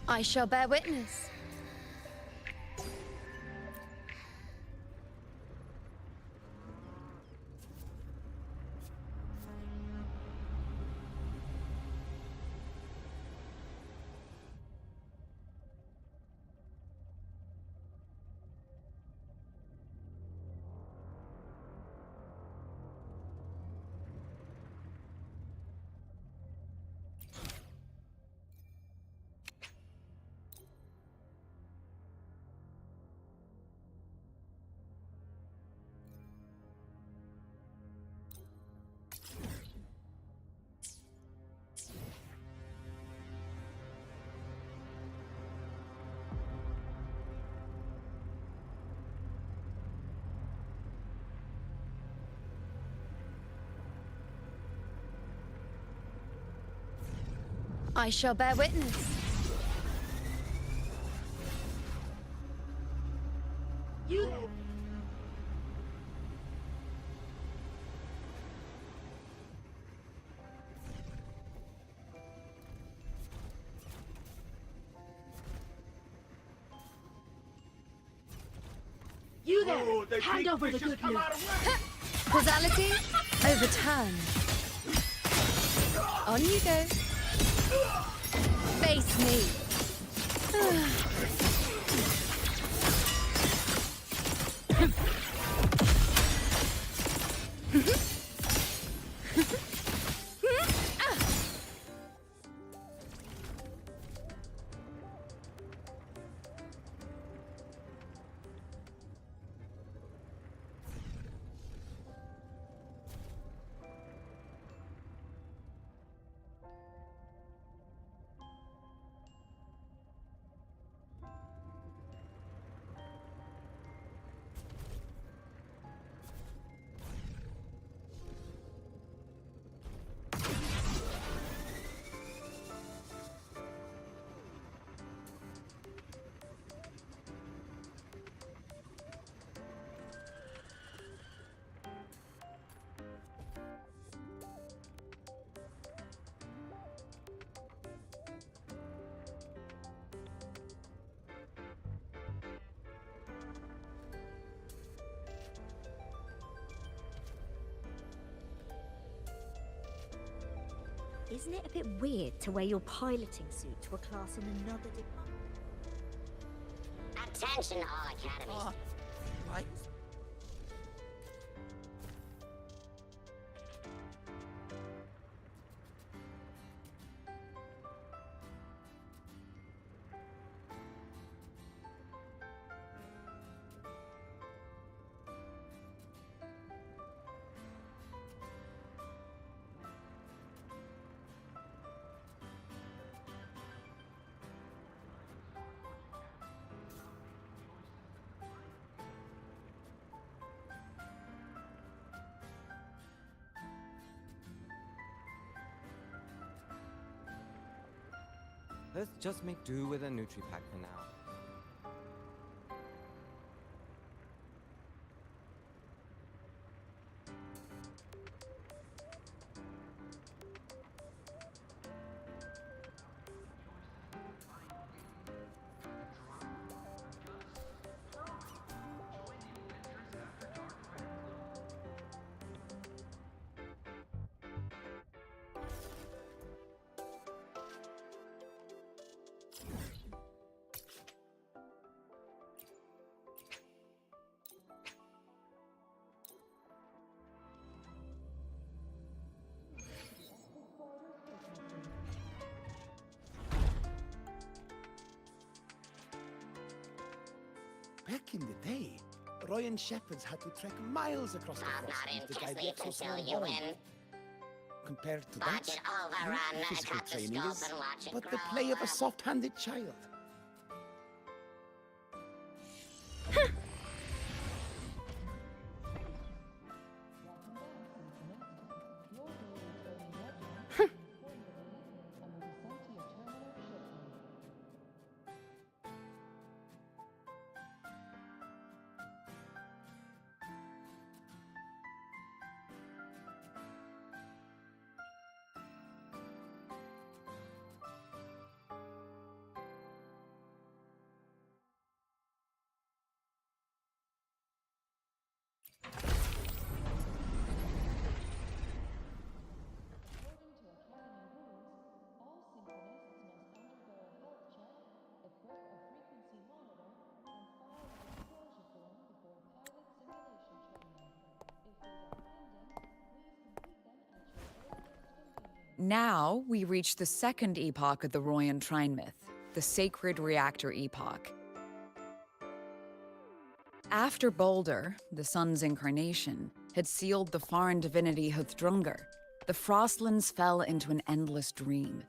I shall bear witness. I shall bear witness. You... You there! Oh, the Hand big over the fish has good come news. out of work. Causality overturned. On you go. Face me. Isn't it a bit weird to wear your piloting suit to a class in another department? Attention all academies. Oh, right. Let's just make do with a Nutri-Pack for now. Back in the day, Royan shepherds had to trek miles across the I'm frost not to guide interested the until exosomal you horn. win. Compared to Budget that, overrun. your physical Cut the training scope is and watch it but the grow. play of a soft-handed child. Now we reach the second epoch of the Royan Trine myth, the Sacred Reactor Epoch. After Balder, the sun's incarnation, had sealed the foreign divinity Huthdrungr, the Frostlands fell into an endless dream.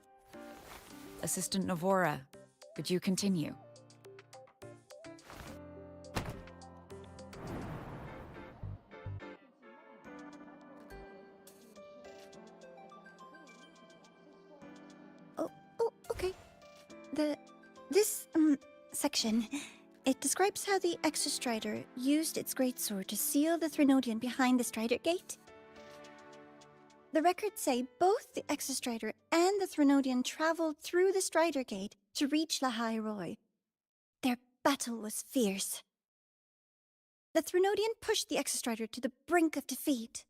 Assistant Navora, could you continue? Oh, okay. This section, it describes how the Exostrider used its greatsword to seal the Threnodian behind the Strider Gate. The records say both the Exostrider and the Threnodian traveled through the Strider Gate to reach Lahai Roy. Their battle was fierce. The Threnodian pushed the Exostrider to the brink of defeat.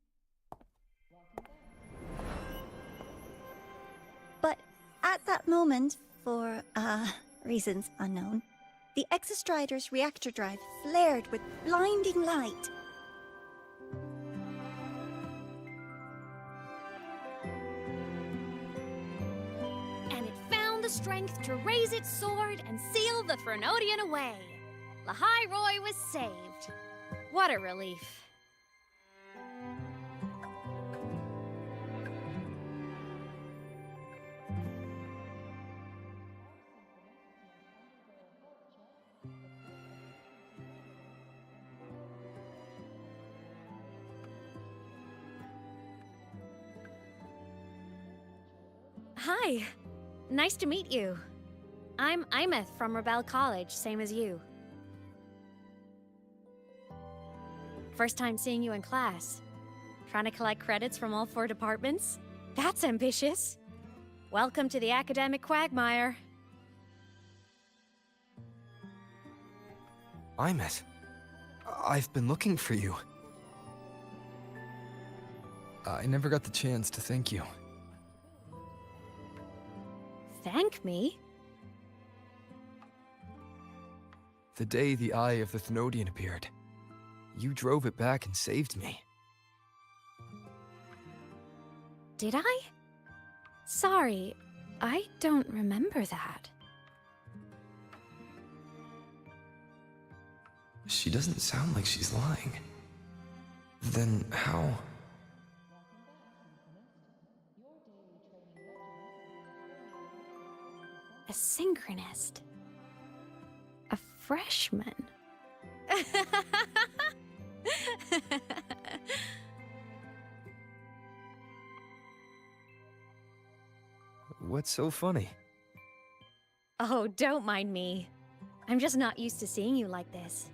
But at that moment, for, reasons unknown, the Exostrider's reactor drive flared with blinding light. And it found the strength to raise its sword and seal the Threnodian away. Lahai Roy was saved. What a relief. Hi. Nice to meet you. I'm Aemeath from Rebel College, same as you. First time seeing you in class. Trying to collect credits from all 4 departments? That's ambitious. Welcome to the academic quagmire. Aemeath, I've been looking for you. I never got the chance to thank you. Thank me? The day the Eye of the Thenodian appeared, you drove it back and saved me. Did I? Sorry, I don't remember that. She doesn't sound like she's lying. Then how? A synchronist. A freshman. What's so funny? Oh, don't mind me. I'm just not used to seeing you like this.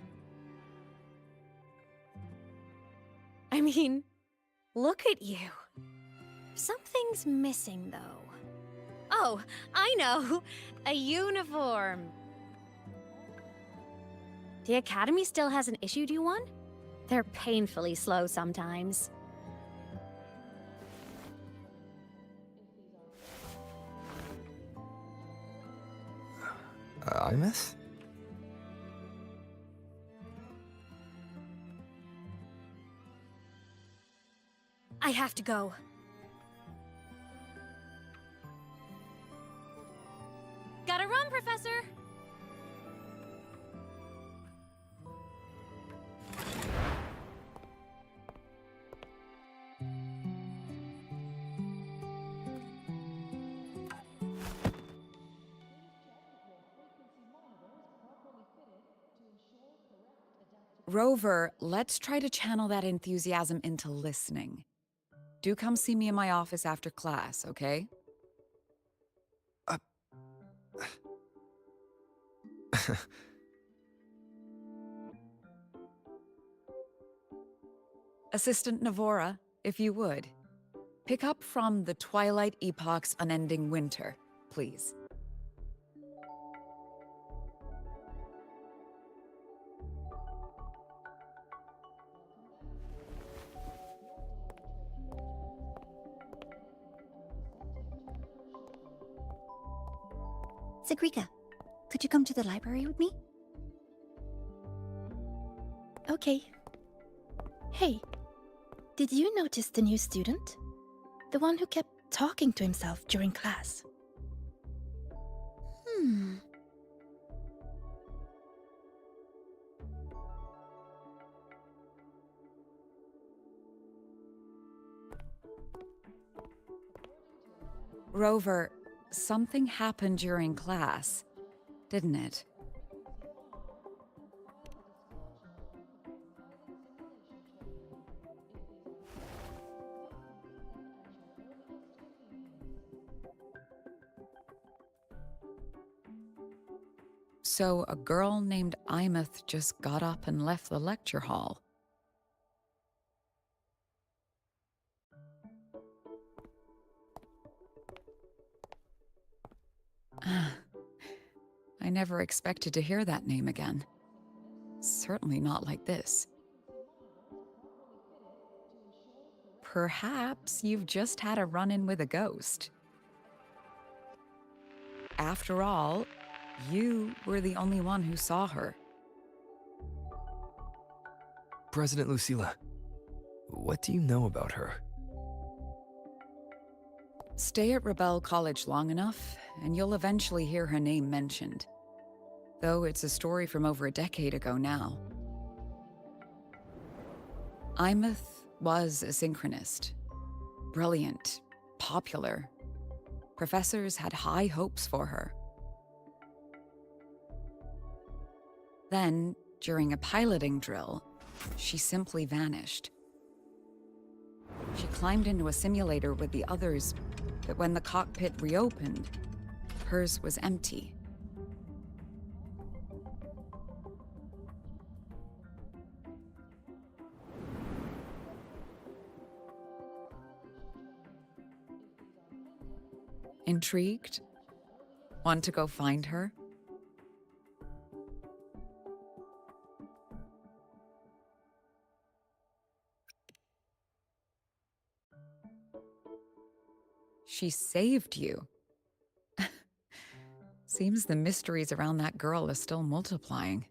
I mean, look at you. Something's missing, though. Oh, I know! A uniform! The Academy still hasn't issued you one? They're painfully slow sometimes. Aemeath? I have to go. Gotta run, Professor! Rover, let's try to channel that enthusiasm into listening. Do come see me in my office after class, okay? Assistant Navora, if you would. Pick up from the Twilight Epoch's Unending Winter, please. Sigrika, could you come to the library with me? Okay. Hey, did you notice the new student? The one who kept talking to himself during class. Rover, something happened during class, didn't it? So a girl named Aemeath just got up and left the lecture hall. I never expected to hear that name again. Certainly not like this. Perhaps you've just had a run-in with a ghost. After all, you were the only one who saw her. President Lucilla, what do you know about her? Stay at Rebel College long enough, and you'll eventually hear her name mentioned. Though it's a story from over a decade ago now. Aemeath was a synchronist. Brilliant, popular. Professors had high hopes for her. Then, during a piloting drill, she simply vanished. She climbed into a simulator with the others, but when the cockpit reopened, hers was empty. Intrigued? Want to go find her? She saved you. Seems the mysteries around that girl are still multiplying.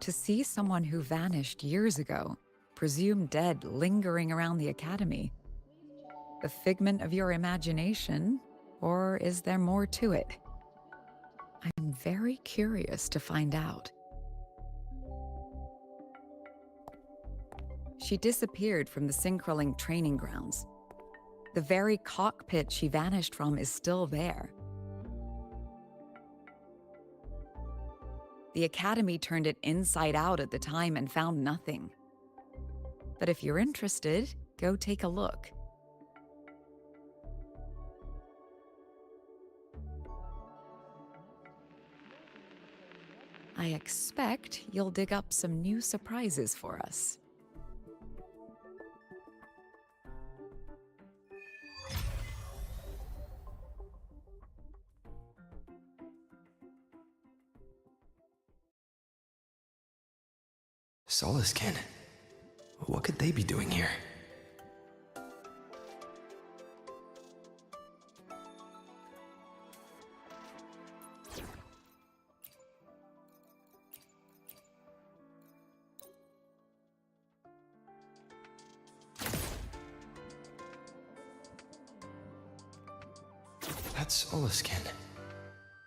To see someone who vanished years ago, presumed dead, lingering around the academy, the figment of your imagination, or is there more to it? I'm very curious to find out. She disappeared from the Synchroling training grounds. The very cockpit she vanished from is still there. The Academy turned it inside out at the time and found nothing. But if you're interested, go take a look. I expect you'll dig up some new surprises for us. Solaskin. What could they be doing here? That's Solaskin.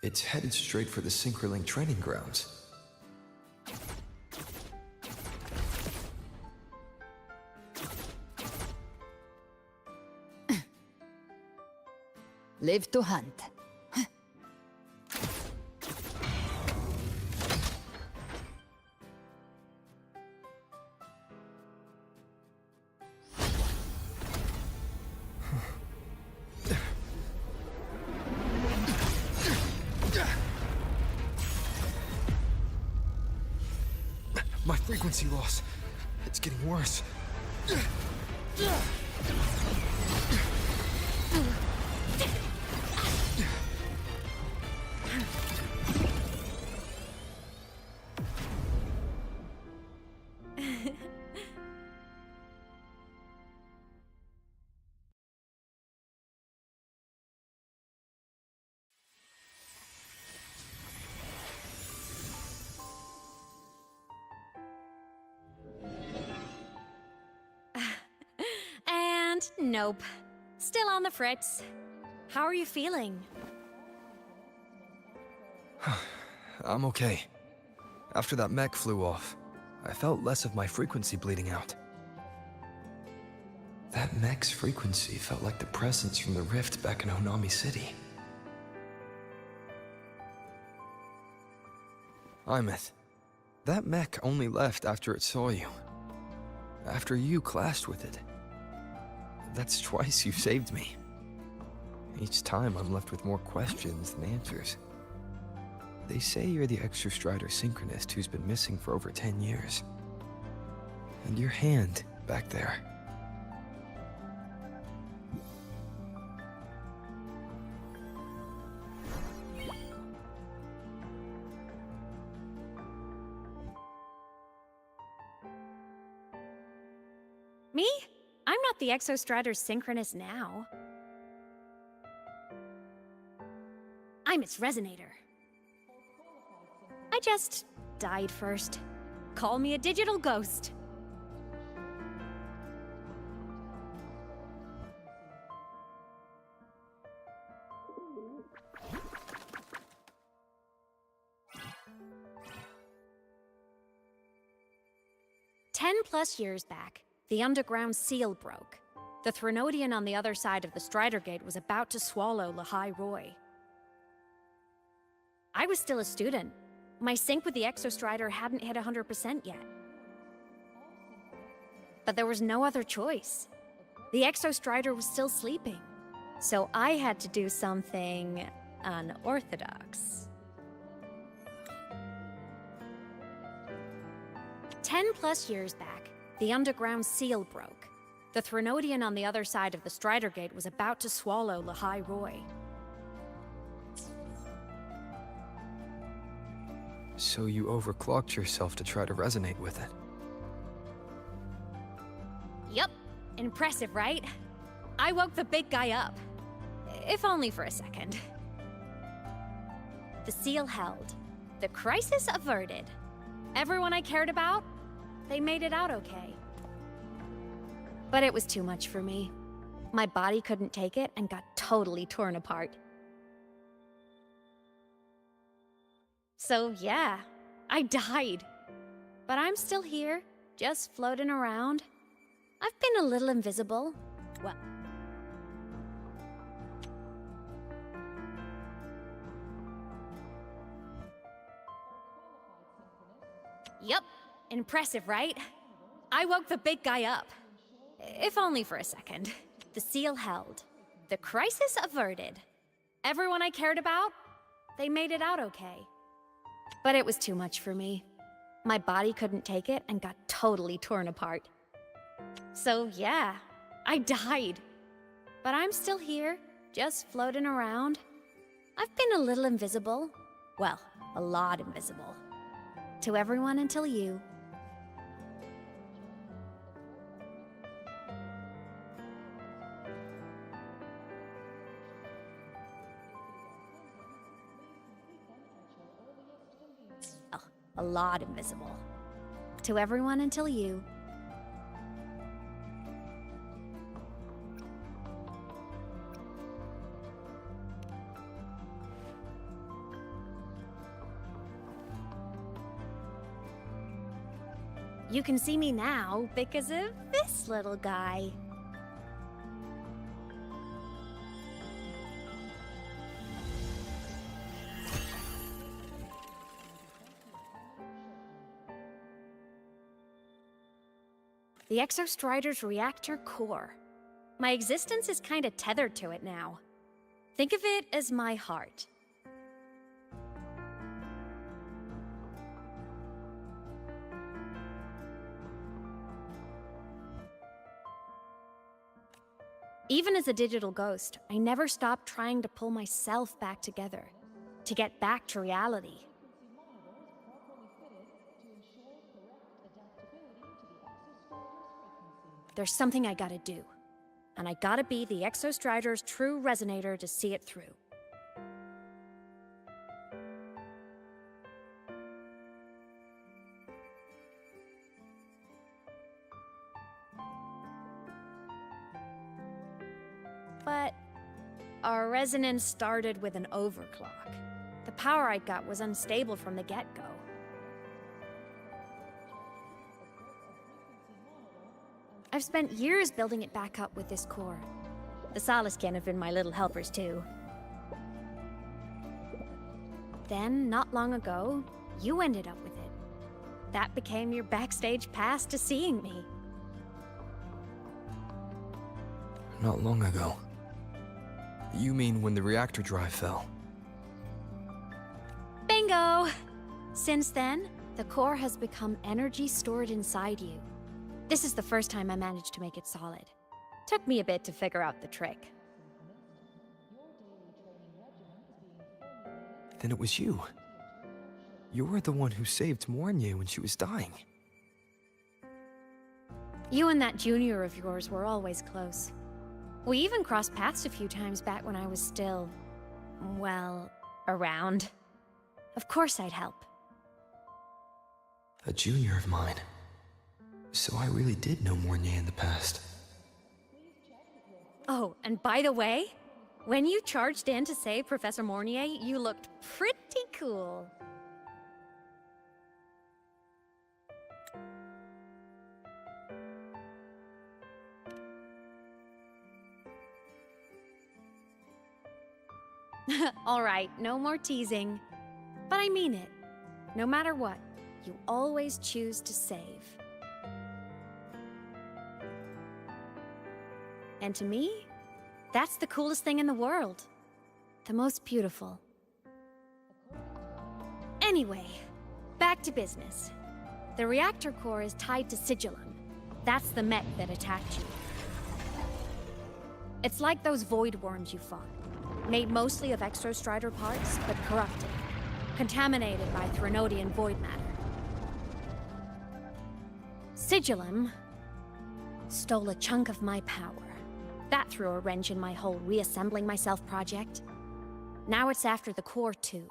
It's headed straight for the Synchroling training grounds. Live to hunt. My frequency loss. It's getting worse. Nope. Still on the fritz. How are you feeling? I'm okay. After that mech flew off, I felt less of my frequency bleeding out. That mech's frequency felt like the presence from the rift back in Honami City. aemeath, that mech only left after it saw you. After you clashed with it. That's twice you've saved me. Each time I'm left with more questions than answers. They say you're the Extra Strider synchronist who's been missing for over 10 years. And your hand back there. Me? I'm not the Exostrider's synchronist now. I'm its resonator. I just died first. Call me a digital ghost. +10 years back, the underground seal broke. The Threnodian on the other side of the Strider Gate was about to swallow Lahai Roy. I was still a student. My sync with the Exostrider hadn't hit 100% yet. But there was no other choice. The Exostrider was still sleeping. So I had to do something unorthodox. 10 years back, the underground seal broke. The Threnodian on the other side of the Strider Gate was about to swallow Lahai Roy. So you overclocked yourself to try to resonate with it. Yup. Impressive, right? I woke the big guy up. If only for a second. The seal held. The crisis averted. Everyone I cared about, they made it out okay. But it was too much for me. My body couldn't take it and got totally torn apart. So yeah, I died. But I'm still here, just floating around. I've been a little invisible. Well... Yup. Impressive, right? I woke the big guy up. If only for a second. The seal held. The crisis averted. Everyone I cared about, they made it out okay. But it was too much for me. My body couldn't take it and got totally torn apart. So yeah, I died. But I'm still here, just floating around. I've been a little invisible. Well, a lot invisible. To everyone until you. Oh, a lot invisible. To everyone until you. You can see me now because of this little guy. The Exostrider's reactor core. My existence is kinda tethered to it now. Think of it as my heart. Even as a digital ghost, I never stopped trying to pull myself back together, to get back to reality. There's something I gotta do, and I gotta be the Exostrider's true resonator to see it through. our resonance started with an overclock. The power I got was unstable from the get-go. I've spent years building it back up with this core. The Soliscan have been my little helpers too. Then, not long ago, you ended up with it. That became your backstage pass to seeing me. Not long ago. You mean when the reactor drive fell? Bingo! Since then, the core has become energy stored inside you. This is the first time I managed to make it solid. Took me a bit to figure out the trick. Then it was you. You were the one who saved Mornier when she was dying. You and that junior of yours were always close. We even crossed paths a few times back when I was still, well, around. Of course I'd help. A junior of mine. So I really did know Mornier in the past. Oh, and by the way, when you charged in to save Professor Mornier, you looked pretty cool. All right, no more teasing. But I mean it. No matter what, you always choose to save. And to me, that's the coolest thing in the world. The most beautiful. Anyway, back to business. The reactor core is tied to Sigillum. That's the mech that attacked you. It's like those void worms you fought. Made mostly of exostrider parts, but corrupted. Contaminated by Threnodian void matter. Sigillum stole a chunk of my power. That threw a wrench in my whole reassembling myself project. Now it's after the core too.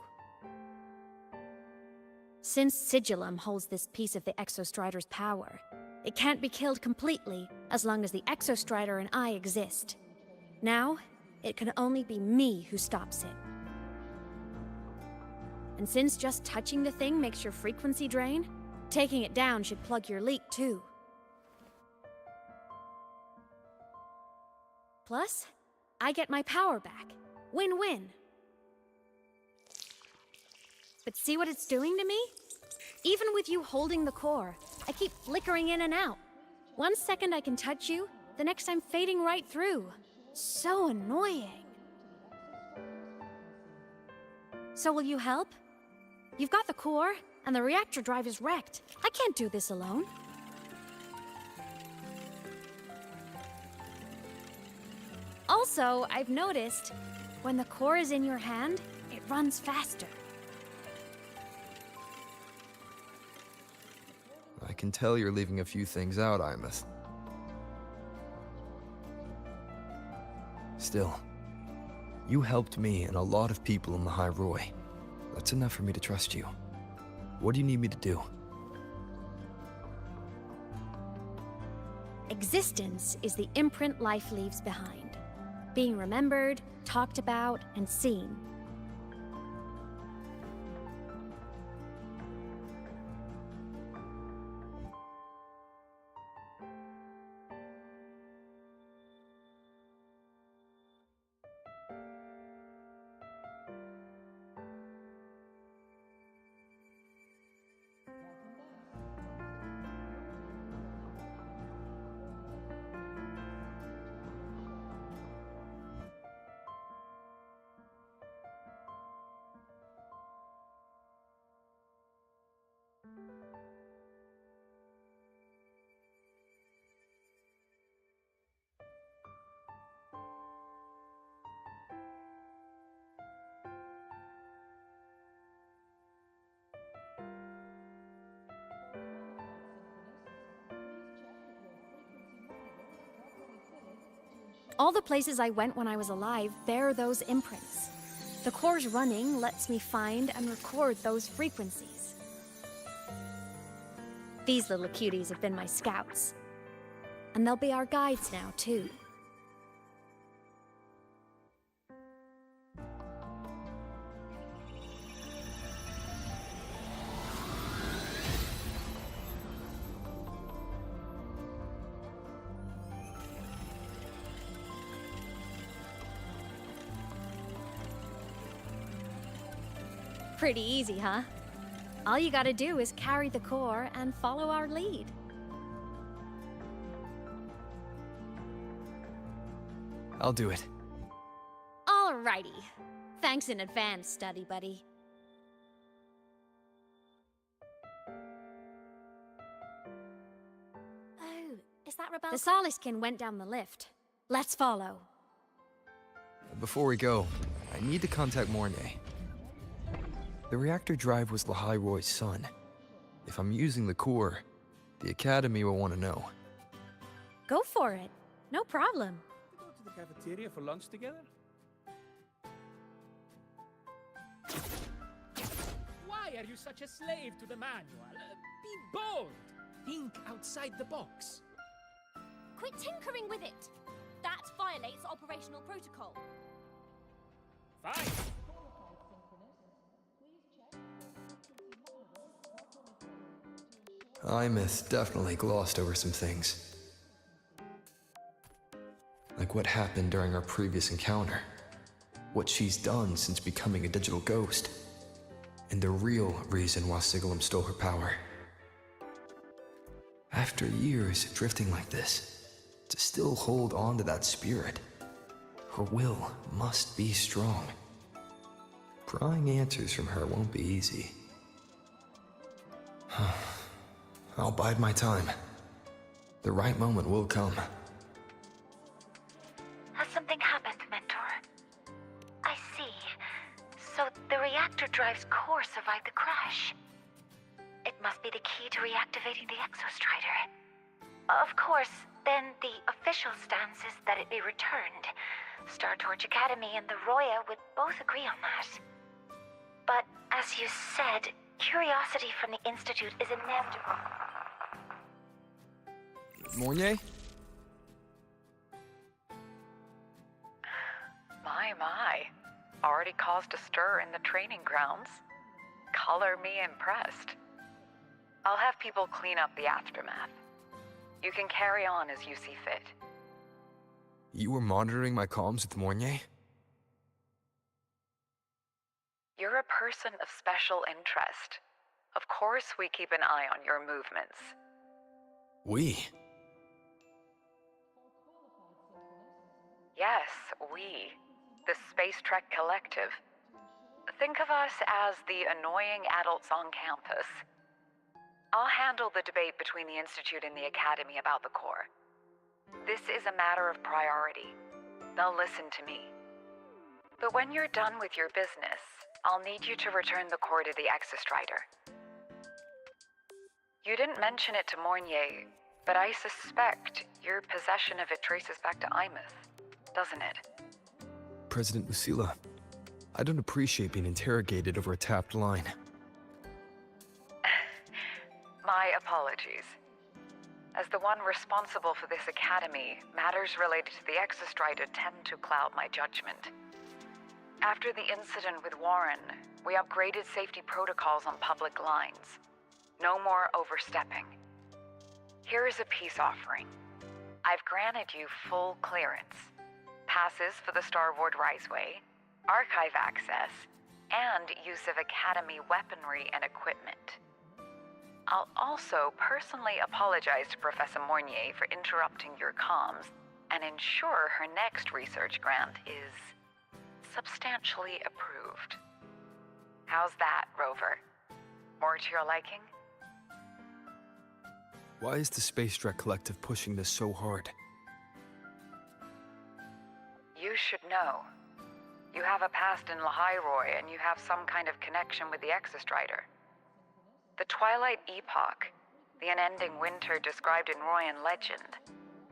Since Sigillum holds this piece of the Exostrider's power, it can't be killed completely as long as the Exostrider and I exist. Now, it can only be me who stops it. And since just touching the thing makes your frequency drain, taking it down should plug your leak too. Plus, I get my power back. Win-win. But see what it's doing to me? Even with you holding the core, I keep flickering in and out. 1 second I can touch you, the next I'm fading right through. So annoying. So will you help? You've got the core, and the reactor drive is wrecked. I can't do this alone. Also, I've noticed, when the core is in your hand, it runs faster. I can tell you're leaving a few things out, aemeath. Still, you helped me and a lot of people in the High Roy. That's enough for me to trust you. What do you need me to do? Existence is the imprint life leaves behind. Being remembered, talked about, and seen. All the places I went when I was alive bear those imprints. The core's running lets me find and record those frequencies. These little cuties have been my scouts. And they'll be our guides now, too. Pretty easy, huh? All you gotta do is carry the core and follow our lead. I'll do it. Alrighty. Thanks in advance, study buddy. Oh, is that Rebel? The Soliskin went down the lift. Let's follow. Before we go, I need to contact Mornay. The reactor drive was Lahai-Roy's son. If I'm using the core, the Academy will want to know. Go for it. No problem. Go to the cafeteria for lunch together? Why are you such a slave to the manual? Be bold! Think outside the box. Quit tinkering with it. That violates operational protocol. Fine. aemeath definitely glossed over some things. Like what happened during our previous encounter. What she's done since becoming a digital ghost. And the real reason why Sigilum stole her power. After years drifting like this, to still hold on to that spirit, her will must be strong. Prying answers from her won't be easy. I'll bide my time. The right moment will come. Has something happened, Mentor? I see. So the reactor drive's core survived the crash. It must be the key to reactivating the Exostrider. Of course, then the official stance is that it be returned. Star Torch Academy and the Roya would both agree on that. But as you said, curiosity from the Institute is inevitable. Mornay? My. Already caused a stir in the training grounds. Color me impressed. I'll have people clean up the aftermath. You can carry on as you see fit. You were monitoring my comms with Mornay? You're a person of special interest. Of course we keep an eye on your movements. We? Yes, we. The Space Trek Collective. Think of us as the annoying adults on campus. I'll handle the debate between the Institute and the Academy about the core. This is a matter of priority. They'll listen to me. But when you're done with your business, I'll need you to return the core to the Exostrider. You didn't mention it to Mornay, but I suspect your possession of it traces back to aemeath, doesn't it? President Lucilla, I don't appreciate being interrogated over a tapped line. My apologies. As the one responsible for this academy, matters related to the Exostrider tend to cloud my judgment. After the incident with Warren, we upgraded safety protocols on public lines. No more overstepping. Here is a peace offering. I've granted you full clearance. Passes for the Starboard Riseway, archive access, and use of Academy weaponry and equipment. I'll also personally apologize to Professor Mornay for interrupting your comms and ensure her next research grant is substantially approved. How's that, Rover? More to your liking? Why is the Space Trek Collective pushing this so hard? You should know. You have a past in Lahai-Roy, and you have some kind of connection with the Exostrider. The Twilight Epoch, the unending winter described in Royan legend,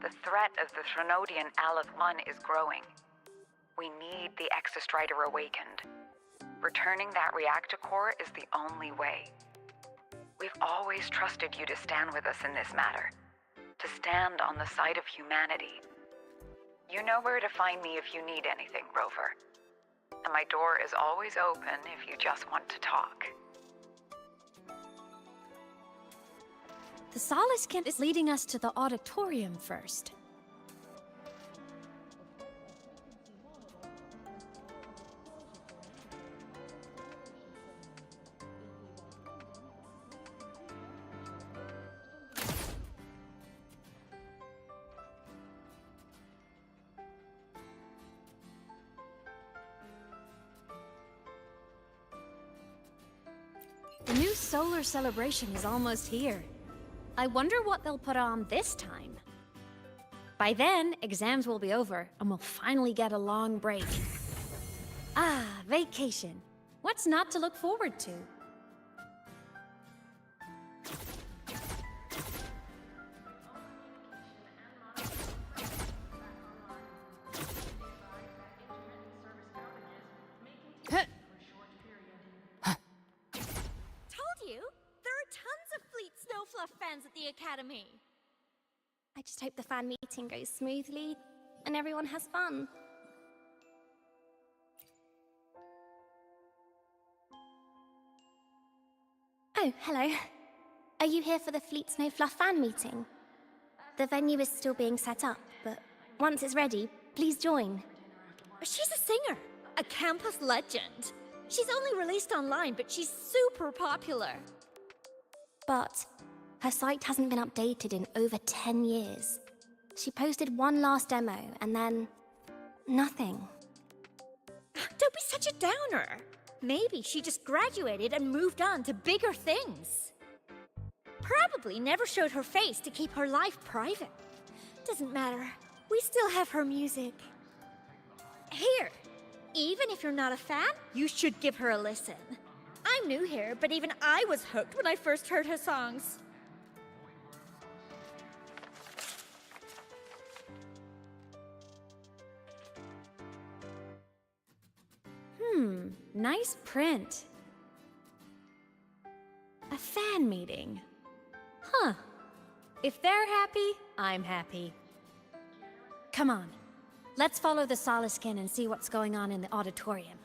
the threat of the Threnodian Aleth-1 is growing. We need the Exostrider awakened. Returning that reactor core is the only way. We've always trusted you to stand with us in this matter, to stand on the side of humanity. You know where to find me if you need anything, Rover. And my door is always open if you just want to talk. The Soliskin is leading us to the auditorium first. The new solar celebration is almost here. I wonder what they'll put on this time. By then, exams will be over, and we'll finally get a long break. Ah, vacation. What's not to look forward to? Told you! There are tons of Fleet Snowfluff fans at the Academy! I just hope the fan meeting goes smoothly, and everyone has fun. Oh, hello. Are you here for the Fleet Snowfluff fan meeting? The venue is still being set up, but once it's ready, please join. She's a singer, a campus legend. She's only released online, but she's super popular. But her site hasn't been updated in over 10 years. She posted one last demo, and then nothing. Don't be such a downer. Maybe she just graduated and moved on to bigger things. Probably never showed her face to keep her life private. Doesn't matter. We still have her music. Here, even if you're not a fan, you should give her a listen. I'm new here, but even I was hooked when I first heard her songs. Nice print. A fan meeting. Huh. If they're happy, I'm happy. Come on. Let's follow the Soliskin and see what's going on in the auditorium.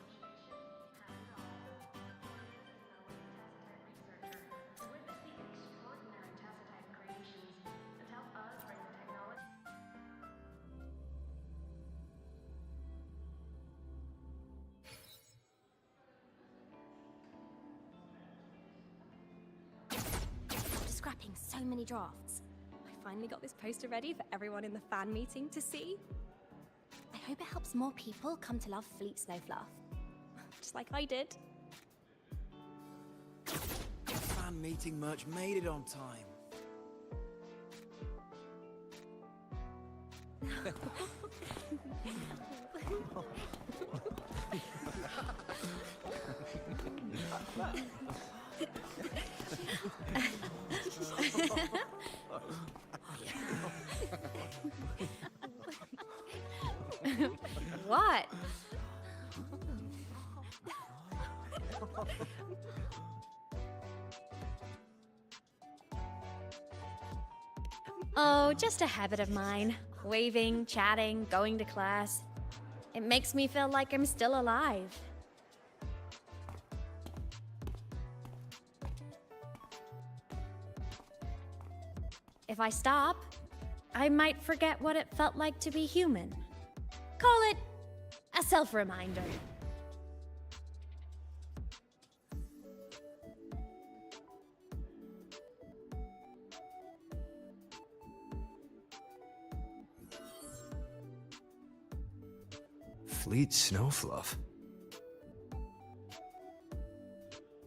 Scrapping so many drafts. I finally got this poster ready for everyone in the fan meeting to see. I hope it helps more people come to love Fleet Snowfluff. Just like I did. The fan meeting merch made it on time. What? Oh, just a habit of mine. Waving, chatting, going to class. It makes me feel like I'm still alive. If I stop, I might forget what it felt like to be human. Call it a self-reminder. Fleet Snowfluff.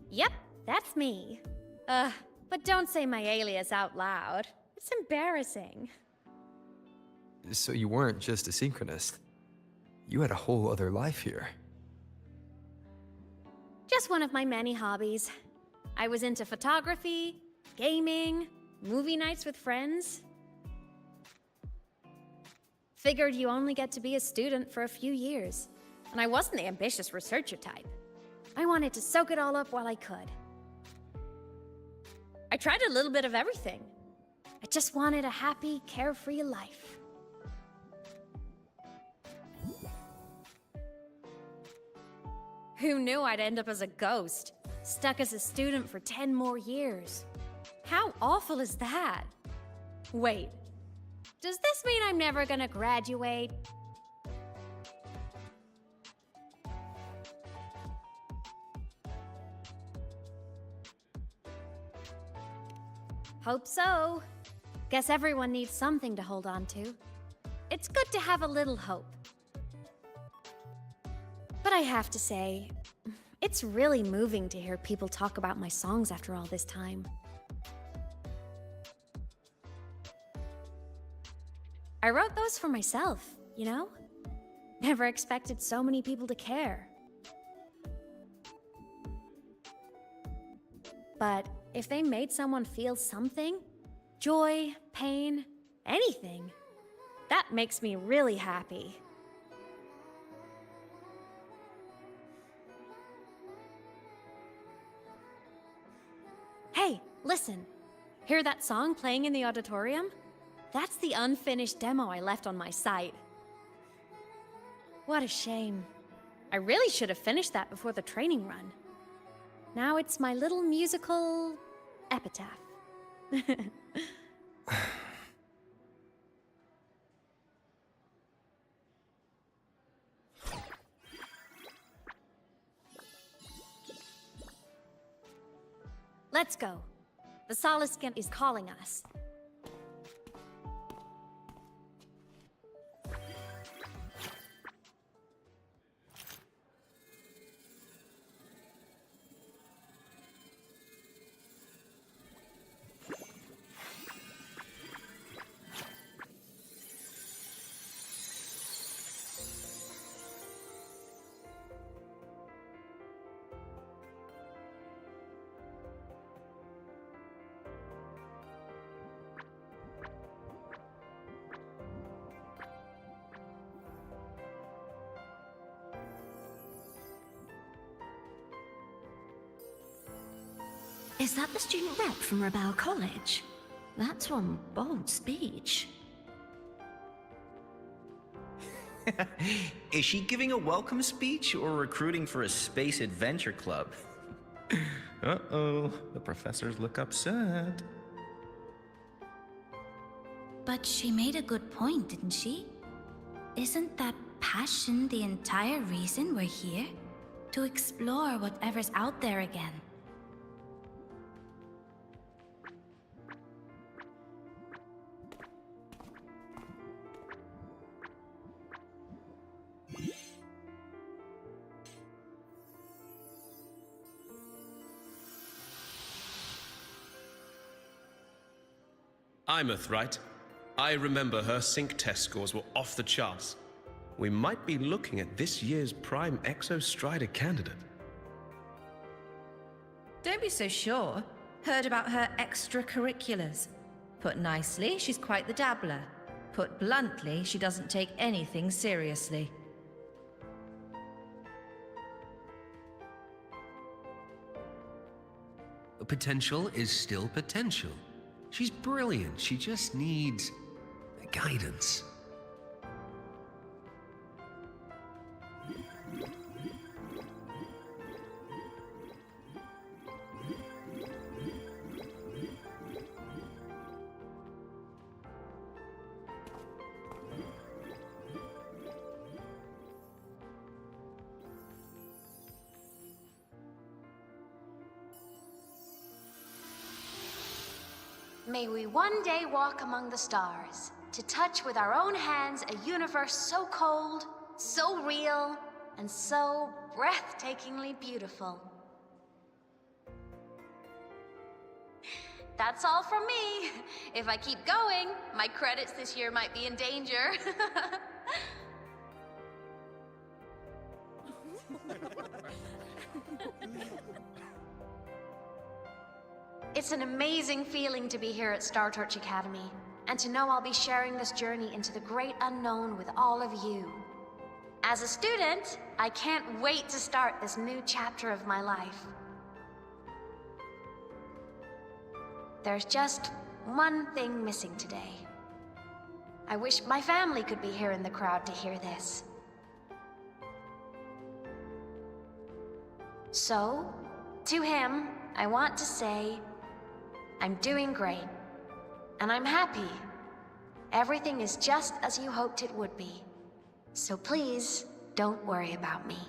Yep, that's me. But don't say my alias out loud. It's embarrassing. So you weren't just a synchronist. You had a whole other life here. Just one of my many hobbies. I was into photography, gaming, movie nights with friends. Figured you only get to be a student for a few years. And I wasn't the ambitious researcher type. I wanted to soak it all up while I could. I tried a little bit of everything. I just wanted a happy, carefree life. Who knew I'd end up as a ghost, stuck as a student for 10 more years? How awful is that? Wait, does this mean I'm never gonna graduate? Hope so. Guess everyone needs something to hold on to. It's good to have a little hope. But I have to say, It's really moving to hear people talk about my songs after all this time. I wrote those for myself, you know? Never expected so many people to care. But if they made someone feel something, joy, pain, anything, that makes me really happy. Hey, listen. Hear that song playing in the auditorium? That's the unfinished demo I left on my site. What a shame. I really should have finished that before the training run. Now it's my little musical epitaph. Let's go. The Soliscan is calling us. Is that the student rep from Rebel College? That's one bold speech. Is she giving a welcome speech or recruiting for a space adventure club? Uh-oh, the professors look upset. But she made a good point, didn't she? Isn't that passion the entire reason we're here? To explore whatever's out there again. Aemeath, right? I remember her sync test scores were off the charts. We might be looking at this year's prime Exostrider candidate. Don't be so sure. Heard about her extracurriculars. Put nicely, she's quite the dabbler. Put bluntly, she doesn't take anything seriously. Potential is still potential. She's brilliant, she just needs guidance. May we one day walk among the stars, to touch with our own hands a universe so cold, so real, and so breathtakingly beautiful. That's all from me. If I keep going, my credits this year might be in danger. It's an amazing feeling to be here at Star Torch Academy, and to know I'll be sharing this journey into the great unknown with all of you. As a student, I can't wait to start this new chapter of my life. There's just one thing missing today. I wish my family could be here in the crowd to hear this. So, to him, I want to say, I'm doing great, and I'm happy. Everything is just as you hoped it would be. So please, don't worry about me.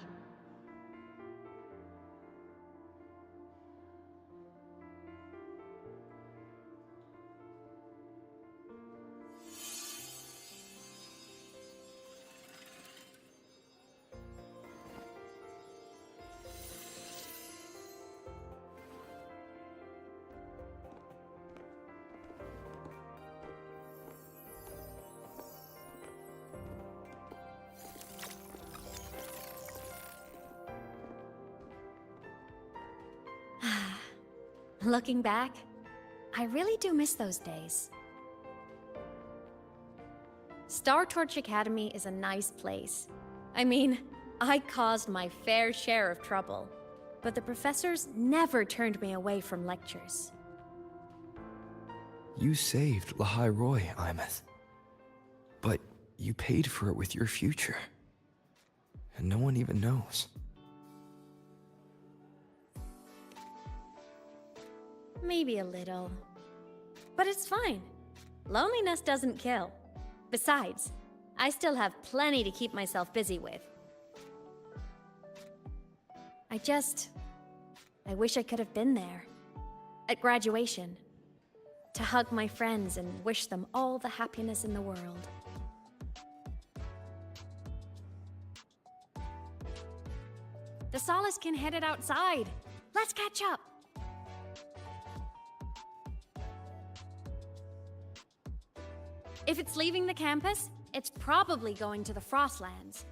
Looking back, I really do miss those days. Star Torch Academy is a nice place. I mean, I caused my fair share of trouble, but the professors never turned me away from lectures. You saved Lahai Roy, aemeath. But you paid for it with your future. And no one even knows. Maybe a little. But it's fine. Loneliness doesn't kill. Besides, I still have plenty to keep myself busy with. I wish I could have been there. At graduation. To hug my friends and wish them all the happiness in the world. The Solace can headed outside. Let's catch up. If it's leaving the campus, it's probably going to the Frostlands.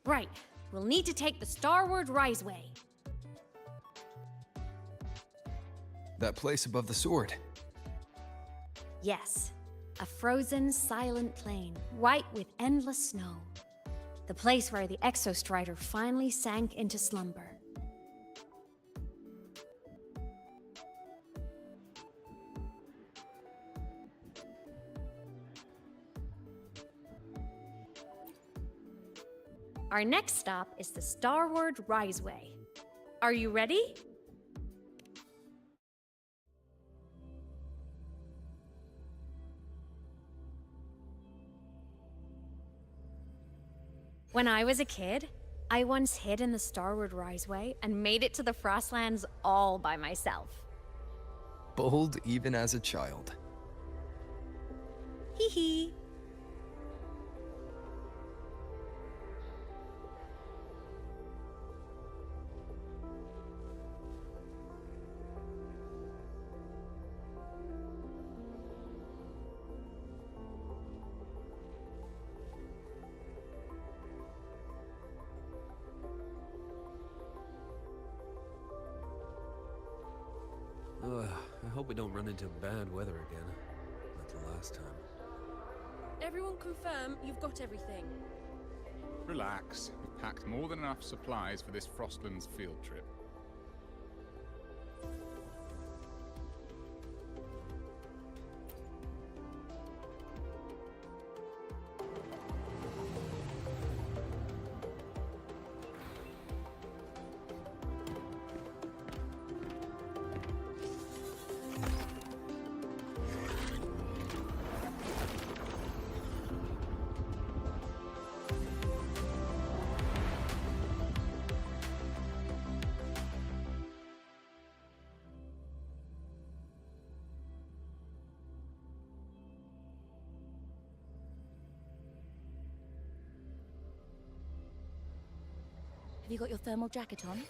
Right, we'll need to take the Starward Riseway. That place above the sword. Yes, a frozen, silent plain, white with endless snow. The place where the Exostrider finally sank into slumber. Our next stop is the Starward Riseway. Are you ready? When I was a kid, I once hid in the Starward Riseway and made it to the Frostlands all by myself. Bold even as a child. Hee hee. I hope we don't run into bad weather again, like the last time. Everyone confirm you've got everything. Relax. We've packed more than enough supplies for this Frostlands field trip. Have you got your thermal jacket on?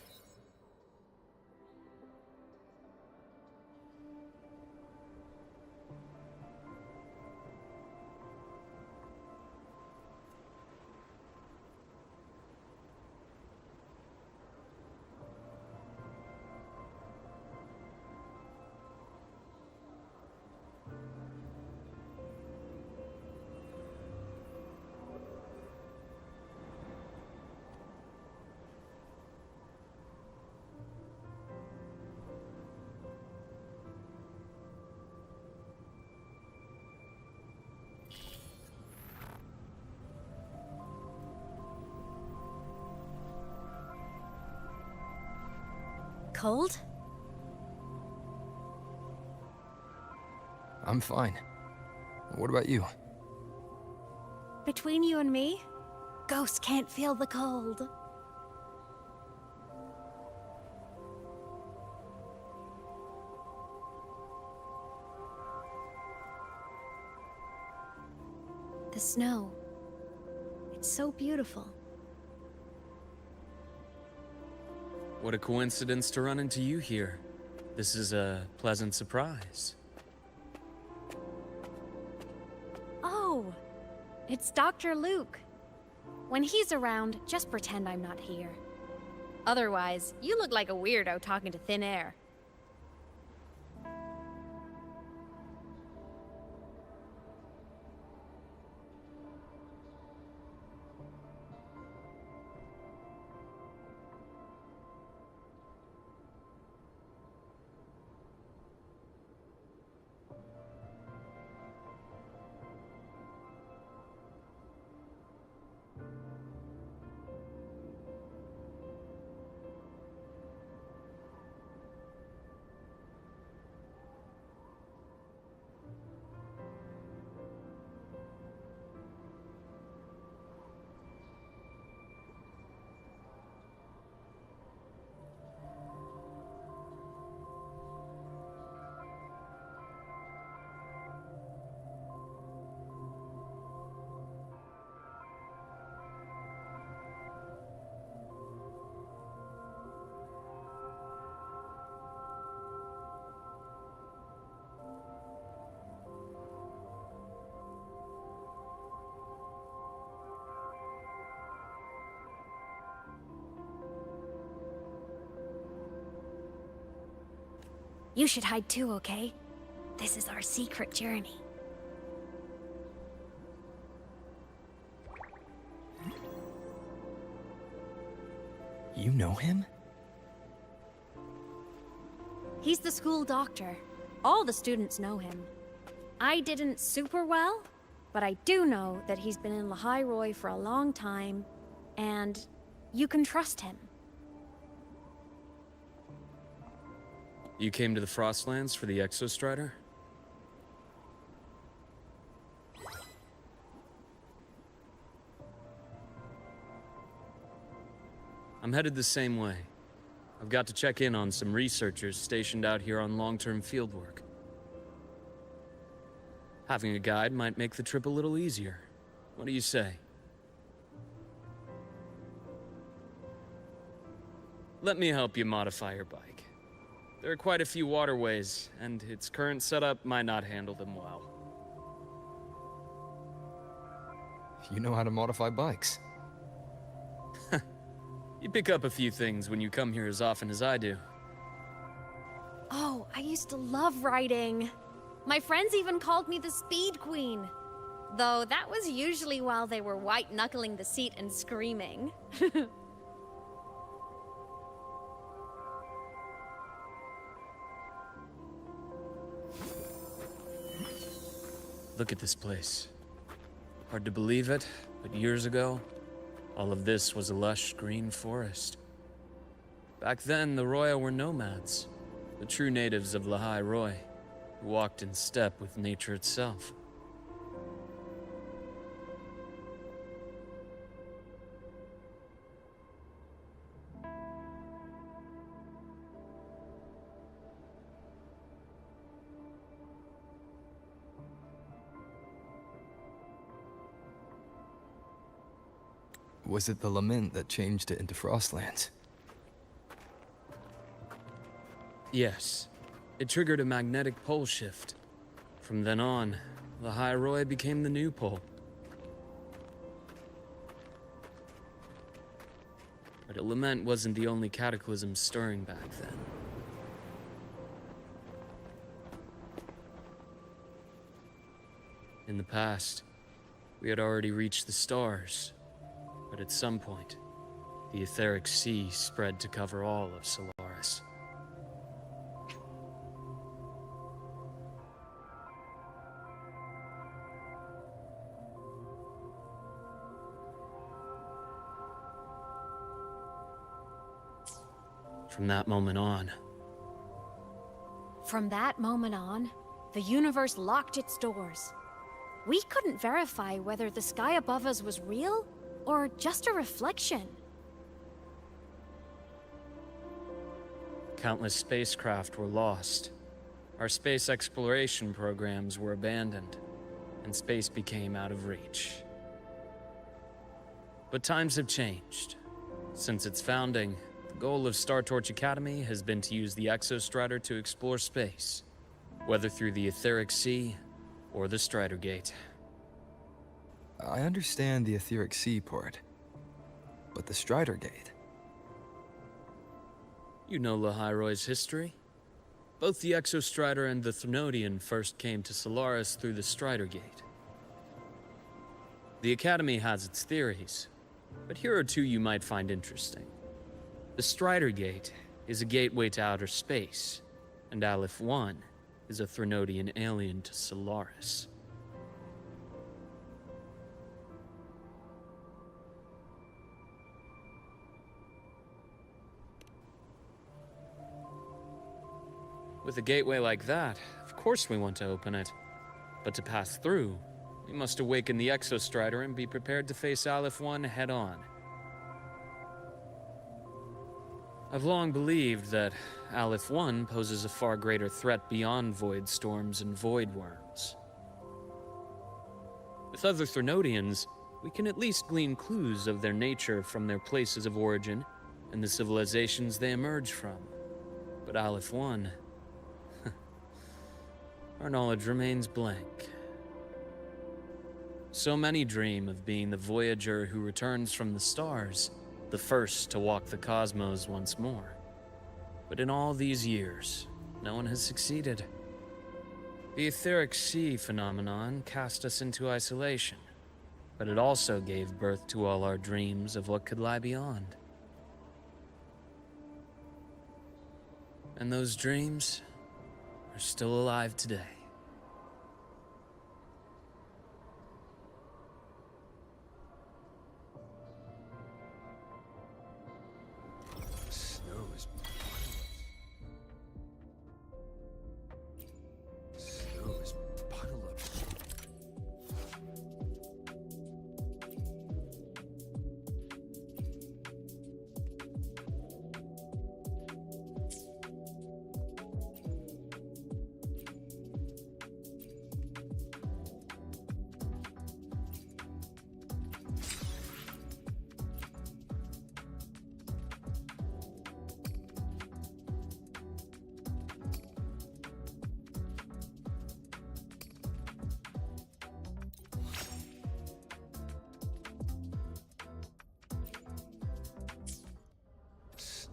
Cold? I'm fine. What about you? Between you and me, ghosts can't feel the cold. The snow. It's so beautiful. What a coincidence to run into you here. This is a pleasant surprise. Oh, it's Dr. Luke. When he's around, just pretend I'm not here. Otherwise, you look like a weirdo talking to thin air. You should hide too, okay? This is our secret journey. You know him? He's the school doctor. All the students know him. I didn't super well, but I do know that he's been in Lehigh Roy for a long time, and you can trust him. You came to the Frostlands for the Exostrider? I'm headed the same way. I've got to check in on some researchers stationed out here on long-term fieldwork. Having a guide might make the trip a little easier. What do you say? Let me help you modify your bike. There are quite a few waterways, and its current setup might not handle them well. You know how to modify bikes. You pick up a few things when you come here as often as I do. Oh, I used to love riding. My friends even called me the Speed Queen. Though that was usually while they were white-knuckling the seat and screaming. Look at this place. Hard to believe it, but years ago, all of this was a lush green forest. Back then, the Roya were nomads, the true natives of Lehigh Roy, who walked in step with nature itself. Was it the lament that changed it into Frostlands? Yes. It triggered a magnetic pole shift. From then on, Lehigh Roy became the new pole. But a lament wasn't the only cataclysm stirring back then. In the past, we had already reached the stars. But at some point, the etheric sea spread to cover all of Solaris. From that moment on, the universe locked its doors. We couldn't verify whether the sky above us was real or just a reflection. Countless spacecraft were lost. Our space exploration programs were abandoned, and space became out of reach. But times have changed. Since its founding, the goal of Star Torch Academy has been to use the Exostrider to explore space, whether through the etheric sea or the Strider Gate. I understand the etheric sea part, but the Strider Gate... You know Lehigh Roy's history? Both the Exostrider and the Threnodian first came to Solaris through the Strider Gate. The Academy has its theories, but here are two you might find interesting. The Strider Gate is a gateway to outer space, and Aleph 1 is a Threnodian alien to Solaris. With a gateway like that, of course we want to open it. But to pass through, we must awaken the Exostrider and be prepared to face Aleph 1 head-on. I've long believed that Aleph 1 poses a far greater threat beyond void storms and void worms. With other Threnodians, we can at least glean clues of their nature from their places of origin and the civilizations they emerge from. But Aleph 1... our knowledge remains blank. So many dream of being the Voyager who returns from the stars, the first to walk the cosmos once more. But in all these years, no one has succeeded. The etheric sea phenomenon cast us into isolation, but it also gave birth to all our dreams of what could lie beyond. And those dreams are still alive today. Snow is puddle up.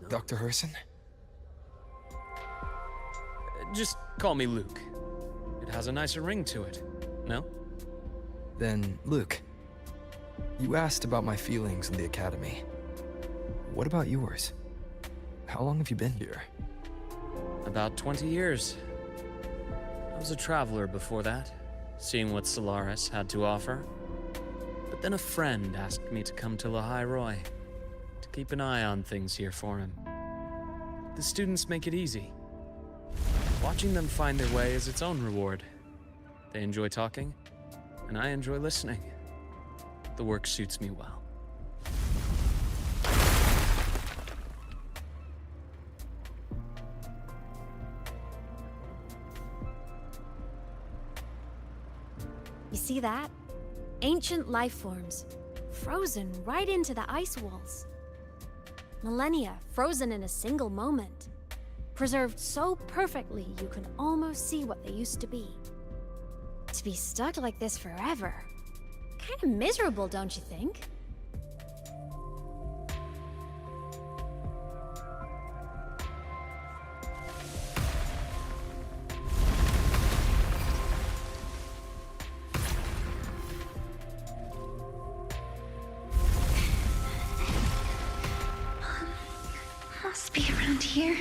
Dr. Herson? Just call me Luke. It has a nicer ring to it, no? Then, Luke, you asked about my feelings in the academy. What about yours? How long have you been here? About 20 years. I was a traveler before that, seeing what Solaris had to offer. But then a friend asked me to come to Lahai Roy, to keep an eye on things here for him. The students make it easy. Watching them find their way is its own reward. They enjoy talking, and I enjoy listening. The work suits me well. You see that? Ancient life forms, frozen right into the ice walls. Millennia frozen in a single moment. Preserved so perfectly you can almost see what they used to be. To be stuck like this forever. Kinda miserable, don't you think? Must be around here.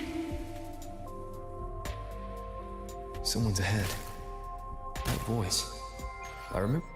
Someone's ahead. That voice. I remember.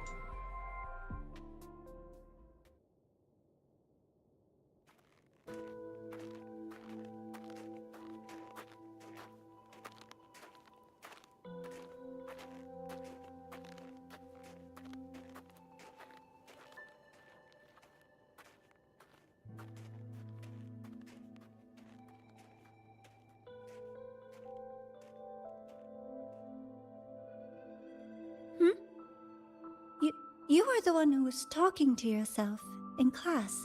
You are the one who was talking to yourself in class.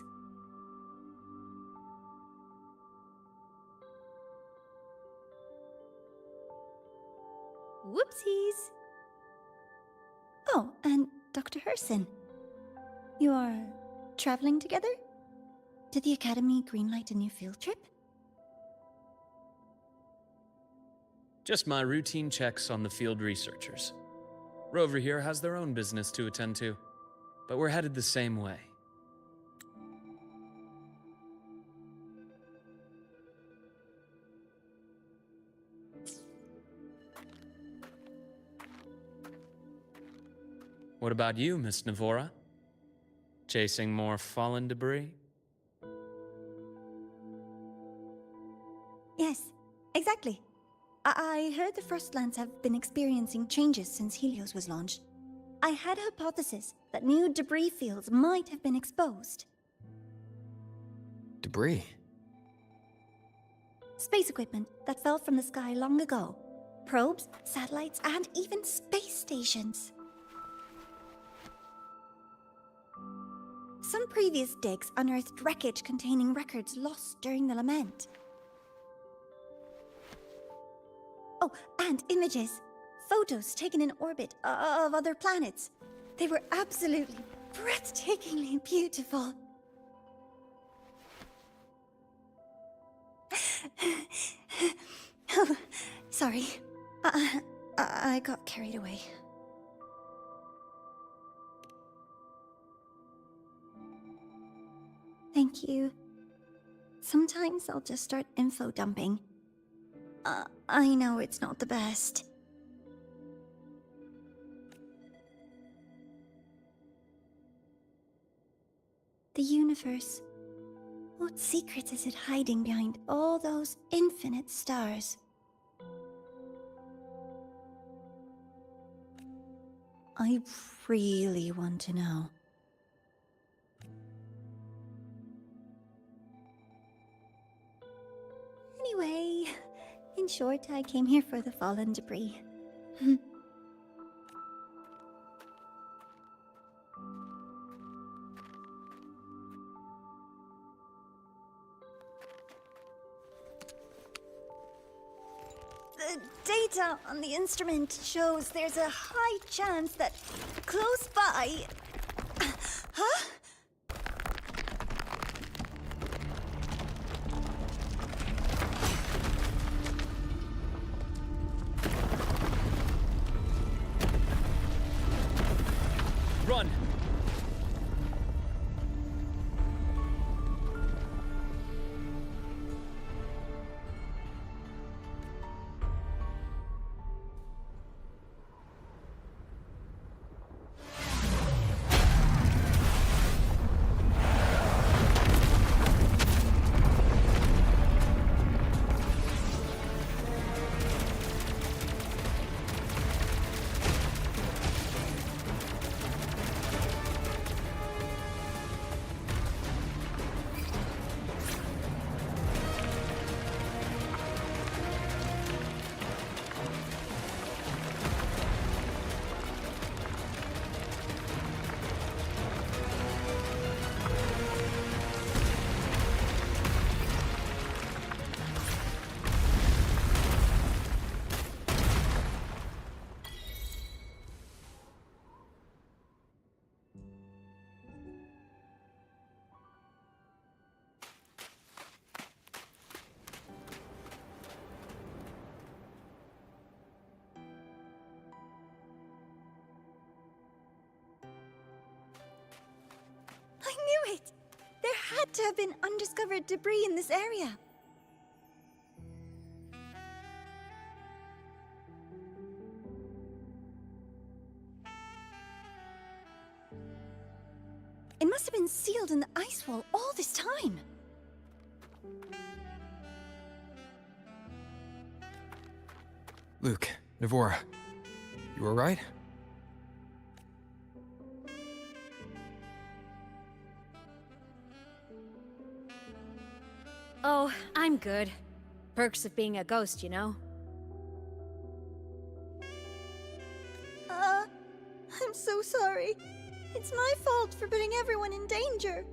Whoopsies! Oh, and Dr. Herson. You are traveling together? Did the Academy greenlight a new field trip? Just my routine checks on the field researchers. Rover here has their own business to attend to, but we're headed the same way. What about you, Miss Navora? Chasing more fallen debris? Yes, exactly. I heard the Frostlands have been experiencing changes since Helios was launched. I had a hypothesis that new debris fields might have been exposed. Debris? Space equipment that fell from the sky long ago. Probes, satellites, and even space stations. Some previous digs unearthed wreckage containing records lost during the Lament. Oh, and images. Photos taken in orbit of other planets. They were absolutely breathtakingly beautiful. Sorry. I got carried away. Thank you. Sometimes I'll just start info dumping. I know it's not the best. The universe. What secrets is it hiding behind all those infinite stars? I really want to know. Anyway, in short, I came here for the fallen debris. The data on the instrument shows there's a high chance that close by... Huh? Run! I knew it! There had to have been undiscovered debris in this area. It must have been sealed in the ice wall all this time. Luke, Navora, you alright? Oh, I'm good. Perks of being a ghost, you know? I'm so sorry. It's my fault for putting everyone in danger.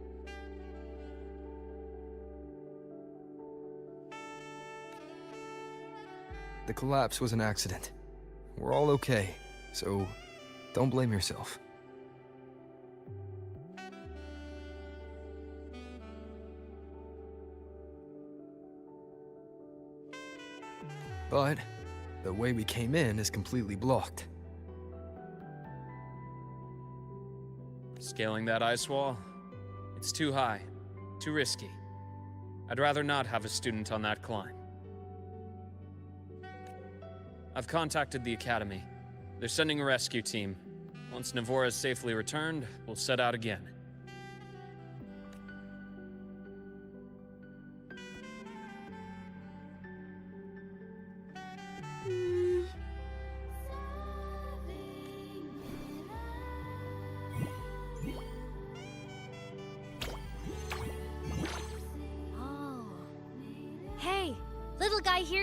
The collapse was an accident. We're all okay, so don't blame yourself. But the way we came in is completely blocked. Scaling that ice wall? It's too high, too risky. I'd rather not have a student on that climb. I've contacted the Academy. They're sending a rescue team. Once Navora is safely returned, we'll set out again.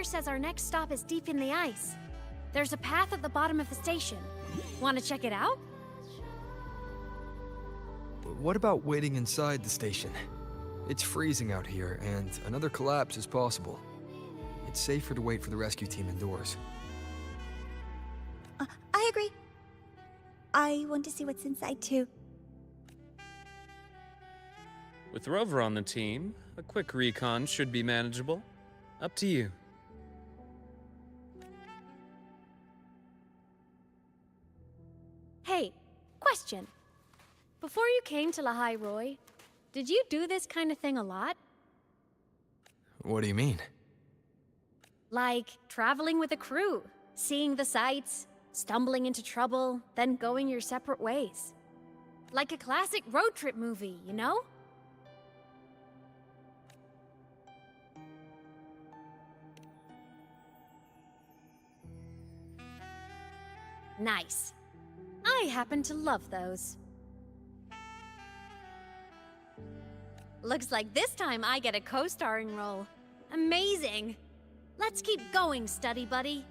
Says our next stop is deep in the ice. There's a path at the bottom of the station. Want to check it out? What about waiting inside the station? It's freezing out here, and another collapse is possible. It's safer to wait for the rescue team indoors. I agree. I want to see what's inside too. With Rover on the team, a quick recon should be manageable. Up to you. Question. Before you came to Lahai Roy, did you do this kind of thing a lot? What do you mean? Like traveling with a crew, seeing the sights, stumbling into trouble, then going your separate ways. Like a classic road trip movie, you know? Nice. I happen to love those. Looks like this time I get a co-starring role. Amazing! Let's keep going, study buddy.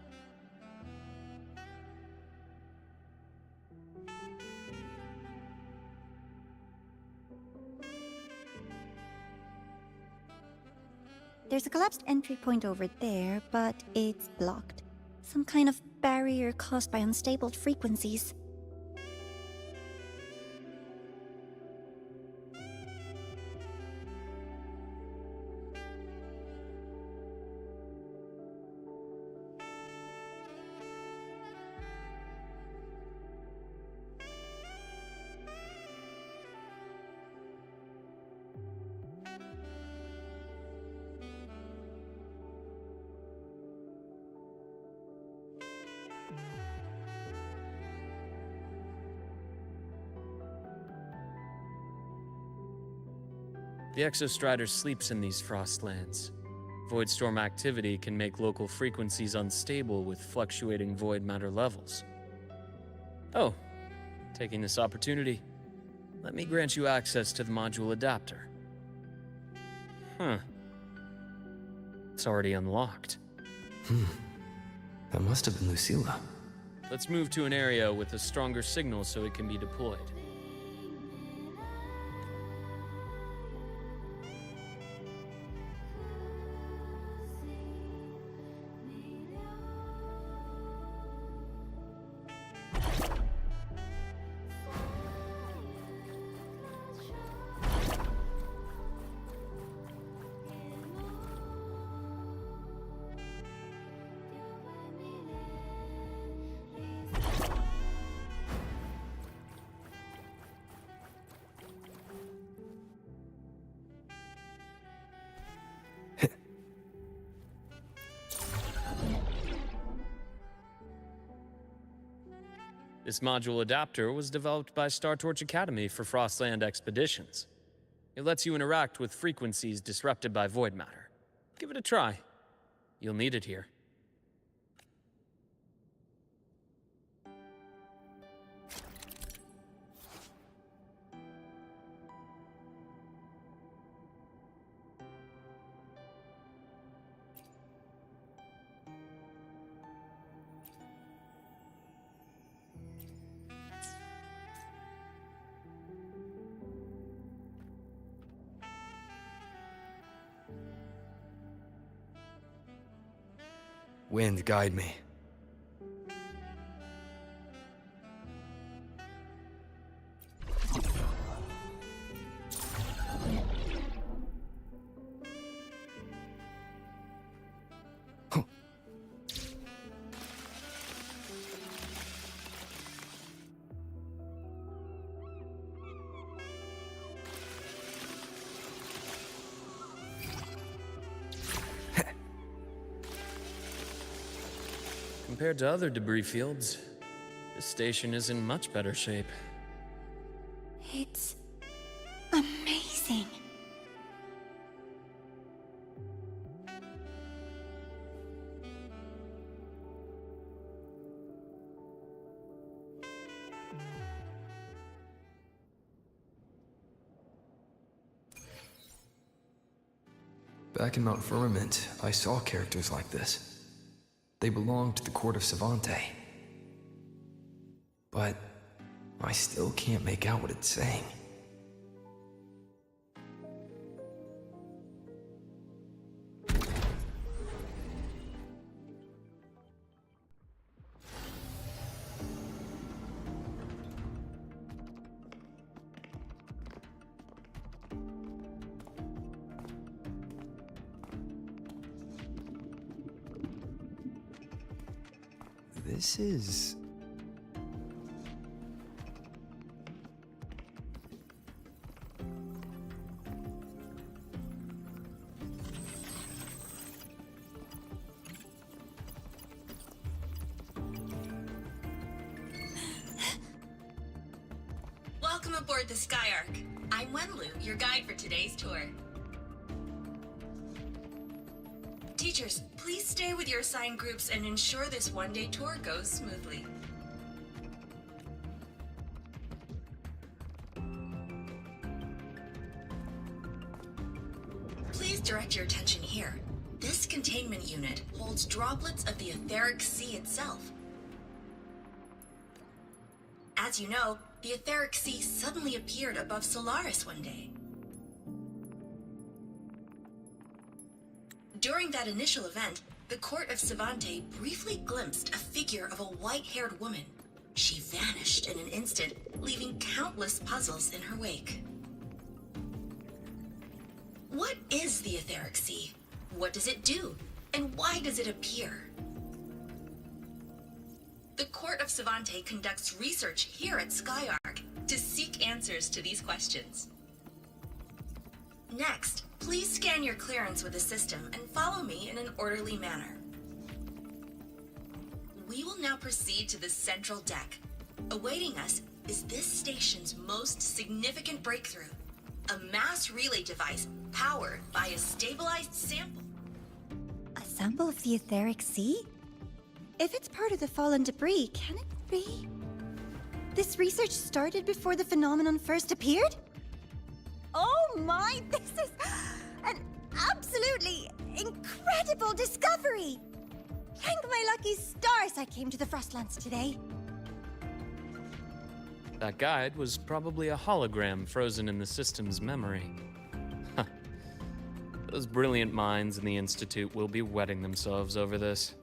There's a collapsed entry point over there, but it's blocked. Some kind of barrier caused by unstable frequencies. The Exostrider sleeps in these frostlands. Void storm activity can make local frequencies unstable with fluctuating void matter levels. Oh, taking this opportunity, let me grant you access to the module adapter. Huh. It's already unlocked. That must have been Lucilla. Let's move to an area with a stronger signal so it can be deployed. This module adapter was developed by Star Torch Academy for Frostland expeditions. It lets you interact with frequencies disrupted by void matter. Give it a try. You'll need it here. Wind, guide me. Compared to other debris fields, this station is in much better shape. It's amazing. Back in Mount Firmament, I saw characters like this. They belonged to the court of Savante. But I still can't make out what it's saying. This is... aboard the Skyark. I'm Wenlu, your guide for today's tour. Teachers, please stay with your assigned groups and ensure this one-day tour goes smoothly. Please direct your attention here. This containment unit holds droplets of the etheric sea itself. As you know, the etheric sea suddenly appeared above Solaris one day. During that initial event, the court of Savante briefly glimpsed a figure of a white-haired woman. She vanished in an instant, leaving countless puzzles in her wake. What is the etheric sea? What does it do? And why does it appear? The Court of Savante conducts research here at Skyark to seek answers to these questions. Next, please scan your clearance with the system and follow me in an orderly manner. We will now proceed to the central deck. Awaiting us is this station's most significant breakthrough, a mass relay device powered by a stabilized sample. A sample of the etheric sea? If it's part of the fallen debris, can it be? This research started before the phenomenon first appeared? Oh my, this is an absolutely incredible discovery! Thank my lucky stars I came to the Frostlands today. That guide was probably a hologram frozen in the system's memory. Those brilliant minds in the Institute will be wetting themselves over this.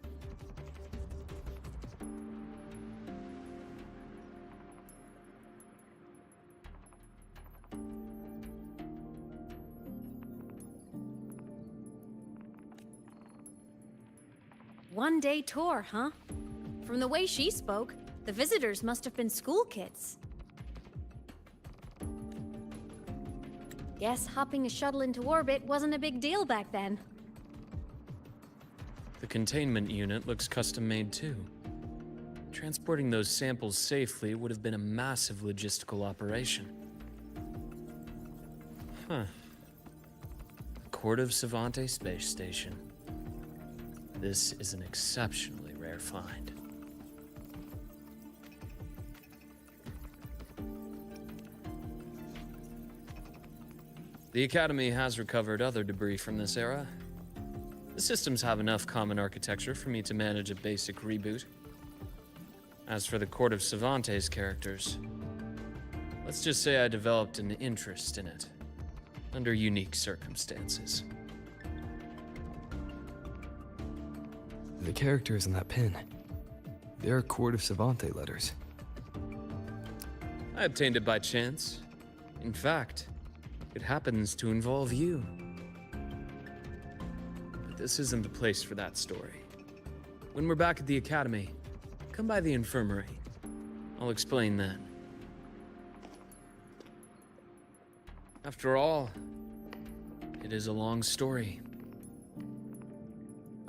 One-day tour, huh? From the way she spoke, the visitors must have been school kids. Guess hopping a shuttle into orbit wasn't a big deal back then. The containment unit looks custom-made too. Transporting those samples safely would have been a massive logistical operation. Huh. Court of Savante Space Station. This is an exceptionally rare find. The Academy has recovered other debris from this era. The systems have enough common architecture for me to manage a basic reboot. As for the Court of Savante's characters, let's just say I developed an interest in it, under unique circumstances. The characters in that pin, they're Court of Savante letters. I obtained it by chance. In fact, it happens to involve you. But this isn't the place for that story. When we're back at the Academy, come by the infirmary. I'll explain then. After all, it is a long story.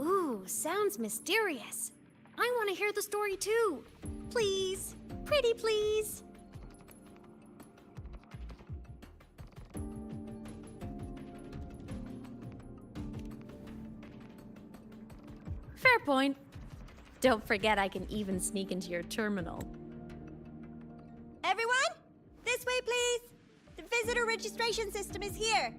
Ooh, sounds mysterious. I want to hear the story too. Please, pretty please. Fair point. Don't forget I can even sneak into your terminal. Everyone, this way please. The visitor registration system is here.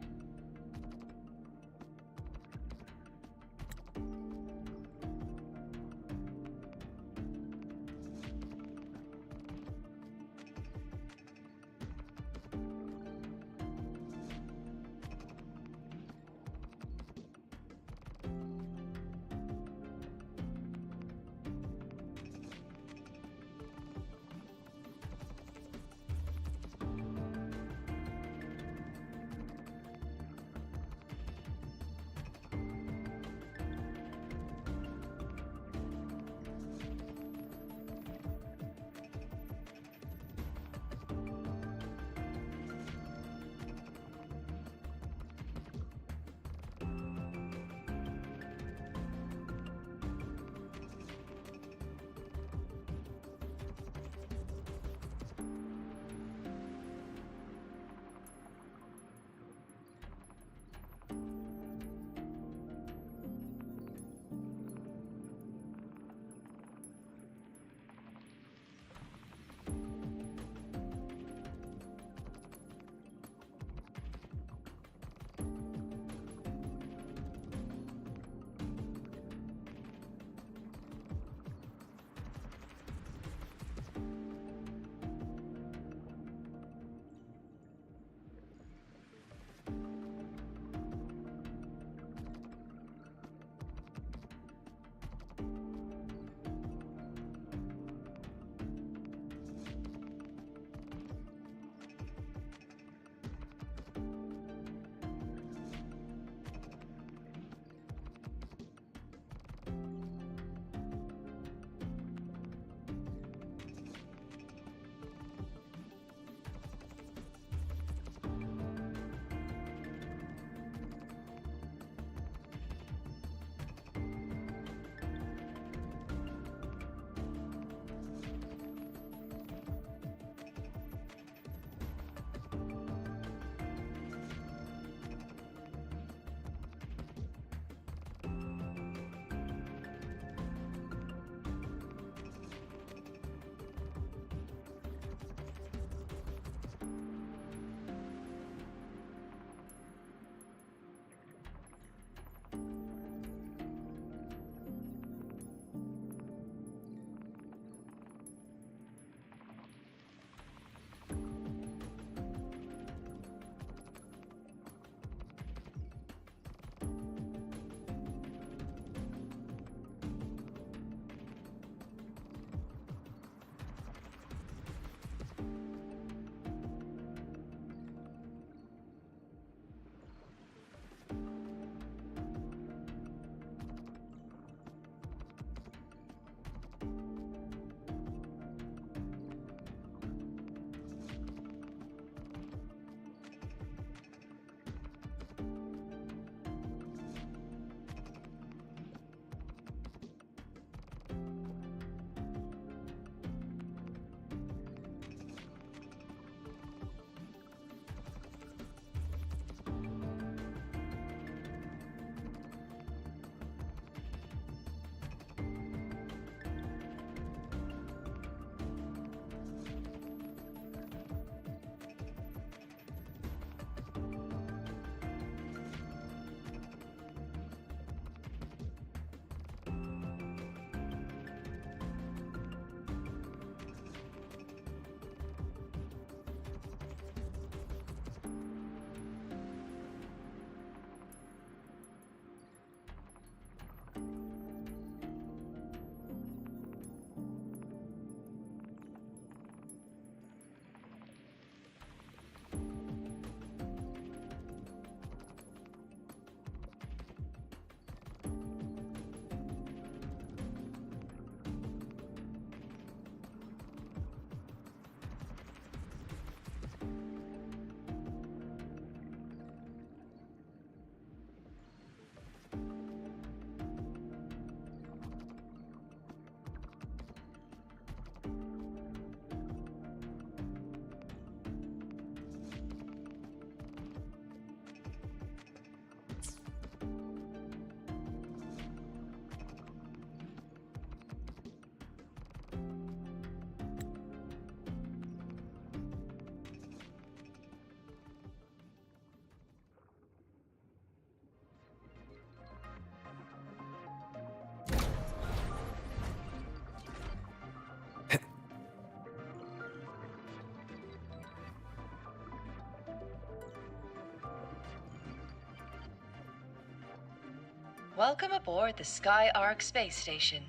Welcome aboard the Sky Ark space station.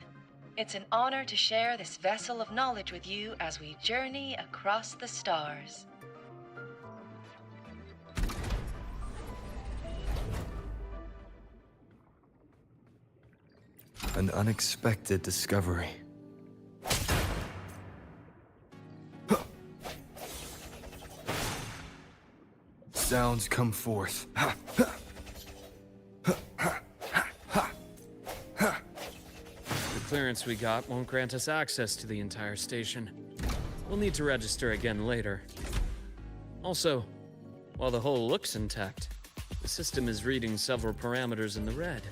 It's an honor to share this vessel of knowledge with you as we journey across the stars. An unexpected discovery. Sounds come forth. The clearance we got won't grant us access to the entire station. We'll need to register again later. Also, while the hull looks intact, the system is reading several parameters in the red.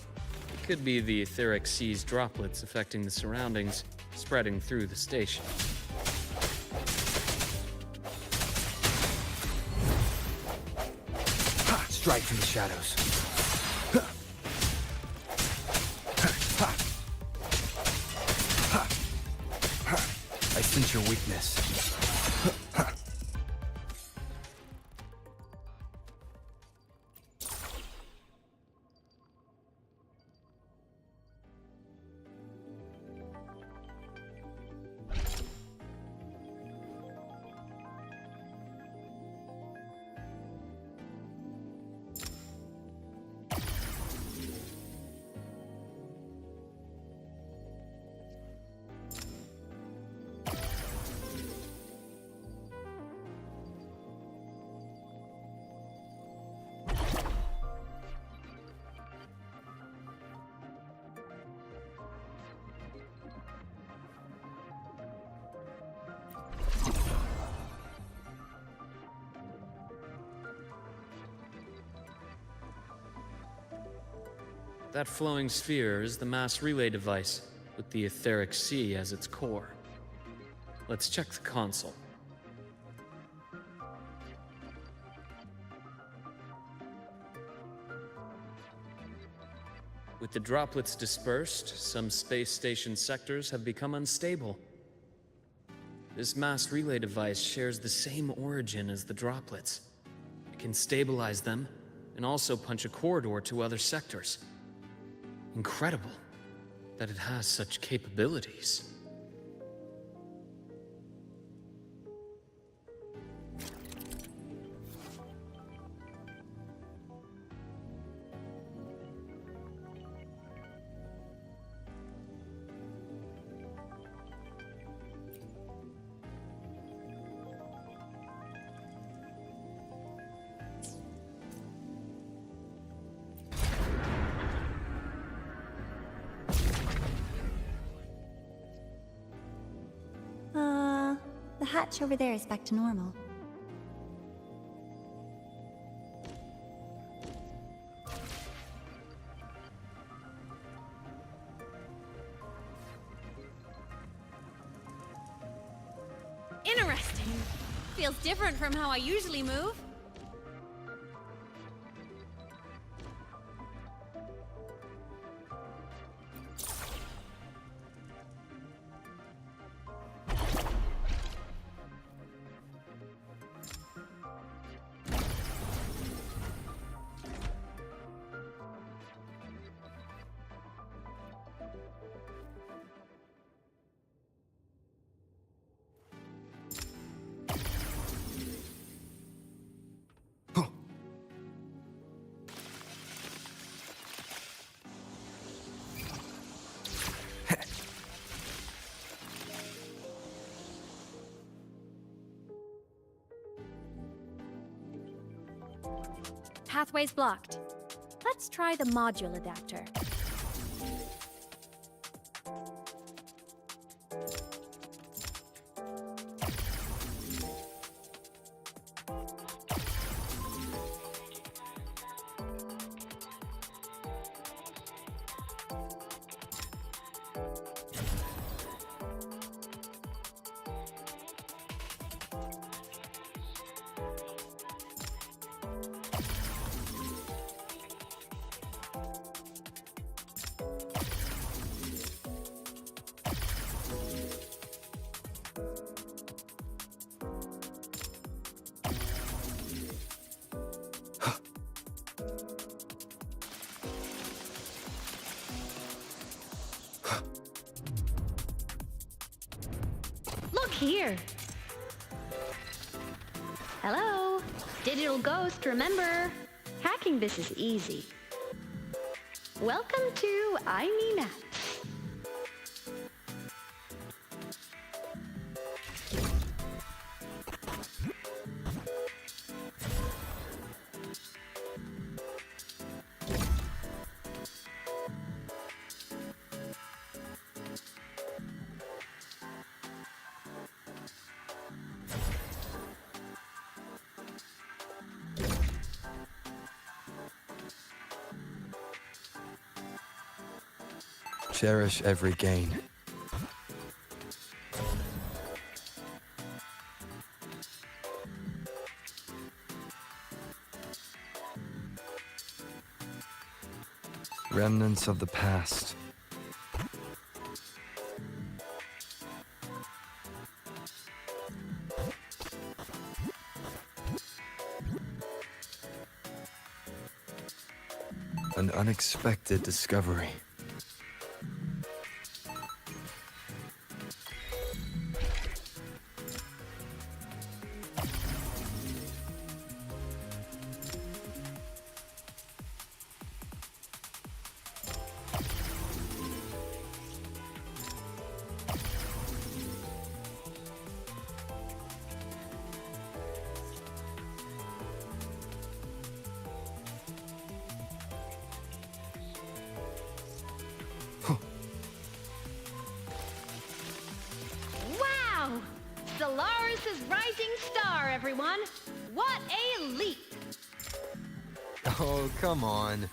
It could be the etheric sea's droplets affecting the surroundings, spreading through the station. Strike from the shadows. I sense your weakness. That flowing sphere is the mass relay device, with the etheric sea as its core. Let's check the console. With the droplets dispersed, some space station sectors have become unstable. This mass relay device shares the same origin as the droplets. It can stabilize them, and also punch a corridor to other sectors. Incredible that it has such capabilities. The hatch over there is back to normal. Interesting. Feels different from how I usually move. Pathway's blocked. Let's try the module adapter. here. Hello? Digital ghost, remember? Hacking this is easy. Welcome to aemeath. Cherish every gain. Remnants of the past. An unexpected discovery. Wow! Solaris' rising star, everyone! What a leap! Oh, come on.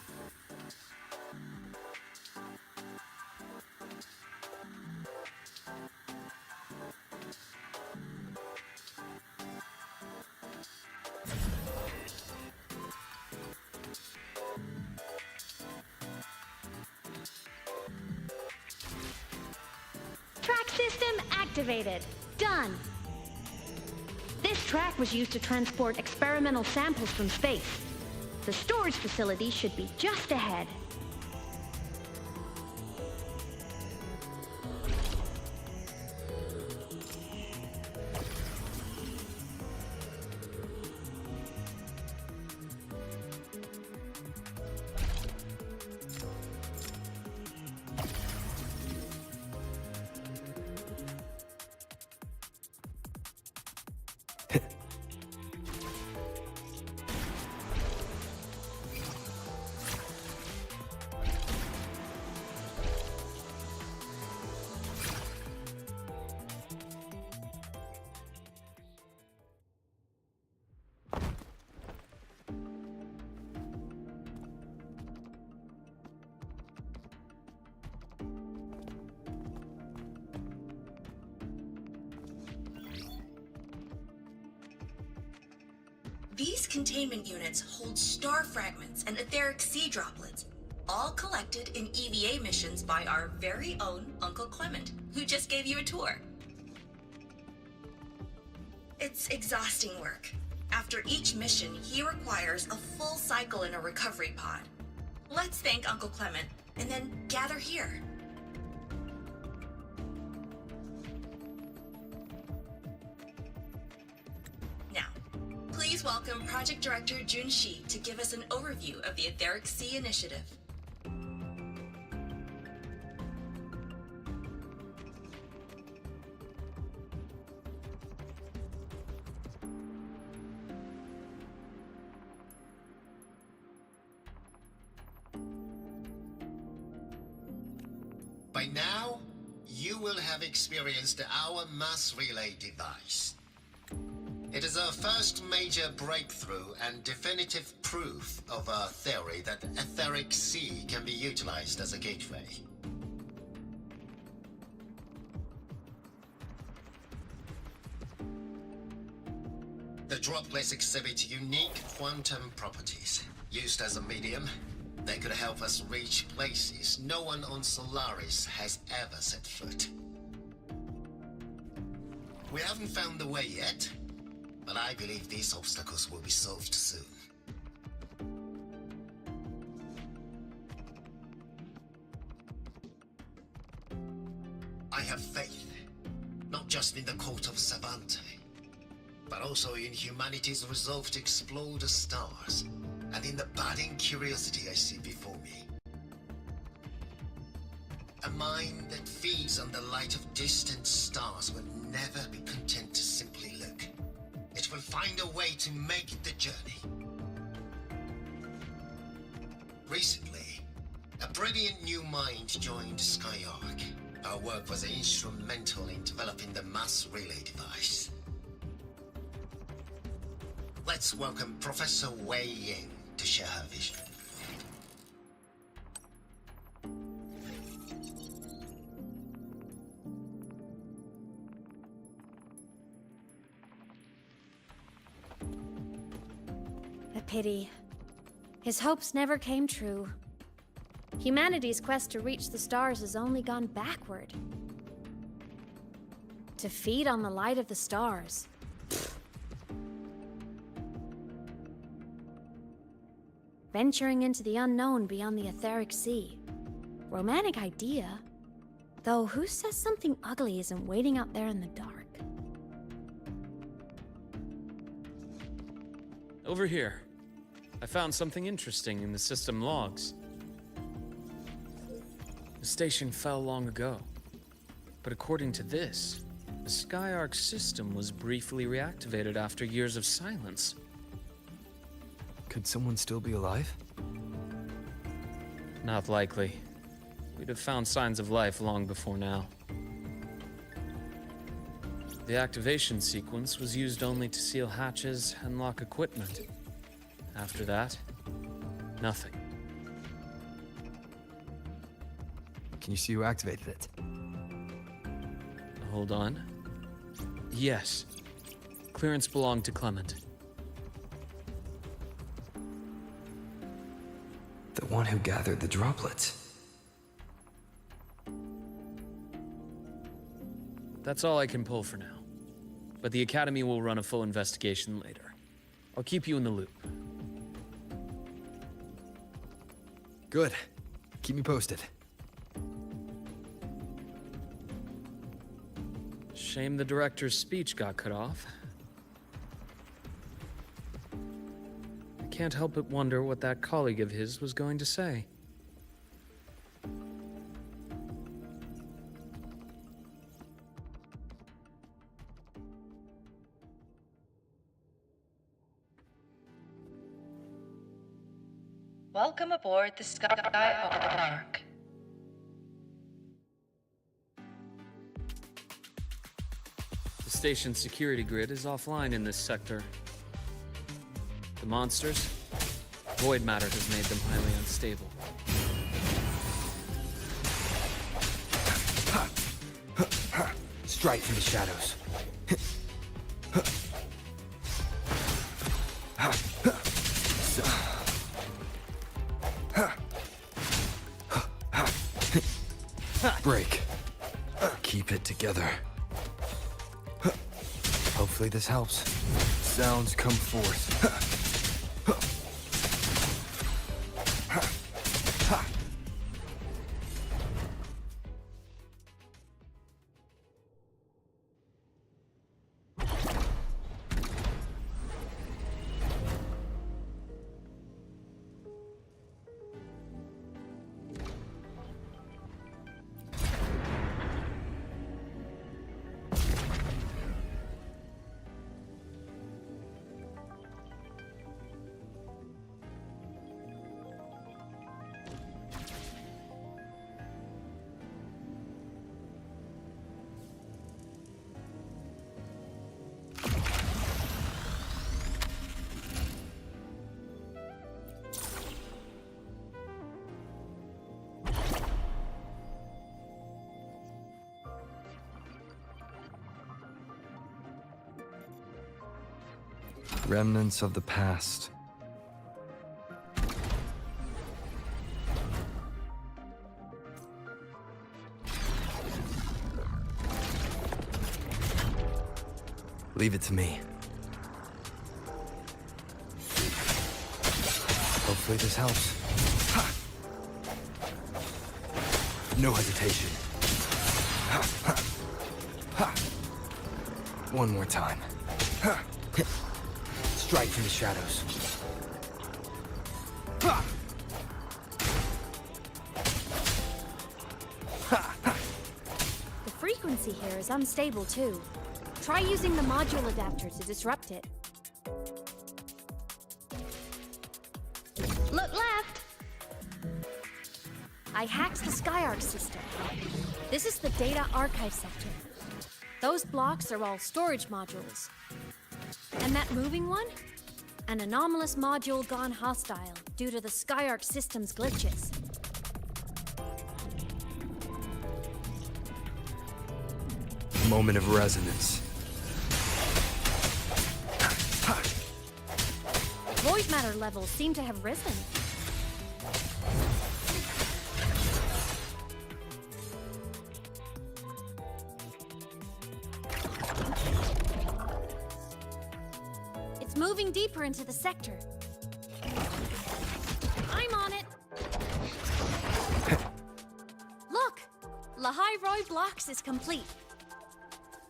Track system activated. Done. This track was used to transport experimental samples from space. The storage facility should be just ahead. These containment units hold star fragments and etheric sea droplets, all collected in EVA missions by our very own Uncle Clement, who just gave you a tour. It's exhausting work. After each mission, he requires a full cycle in a recovery pod. Let's thank Uncle Clement, and then gather here. Now, please welcome Project Director Jun Shi to give us an overview of the Etheric Sea Initiative. By now, you will have experienced our mass relay device. It is our first major breakthrough and definitive proof of our theory that Etheric Sea can be utilized as a gateway. The droplets exhibit unique quantum properties. Used as a medium, they could help us reach places no one on Solaris has ever set foot. We haven't found the way yet, but I believe these obstacles will be solved soon. I have faith. Not just in the court of Savante, but also in humanity's resolve to explore the stars, and in the budding curiosity I see before me. A mind that feeds on the light of distant stars will never be content to simply look. It will find a way to make the journey. Recently, a brilliant new mind joined Skyark. Our work was instrumental in developing the mass relay device. Let's welcome Professor Wei Ying to share her vision. A pity. His hopes never came true. Humanity's quest to reach the stars has only gone backward. To feed on the light of the stars. Venturing into the unknown beyond the etheric sea. Romantic idea. Though who says something ugly isn't waiting out there in the dark? Over here. I found something interesting in the system logs. The station fell long ago. But according to this, the Skyark system was briefly reactivated after years of silence. Could someone still be alive? Not likely. We'd have found signs of life long before now. The activation sequence was used only to seal hatches and lock equipment. After that, nothing. Can you see who activated it? Hold on. Yes. Clearance belonged to Clement. The one who gathered the droplets. That's all I can pull for now. But the Academy will run a full investigation later. I'll keep you in the loop. Good. Keep me posted. Shame the director's speech got cut off. I can't help but wonder what that colleague of his was going to say. Welcome aboard the Skyark. The station's security grid is offline in this sector. The monsters, void matter has made them highly unstable. Strike from the shadows. Break. Keep it together. Hopefully this helps. Sounds come forth. Remnants of the past. Leave it to me. Hopefully this helps. Ha! No hesitation. Ha! Ha! Ha! One more time. Strike from the shadows. The frequency here is unstable too. Try using the module adapter to disrupt it. Look left! I hacked the SkyArc system. This is the data archive sector. Those blocks are all storage modules. And that moving one? An anomalous module gone hostile due to the SkyArc system's glitches. Moment of resonance. Void matter levels seem to have risen. It's moving deeper into the sector. I'm on it. Look! Lahai Roy Blocks is complete.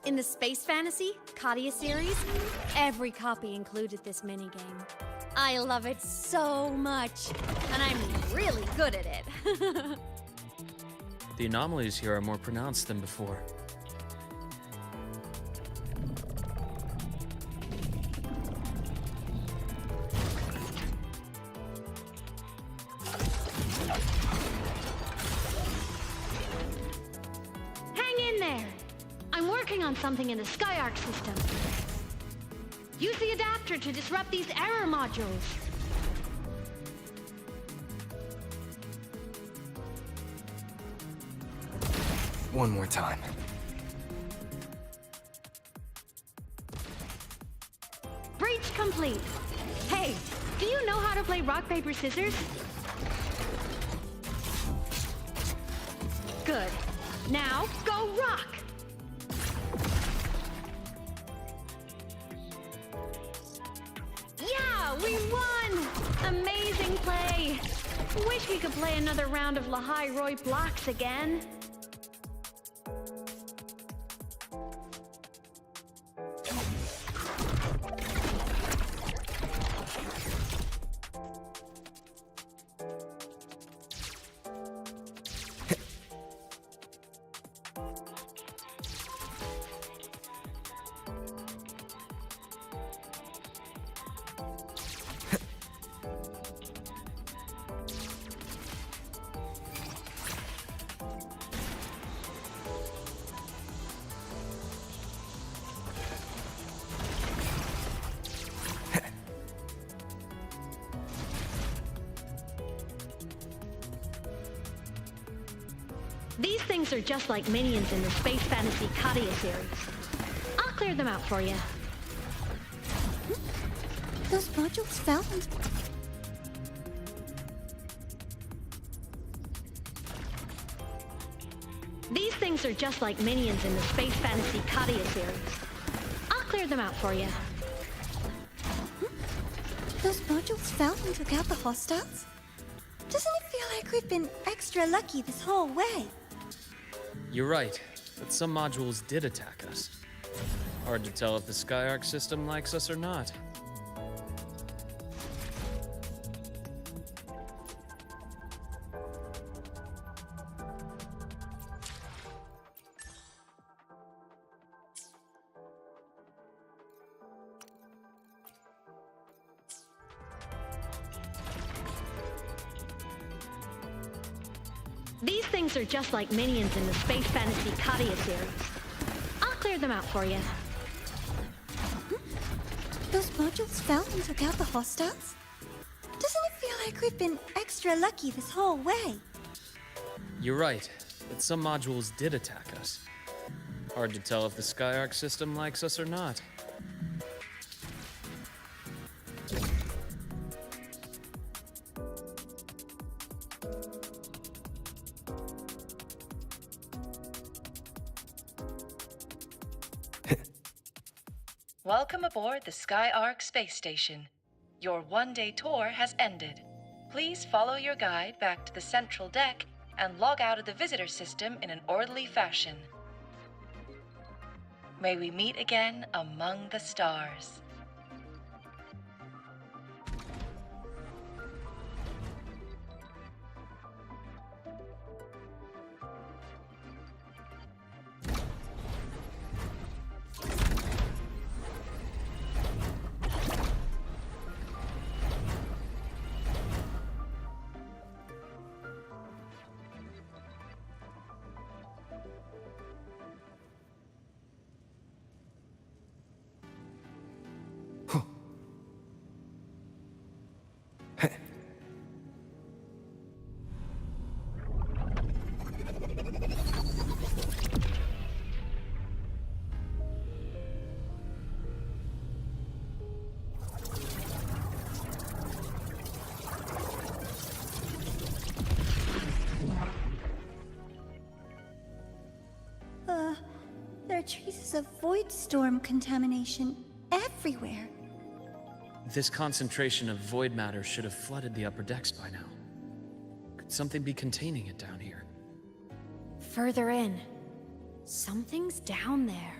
In the Space Fantasy Katia series, every copy included this minigame. I love it so much, and I'm really good at it. The anomalies here are more pronounced than before. Hang in there! I'm working on something in the SkyArc system. Use the adapter to disrupt these error modules. One more time. Breach complete. Hey, do you know how to play rock, paper, scissors? Good. Now, go rock! Yeah, we won! Amazing play! Wish we could play another round of Lahai Roy Blocks again. These things are just like minions in the Space Fantasy Katia series. I'll clear them out for you. Those modules found. These things are just like minions in the Space Fantasy Katia series. I'll clear them out for you. Those modules found and took out the hostiles? Doesn't it feel like we've been extra lucky this whole way? You're right, but some modules did attack us. Hard to tell if the SkyArc system likes us or not. These things are just like minions in the Space Fantasy Katia series. I'll clear them out for you. Those modules found and took out the hostiles? Doesn't it feel like we've been extra lucky this whole way? You're right, but some modules did attack us. Hard to tell if the SkyArc system likes us or not. Welcome aboard the SkyArc space station. Your one-day tour has ended. Please follow your guide back to the central deck and log out of the visitor system in an orderly fashion. May we meet again among the stars. There are traces of void storm contamination everywhere. This concentration of void matter should have flooded the upper decks by now. Could something be containing it down here? Further in. Something's down there.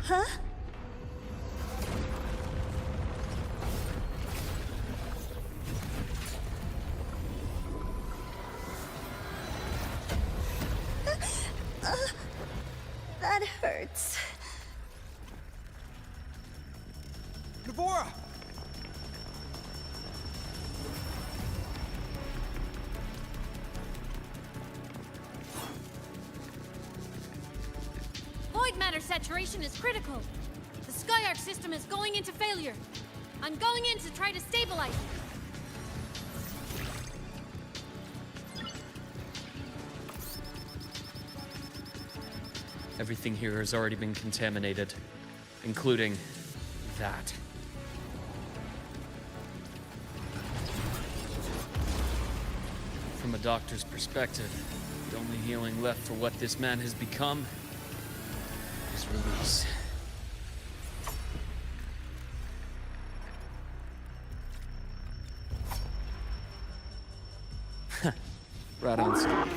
Huh? That hurts. Navora! Void matter saturation is critical. The Skyark system is going into failure. I'm going in to try to stabilize it. Everything here has already been contaminated, including that. From a doctor's perspective, the only healing left for what this man has become is release. Right on schedule.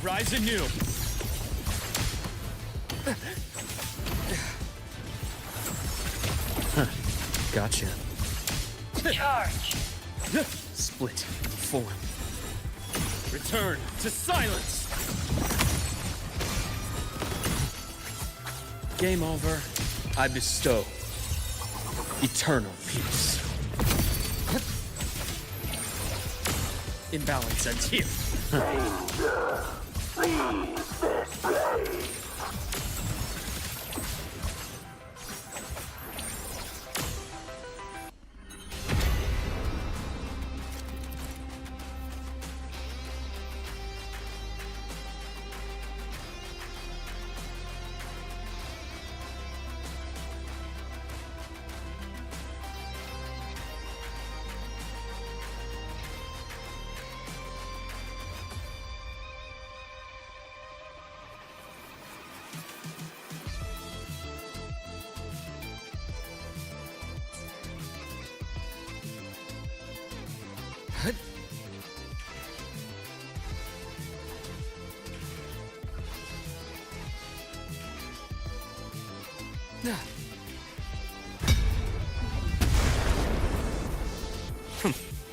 Ryzen new. Gotcha. Charge. Split. Form. Return to silence. Game over. I bestow eternal peace. Imbalance ends here. Danger! Leave this place!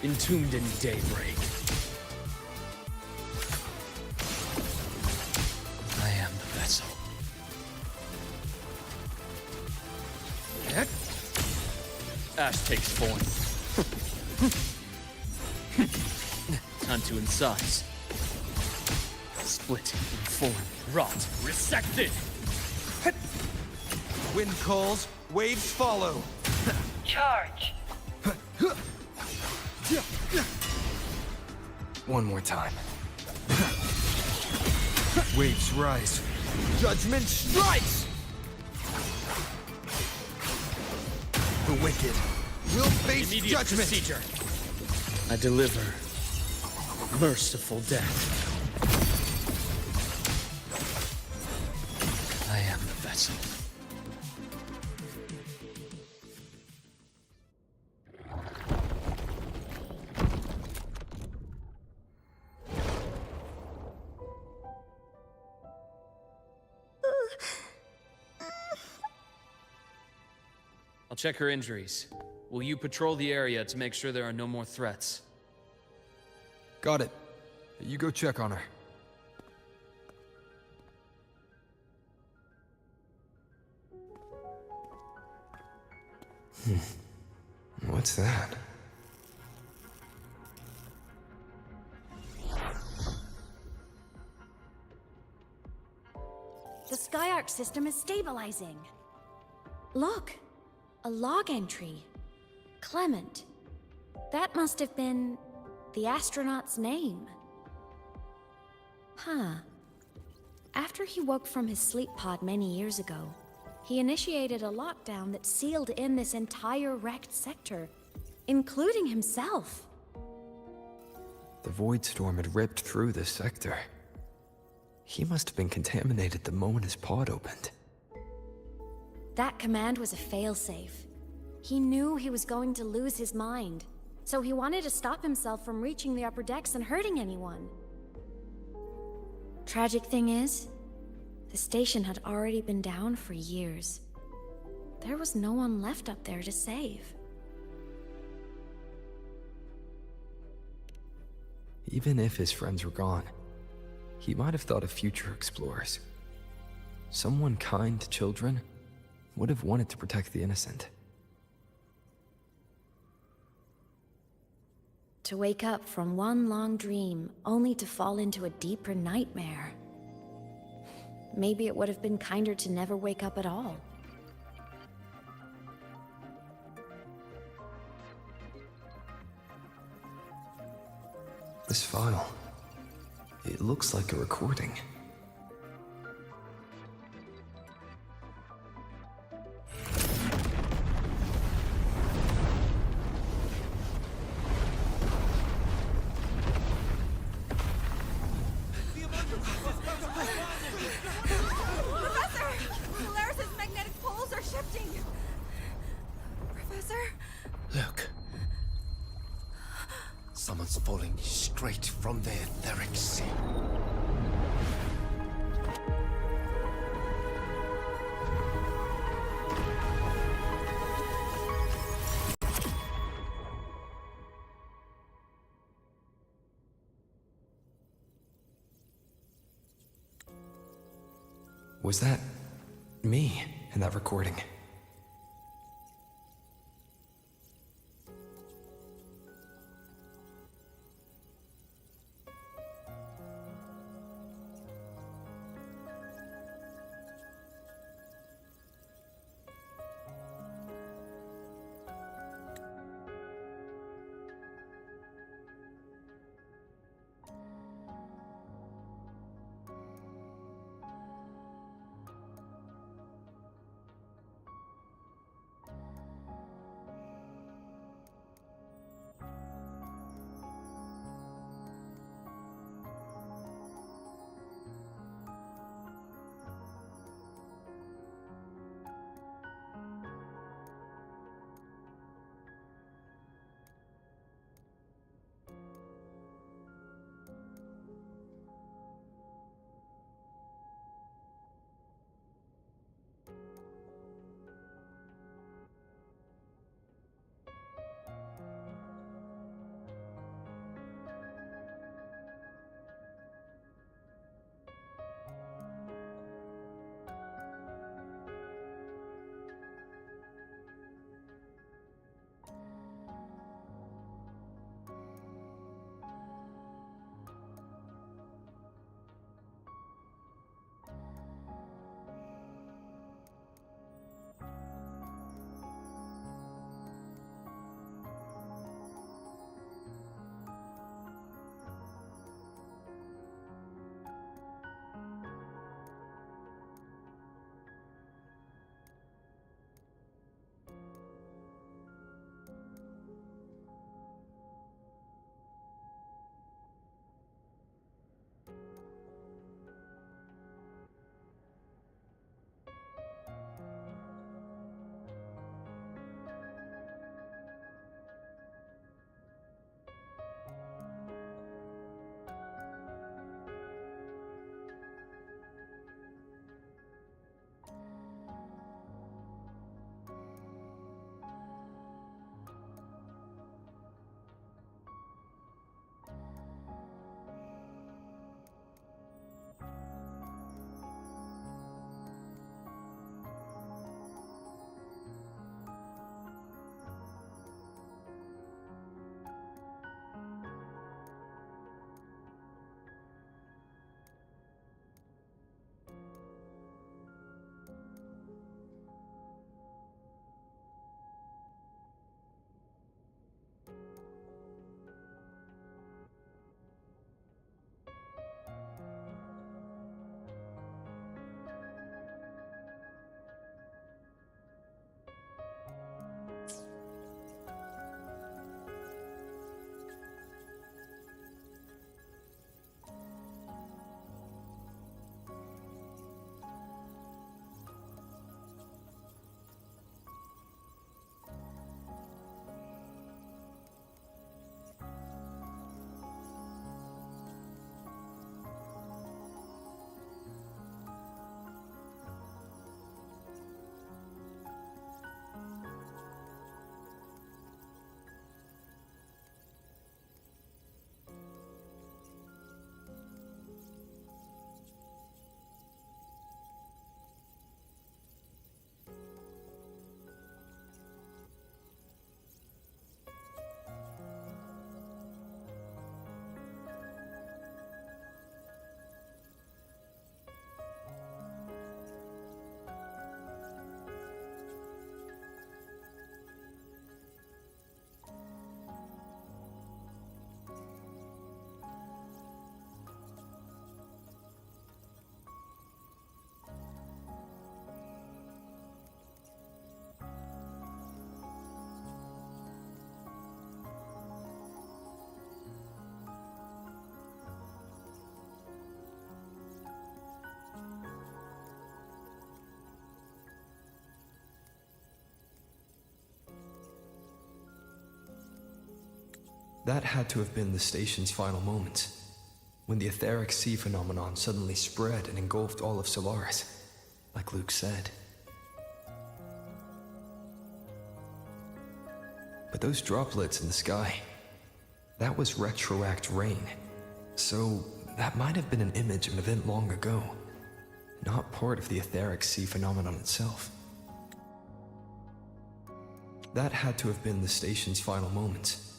Entombed in daybreak. I am the vessel. Ash takes form. Time to incise. Split, inform, rot, resected! Wind calls, waves follow. Charge. One more time. Waves rise. Judgment strikes! The wicked will face Immediate judgment! procedure. I deliver merciful death. I am the vessel. I'll check her injuries. Will you patrol the area to make sure there are no more threats? Got it. You go check on her. What's that? The Skyark system is stabilizing. Look, a log entry. Clement. That must have been the astronaut's name. Huh. After he woke from his sleep pod many years ago, he initiated a lockdown that sealed in this entire wrecked sector, including himself. The void storm had ripped through this sector. He must have been contaminated the moment his pod opened. That command was a failsafe. He knew he was going to lose his mind, so he wanted to stop himself from reaching the upper decks and hurting anyone. Tragic thing is, the station had already been down for years. There was no one left up there to save. Even if his friends were gone, he might have thought of future explorers. Someone kind to children would have wanted to protect the innocent. To wake up from one long dream, only to fall into a deeper nightmare. Maybe it would have been kinder to never wake up at all. This file, it looks like a recording. Someone's falling straight from their etheric sea. Was that me in that recording? That had to have been the station's final moments, when the etheric sea phenomenon suddenly spread and engulfed all of Solaris, like Luke said. But those droplets in the sky, that was retroact rain. So that might have been an image of an event long ago, not part of the etheric sea phenomenon itself. That had to have been the station's final moments,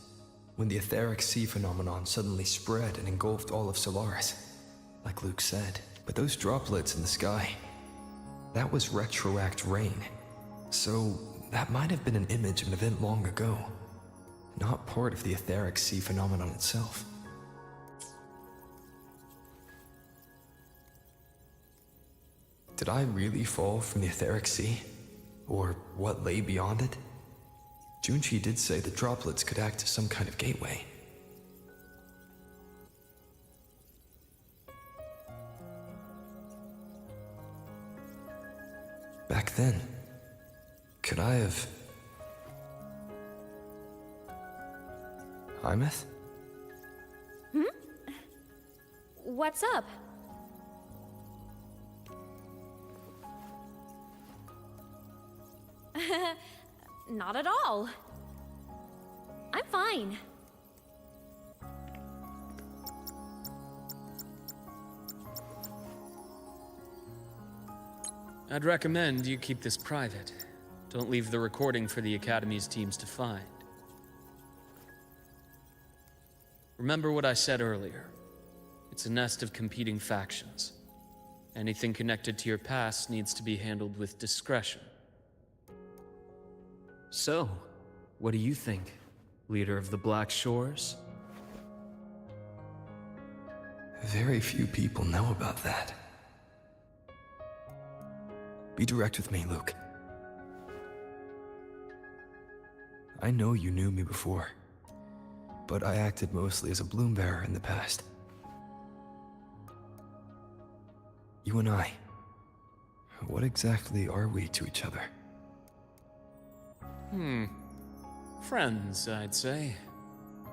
when the etheric sea phenomenon suddenly spread and engulfed all of Solaris, like Luke said. But those droplets in the sky, that was retroact rain. So that might have been an image of an event long ago, not part of the etheric sea phenomenon itself. Did I really fall from the etheric sea? Or what lay beyond it? Junchi did say the droplets could act as some kind of gateway. Back then, could I have... aemeath? What's up? Not at all. I'm fine. I'd recommend you keep this private. Don't leave the recording for the Academy's teams to find. Remember what I said earlier. It's a nest of competing factions. Anything connected to your past needs to be handled with discretion. So, what do you think, leader of the Black Shores? Very few people know about that. Be direct with me, Luke. I know you knew me before, but I acted mostly as a bloom bearer in the past. You and I, what exactly are we to each other? Friends, I'd say.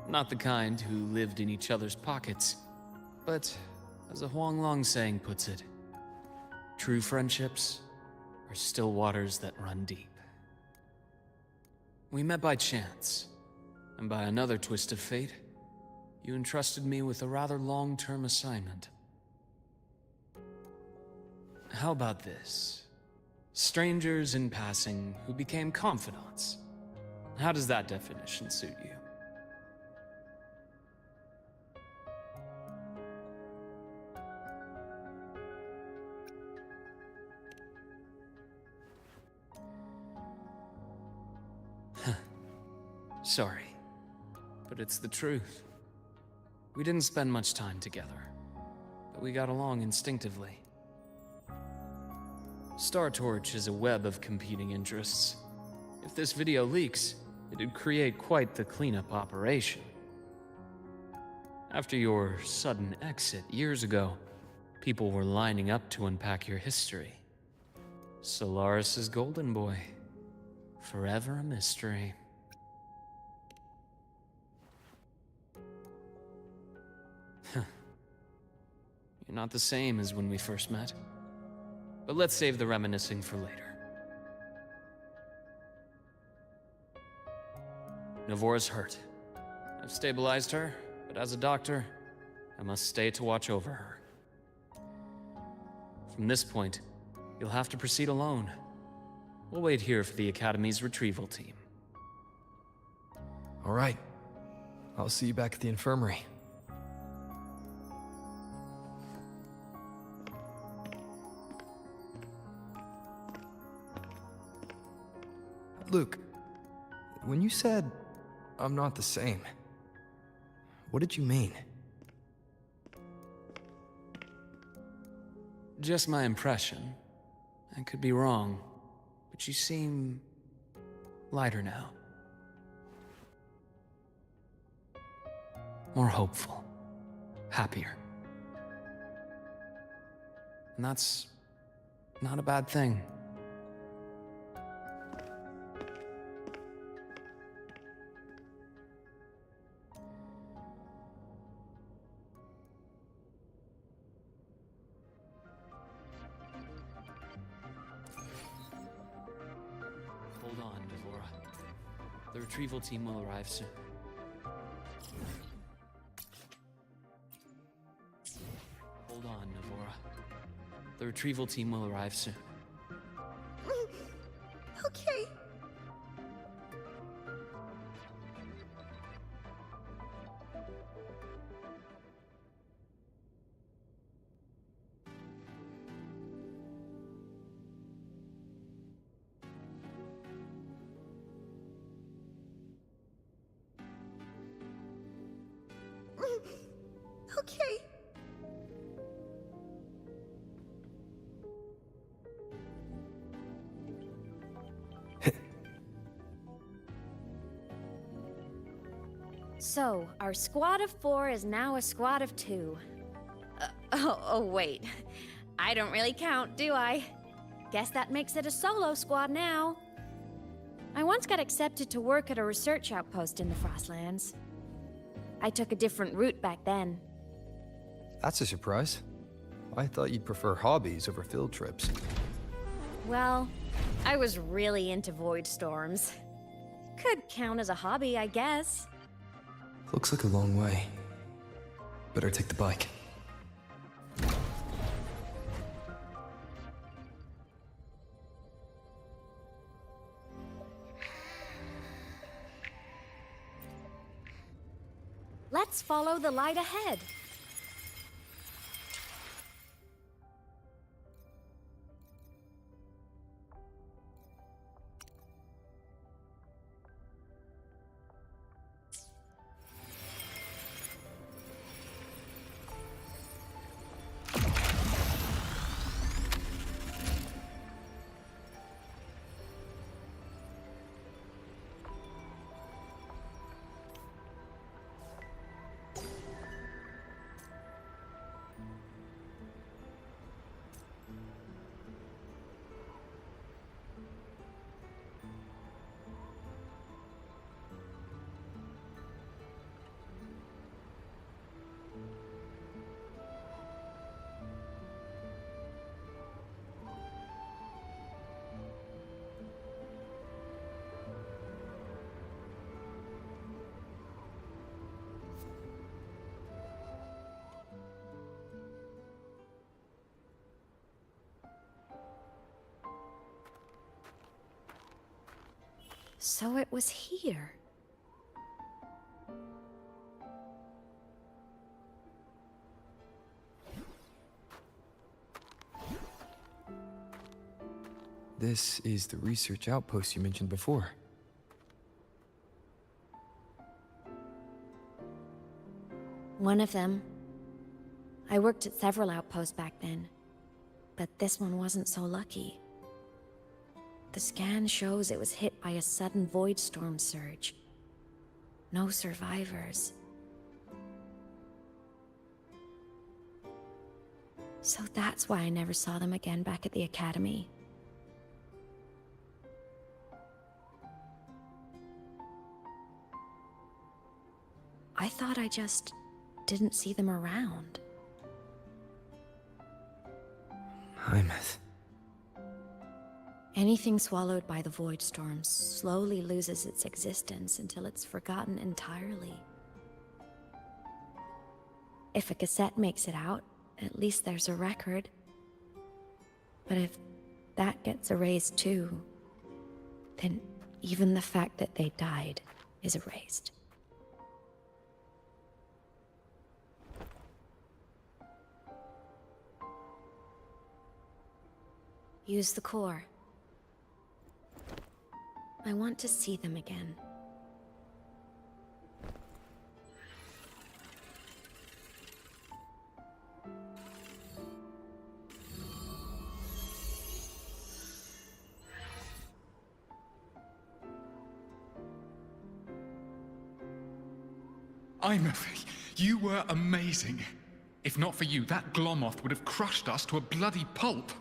Not the kind who lived in each other's pockets, but, as a Huanglong saying puts it, true friendships are still waters that run deep. We met by chance, and by another twist of fate, you entrusted me with a rather long-term assignment. How about this? Strangers in passing who became confidants. How does that definition suit you? Sorry, but it's the truth. We didn't spend much time together, but we got along instinctively. Star Torch is a web of competing interests. If this video leaks, it'd create quite the cleanup operation. After your sudden exit years ago, people were lining up to unpack your history. Solaris's golden boy. Forever a mystery. You're not the same as when we first met. But let's save the reminiscing for later. Navora's hurt. I've stabilized her, but as a doctor, I must stay to watch over her. From this point, you'll have to proceed alone. We'll wait here for the Academy's retrieval team. All right. I'll see you back at the infirmary. Luke, when you said, I'm not the same, what did you mean? Just my impression. I could be wrong, but you seem lighter now. More hopeful. Happier. And that's not a bad thing. on, Devora. The retrieval team will arrive soon. Hold on, Devora. The retrieval team will arrive soon. Okay. Okay. So, our squad of 4 is now a squad of 2. Wait. I don't really count, do I? Guess that makes it a solo squad now. I once got accepted to work at a research outpost in the Frostlands. I took a different route back then. That's a surprise. I thought you'd prefer hobbies over field trips. Well, I was really into void storms. Could count as a hobby, I guess. Looks like a long way. Better take the bike. Let's follow the light ahead. So it was here. This is the research outpost you mentioned before. One of them. I worked at several outposts back then, but this one wasn't so lucky. The scan shows it was hit by a sudden void storm surge. No survivors. So that's why I never saw them again back at the academy. I thought I just didn't see them around. Aemeath. Anything swallowed by the void storms slowly loses its existence until it's forgotten entirely. If a cassette makes it out, at least there's a record. But if that gets erased too, then even the fact that they died is erased. Use the core. I want to see them again. Aemeath, you were amazing. If not for you, that Glomoth would have crushed us to a bloody pulp.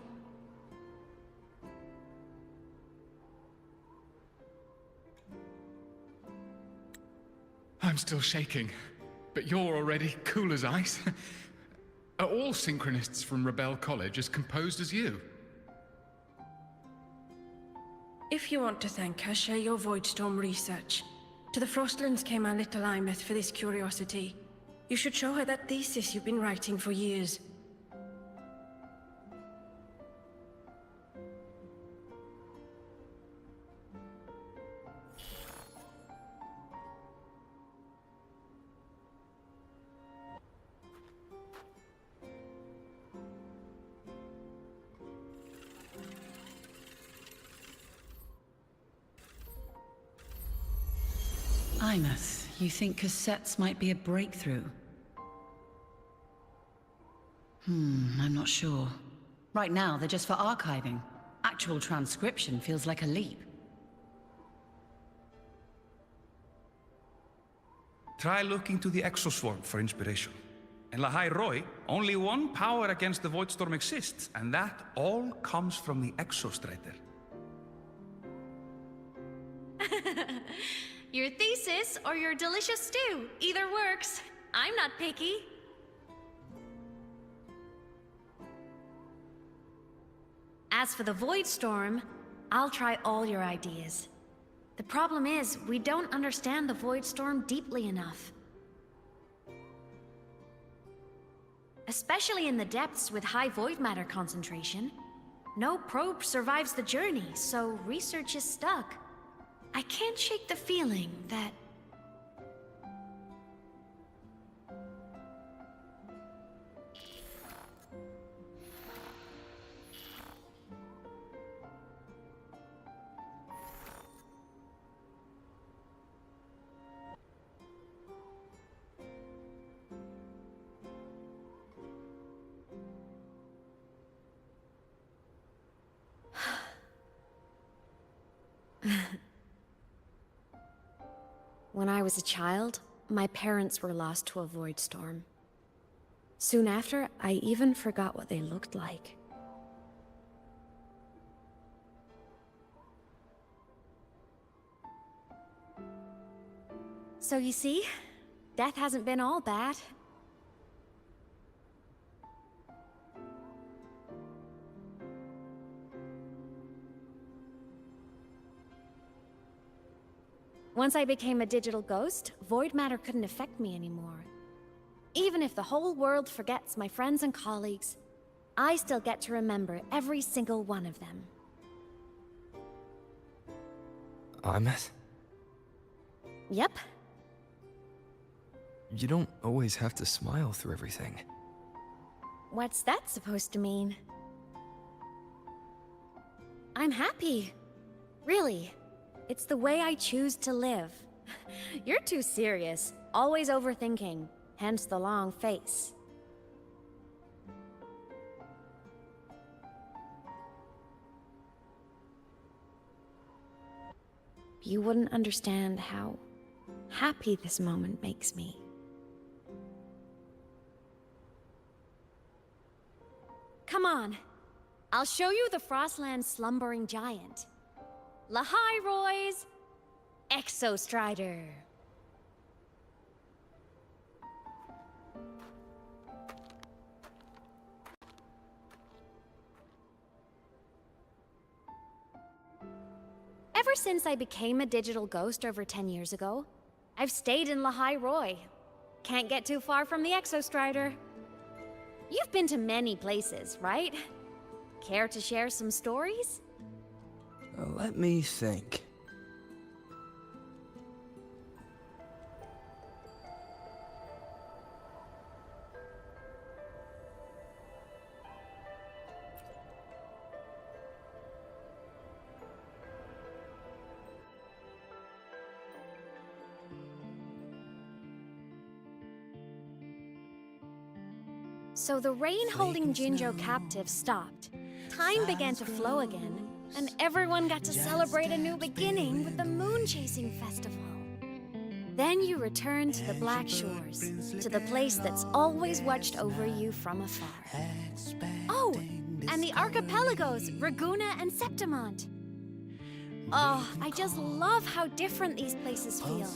I'm still shaking, but you're already cool as ice. Are all synchronists from Rebel College as composed as you? If you want to thank her, share your Voidstorm research. To the Frostlands came our little aemeath for this curiosity. You should show her that thesis you've been writing for years. Aemeath, you think cassettes might be a breakthrough? I'm not sure. Right now, they're just for archiving. Actual transcription feels like a leap. Try looking to the Exoswarm for inspiration. In Lahai Roi, only one power against the Voidstorm exists, and that all comes from the Exostrider. Your thesis or your delicious stew. Either works. I'm not picky. As for the Voidstorm, I'll try all your ideas. The problem is, we don't understand the Voidstorm deeply enough. Especially in the depths with high void matter concentration. No probe survives the journey, so research is stuck. I can't shake the feeling that... When I was a child, my parents were lost to a void storm. Soon after, I even forgot what they looked like. So you see, death hasn't been all bad. Once I became a digital ghost, void matter couldn't affect me anymore. Even if the whole world forgets my friends and colleagues, I still get to remember every single one of them. Aemeath? Yep. You don't always have to smile through everything. What's that supposed to mean? I'm happy. Really. It's the way I choose to live. You're too serious. Always overthinking. Hence the long face. You wouldn't understand how happy this moment makes me. Come on. I'll show you the Frostland's slumbering giant. Lahai Roi's Exostrider. Ever since I became a digital ghost over 10 years ago, I've stayed in Lahai Roi. Can't get too far from the Exostrider. You've been to many places, right? Care to share some stories? Let me think. So the rain holding Jinjo captive stopped. Time began to flow again, and everyone got to celebrate a new beginning with the Moon Chasing Festival. Then you returned to the Black Shores, to the place that's always watched over you from afar. Oh, and the archipelagos, Raguna and Septimont. Oh, I just love how different these places feel.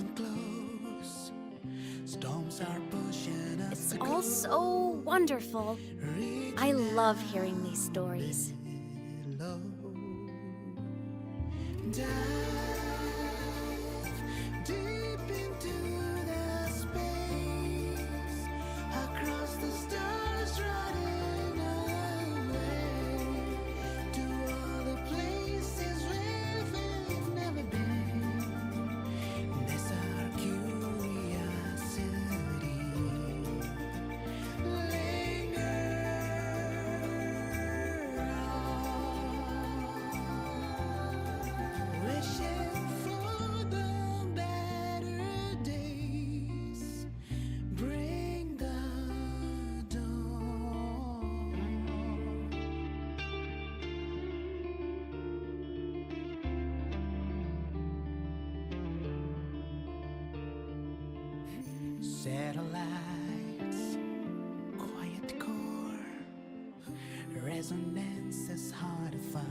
It's all so wonderful. I love hearing these stories. Satellites, quiet core, resonance is hard to find.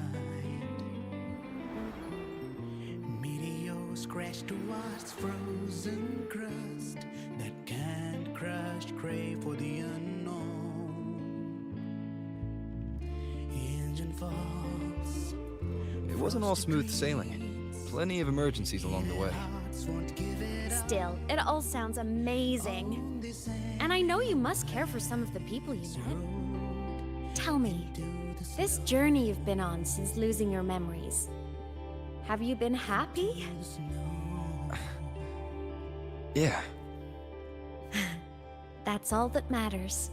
Meteors crash towards frozen crust that can't crush, crave for the unknown. Engine falls. It wasn't all smooth sailing. Plenty of emergencies along the way. Still, it all sounds amazing. And I know you must care for some of the people you met. Tell me, this journey you've been on since losing your memories, have you been happy? Yeah. That's all that matters.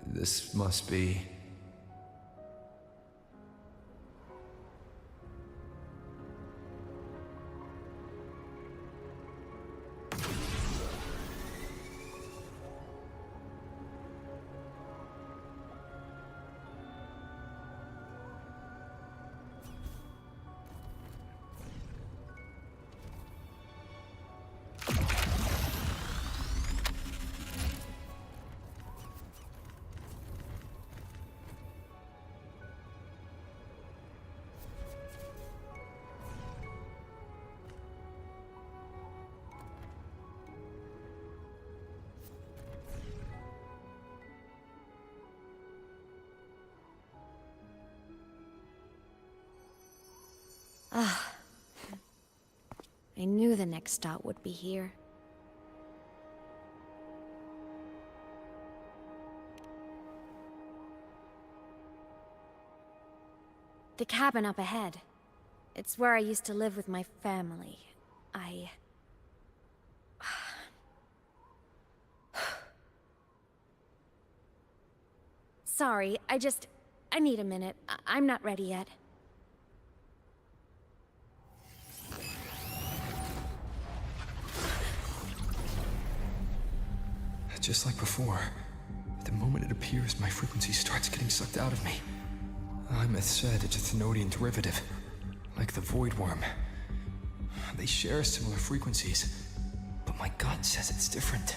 This must be... Ah. I knew the next stop would be here. The cabin up ahead. It's where I used to live with my family. Sorry, I need a minute. I'm not ready yet. Just like before, the moment it appears, my frequency starts getting sucked out of me. Aemeath said it's a Thenodian derivative, like the Void Worm. They share similar frequencies, but my gut says it's different.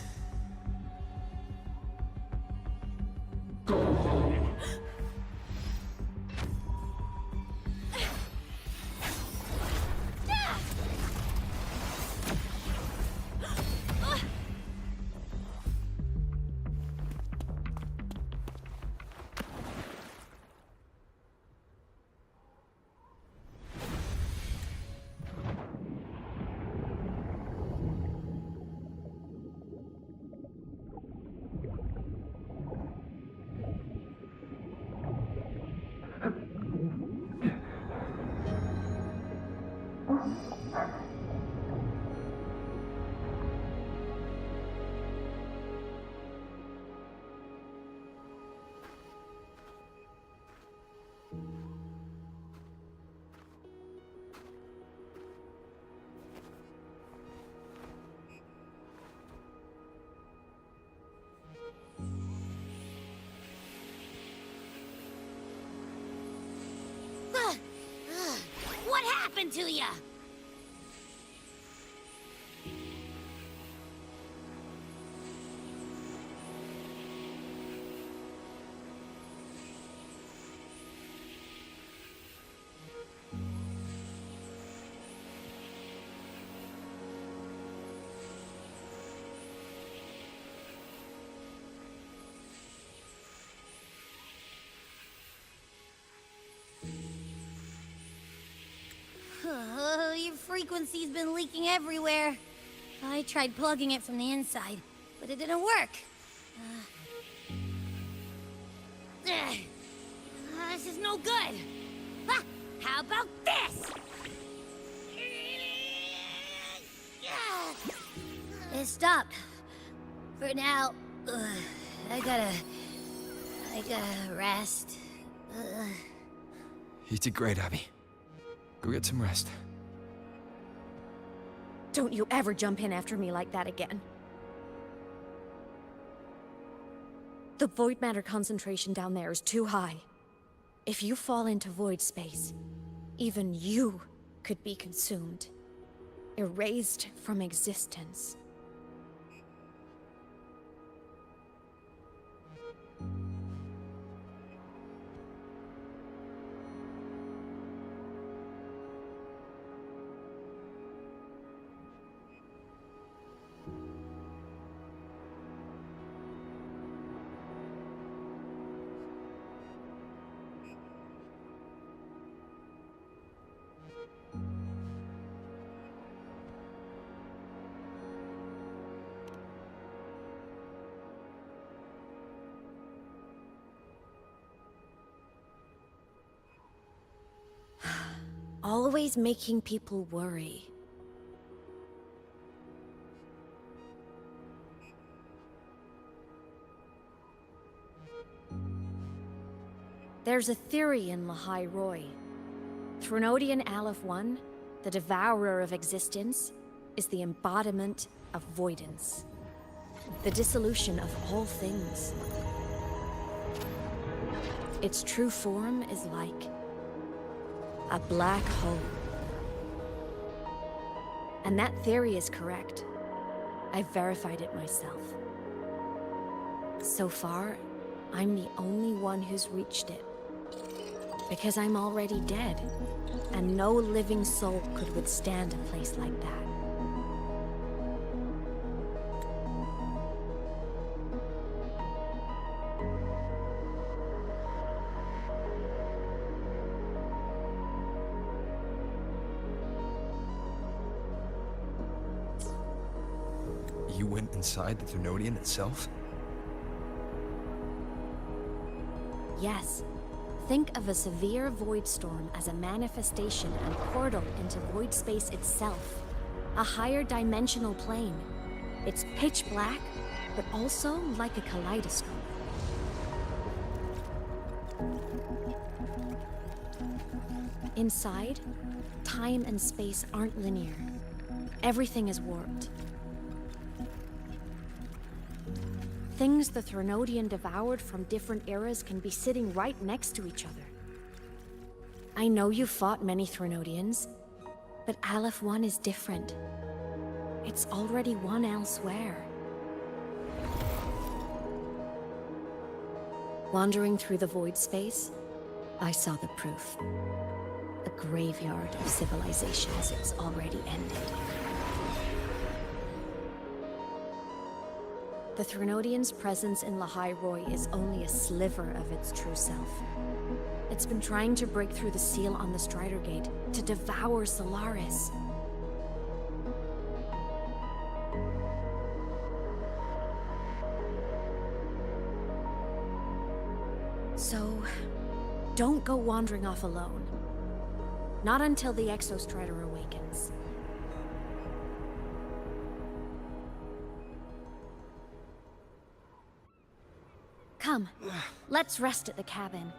What happened to ya? frequency's been leaking everywhere. I tried plugging it from the inside, but it didn't work. This is no good. Ah, how about this? It stopped. For now, I gotta rest. You did great, Abby. Go get some rest. Don't you ever jump in after me like that again. The void matter concentration down there is too high. If you fall into void space, even you could be consumed. Erased from existence. Always making people worry. There's a theory in Lahai Roy. Threnodian Aleph 1, the devourer of existence, is the embodiment of voidance. The dissolution of all things. Its true form is like a black hole. And that theory is correct. I've verified it myself. So far, I'm the only one who's reached it. Because I'm already dead, and no living soul could withstand a place like that. You went inside the Threnodian itself? Yes. Think of a severe void storm as a manifestation and portal into void space itself. A higher dimensional plane. It's pitch black, but also like a kaleidoscope. Inside, time and space aren't linear. Everything is warped. Things the Threnodian devoured from different eras can be sitting right next to each other. I know you fought many Threnodians, but Aleph 1 is different. It's already won elsewhere. Wandering through the void space, I saw the proof. A graveyard of civilizations it's already ended. The Threnodian's presence in Lahai Roy is only a sliver of its true self. It's been trying to break through the seal on the Strider Gate to devour Solaris. So, don't go wandering off alone. Not until the Exostrider awakens. Come, let's rest at the cabin.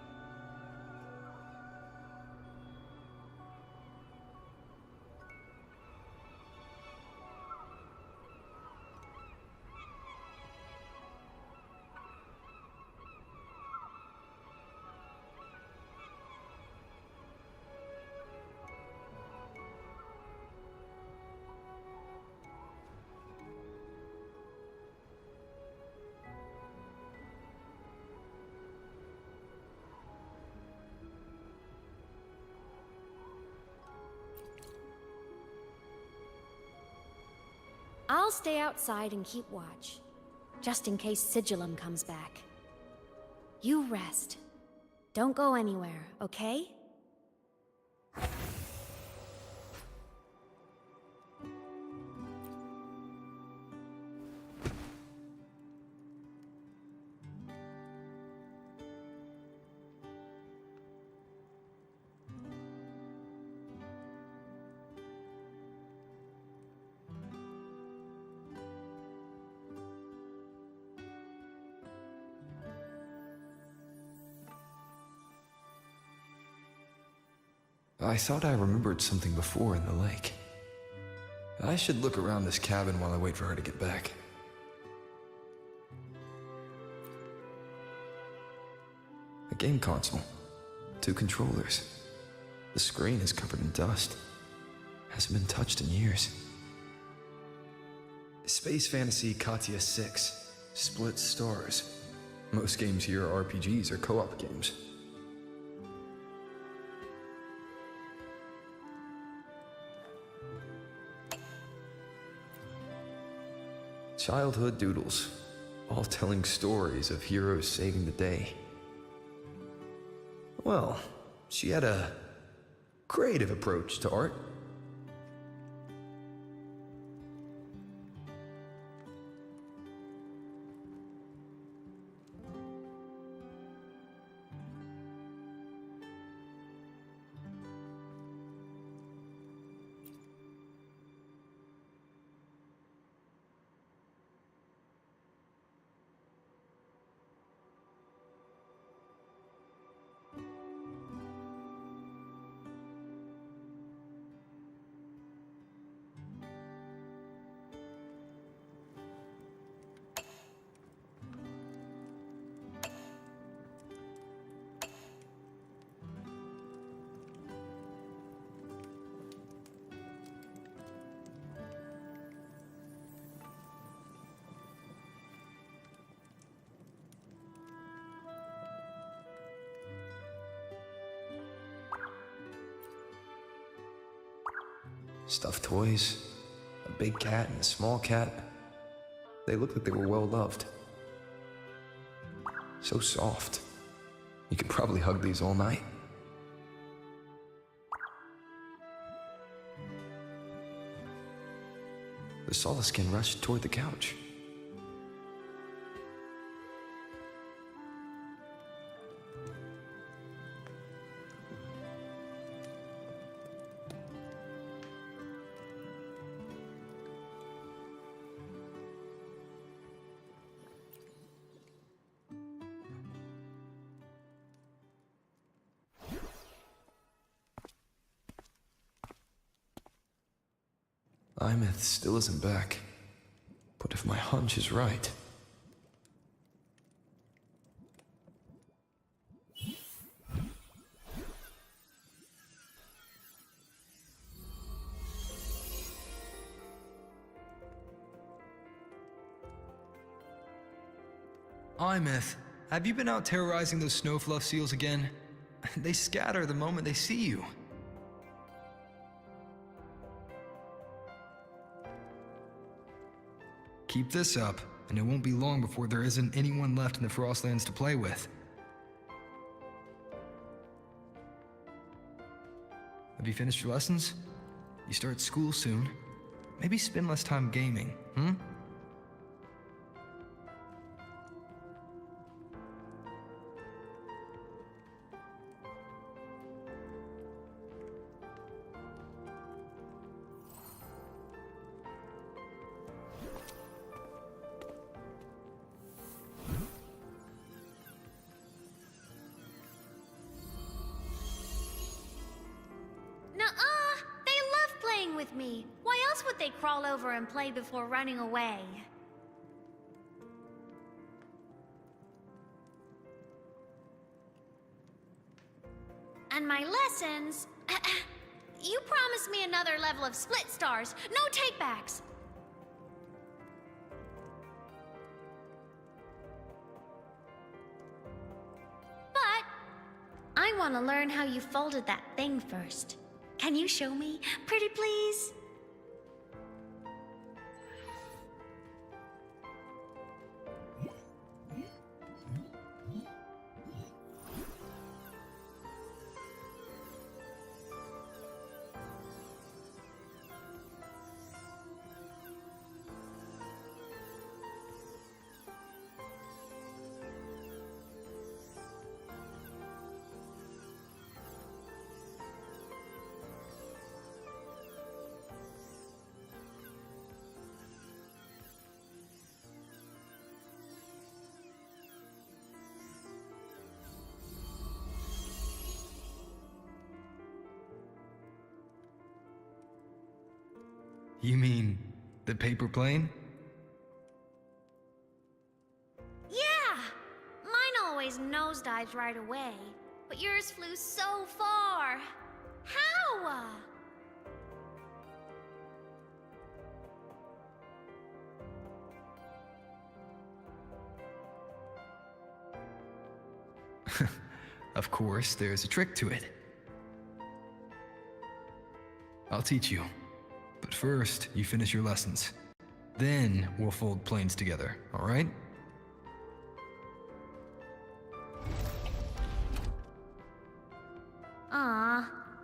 I'll stay outside and keep watch, just in case Sigillum comes back. You rest. Don't go anywhere, okay? I thought I remembered something before in the lake. I should look around this cabin while I wait for her to get back. A game console. 2 controllers. The screen is covered in dust. Hasn't been touched in years. Space Fantasy Katya 6. Split stars. Most games here are RPGs or co-op games. Childhood doodles, all telling stories of heroes saving the day. Well, she had a creative approach to art. Stuffed toys, a big cat and a small cat. They looked like they were well loved. So soft. You could probably hug these all night. The Solaskin rushed toward the couch. Aemeath still isn't back. But if my hunch is right... Aemeath, have you been out terrorizing those snowfluff seals again? They scatter the moment they see you. Keep this up, and it won't be long before there isn't anyone left in the Frostlands to play with. Have you finished your lessons? You start school soon. Maybe spend less time gaming, hmm? With me. Why else would they crawl over and play before running away? And my lessons... You promised me another level of split stars. No takebacks. But I want to learn how you folded that thing first. Can you show me, pretty please? You mean the paper plane? Yeah! Mine always nosedives right away, but yours flew so far. How? Of course, there's a trick to it. I'll teach you. But first, you finish your lessons. Then we'll fold planes together, alright?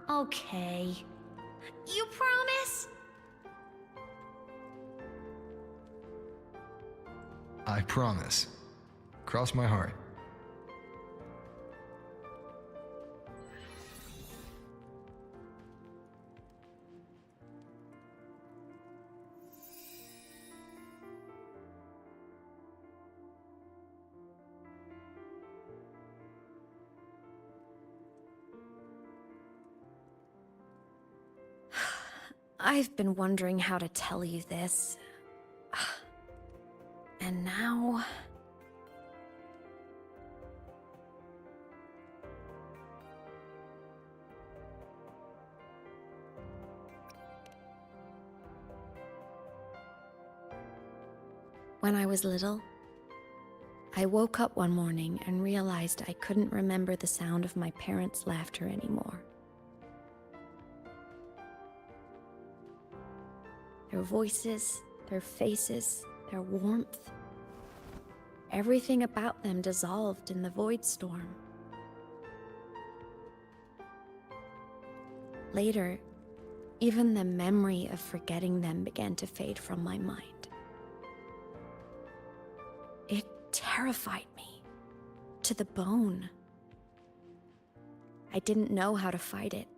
Okay. You promise? I promise. Cross my heart. I've been wondering how to tell you this. And now... When I was little, I woke up one morning and realized I couldn't remember the sound of my parents' laughter anymore. Their voices, their faces, their warmth. Everything about them dissolved in the void storm. Later, even the memory of forgetting them began to fade from my mind. It terrified me to the bone. I didn't know how to fight it.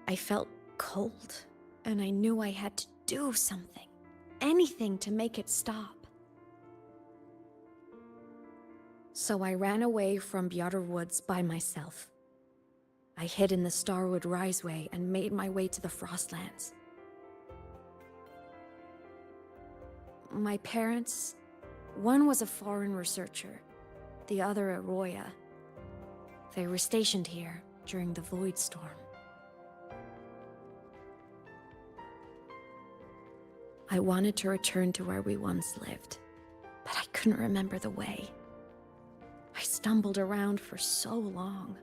I felt cold, and I knew I had to do something, anything to make it stop. So I ran away from Bjotr Woods by myself. I hid in the Starwood Riseway and made my way to the Frostlands. My parents, one was a foreign researcher, the other a Roya. They were stationed here during the Void Storm. I wanted to return to where we once lived, but I couldn't remember the way. I stumbled around for so long,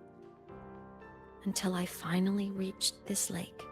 until I finally reached this lake.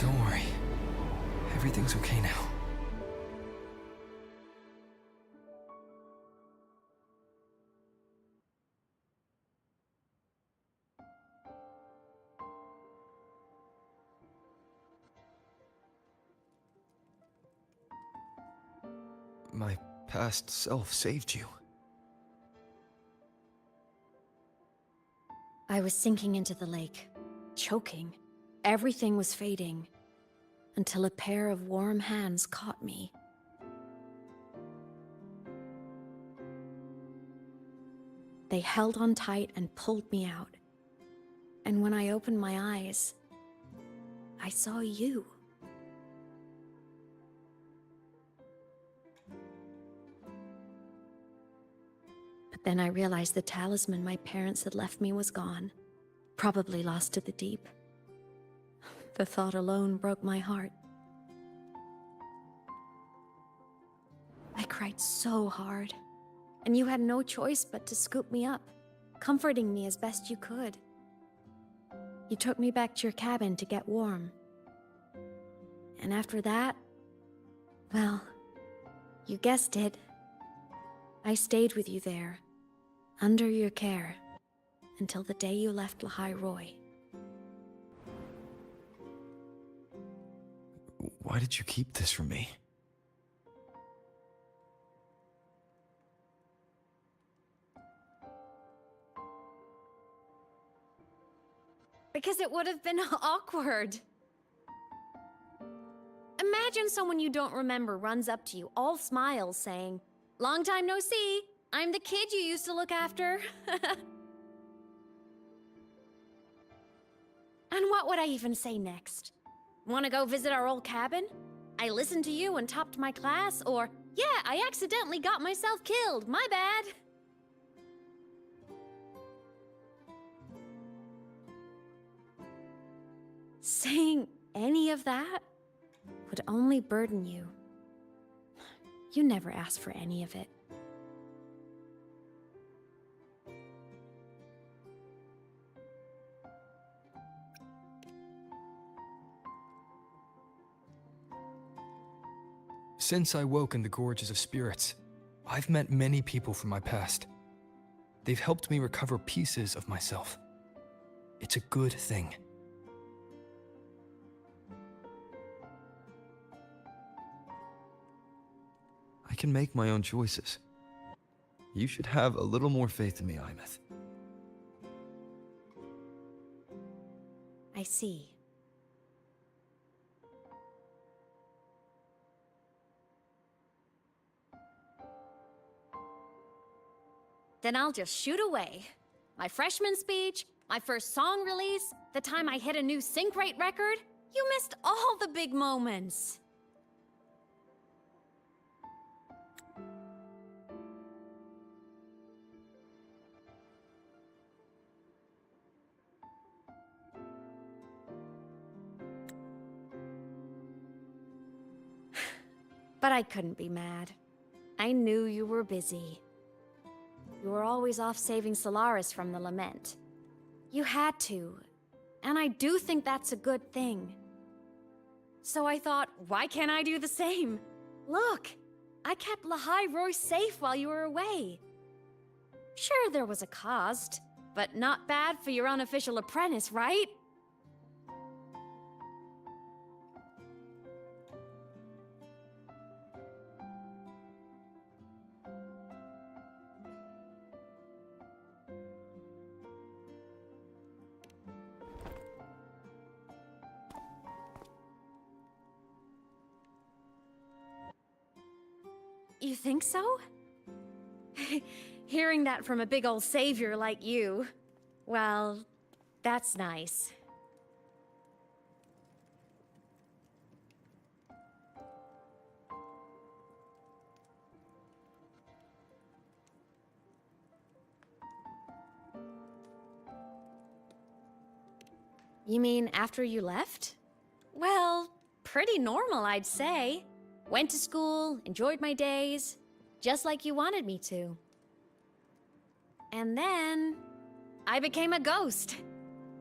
Don't worry. Everything's okay now. My past self saved you. I was sinking into the lake, choking. Everything was fading, until a pair of warm hands caught me. They held on tight and pulled me out. And when I opened my eyes, I saw you. Then I realized the talisman my parents had left me was gone, probably lost to the deep. The thought alone broke my heart. I cried so hard, and you had no choice but to scoop me up, comforting me as best you could. You took me back to your cabin to get warm. And after that, well, you guessed it. I stayed with you there, under your care, until the day you left Lahai Roy. Why did you keep this from me? Because it would have been awkward. Imagine someone you don't remember runs up to you, all smiles, saying, "Long time no see, I'm the kid you used to look after." And what would I even say next? Want to go visit our old cabin? I listened to you and topped my class, or, yeah, I accidentally got myself killed, my bad. Saying any of that would only burden you. You never asked for any of it. Since I woke in the Gorges of Spirits, I've met many people from my past. They've helped me recover pieces of myself. It's a good thing. I can make my own choices. You should have a little more faith in me, aemeath. I see. Then I'll just shoot away. My freshman speech, my first song release, the time I hit a new sync rate record. You missed all the big moments. But I couldn't be mad. I knew you were busy. You were always off saving Solaris from the lament. You had to, and I do think that's a good thing. So I thought, why can't I do the same? Look, I kept Lahai Roy safe while you were away. Sure, there was a cost, but not bad for your unofficial apprentice, right? You think so? Hearing that from a big old savior like you, well, that's nice. You mean after you left? Well, pretty normal, I'd say. Went to school, enjoyed my days, just like you wanted me to. And then, I became a ghost.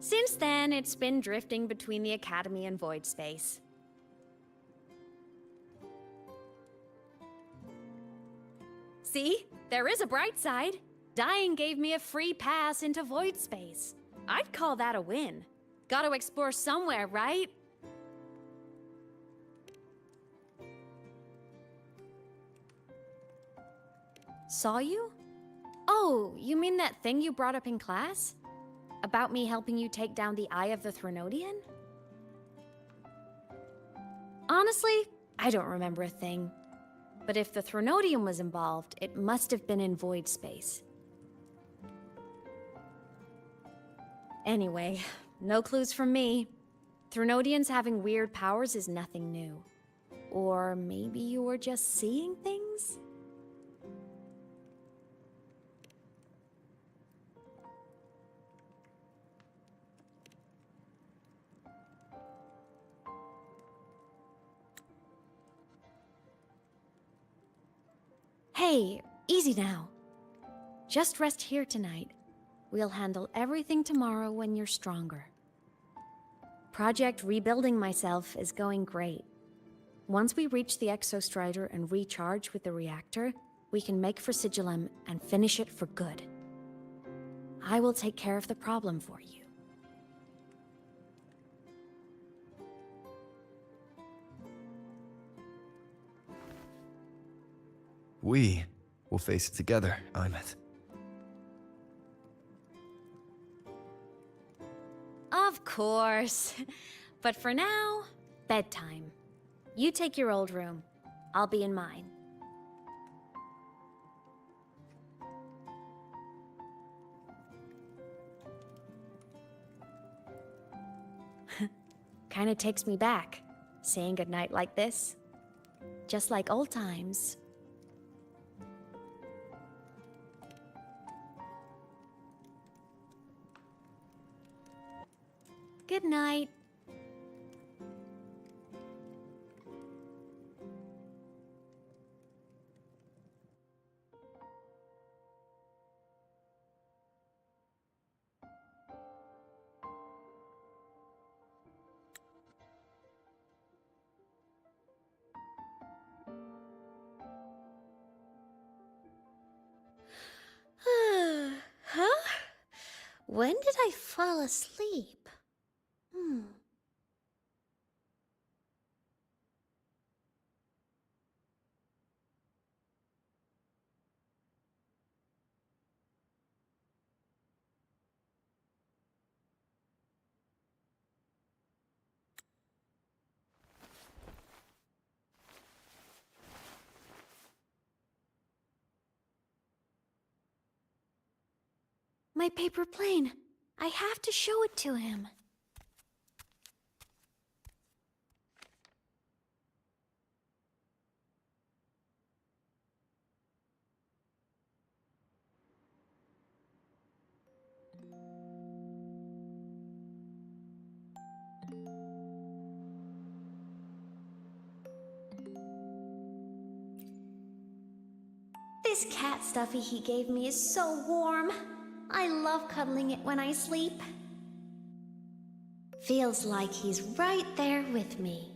Since then, it's been drifting between the Academy and Void Space. See? There is a bright side. Dying gave me a free pass into Void Space. I'd call that a win. Gotta explore somewhere, right? Saw you? Oh, you mean that thing you brought up in class? About me helping you take down the Eye of the Threnodian? Honestly, I don't remember a thing. But if the Threnodian was involved, it must have been in Void Space. Anyway, no clues from me. Threnodians having weird powers is nothing new. Or maybe you were just seeing things? Hey, easy now. Just rest here tonight. We'll handle everything tomorrow when you're stronger. Project Rebuilding Myself is going great. Once we reach the Exostrider and recharge with the reactor, we can make for Sigillum and finish it for good. I will take care of the problem for you. We will face it together, aemeath. Of course. But for now, bedtime. You take your old room. I'll be in mine. Kinda takes me back, saying goodnight like this. Just like old times. Good night. Huh? When did I fall asleep? My paper plane. I have to show it to him. This cat stuffy he gave me is so warm. I love cuddling it when I sleep. Feels like he's right there with me.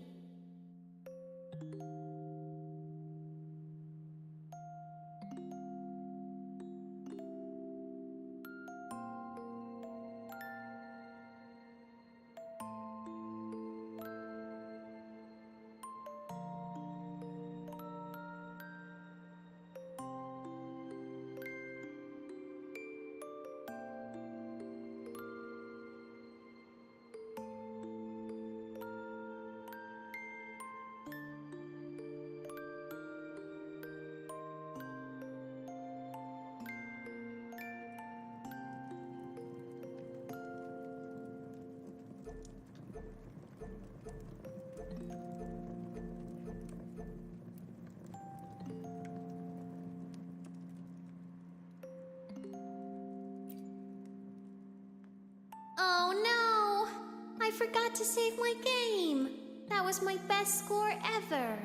Oh no! I forgot to save my game. That was my best score ever.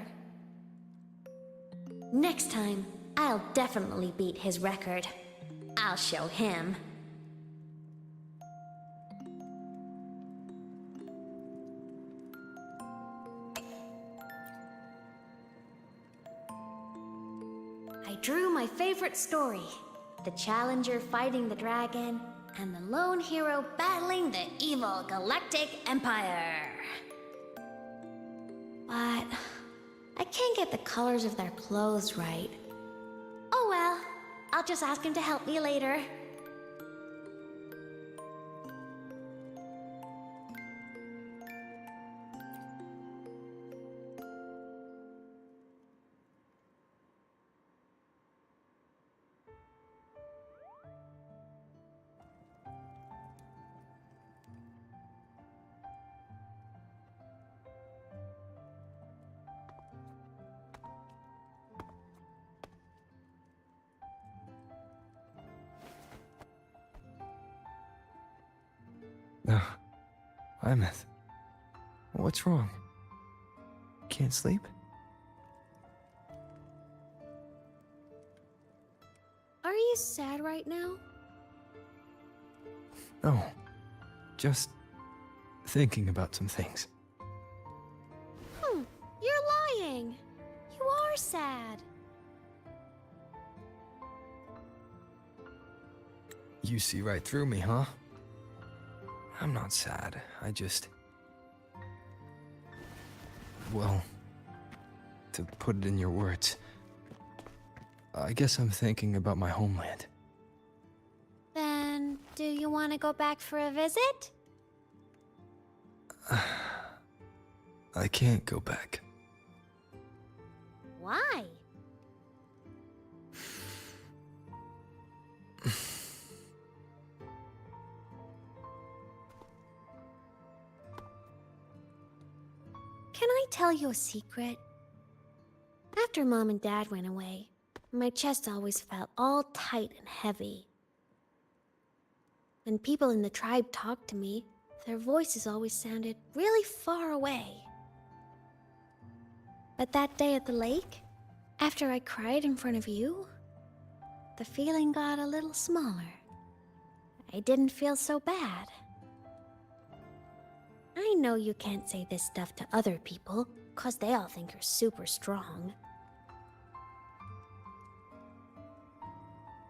Next time, I'll definitely beat his record. I'll show him. I drew my favorite story. The Challenger fighting the dragon, and the lone hero battling the evil Galactic Empire. But I can't get the colors of their clothes right. Oh well, I'll just ask him to help me later. No. aemeath. What's wrong? Can't sleep? Are you sad right now? No. Just thinking about some things. You're lying. You are sad. You see right through me, huh? I'm not sad. I just... Well, to put it in your words, I guess I'm thinking about my homeland. Then, do you want to go back for a visit? I can't go back. Why? Can I tell you a secret? After Mom and Dad went away, my chest always felt all tight and heavy. When people in the tribe talked to me, their voices always sounded really far away. But that day at the lake, after I cried in front of you, the feeling got a little smaller. I didn't feel so bad. I know you can't say this stuff to other people, 'cause they all think you're super strong.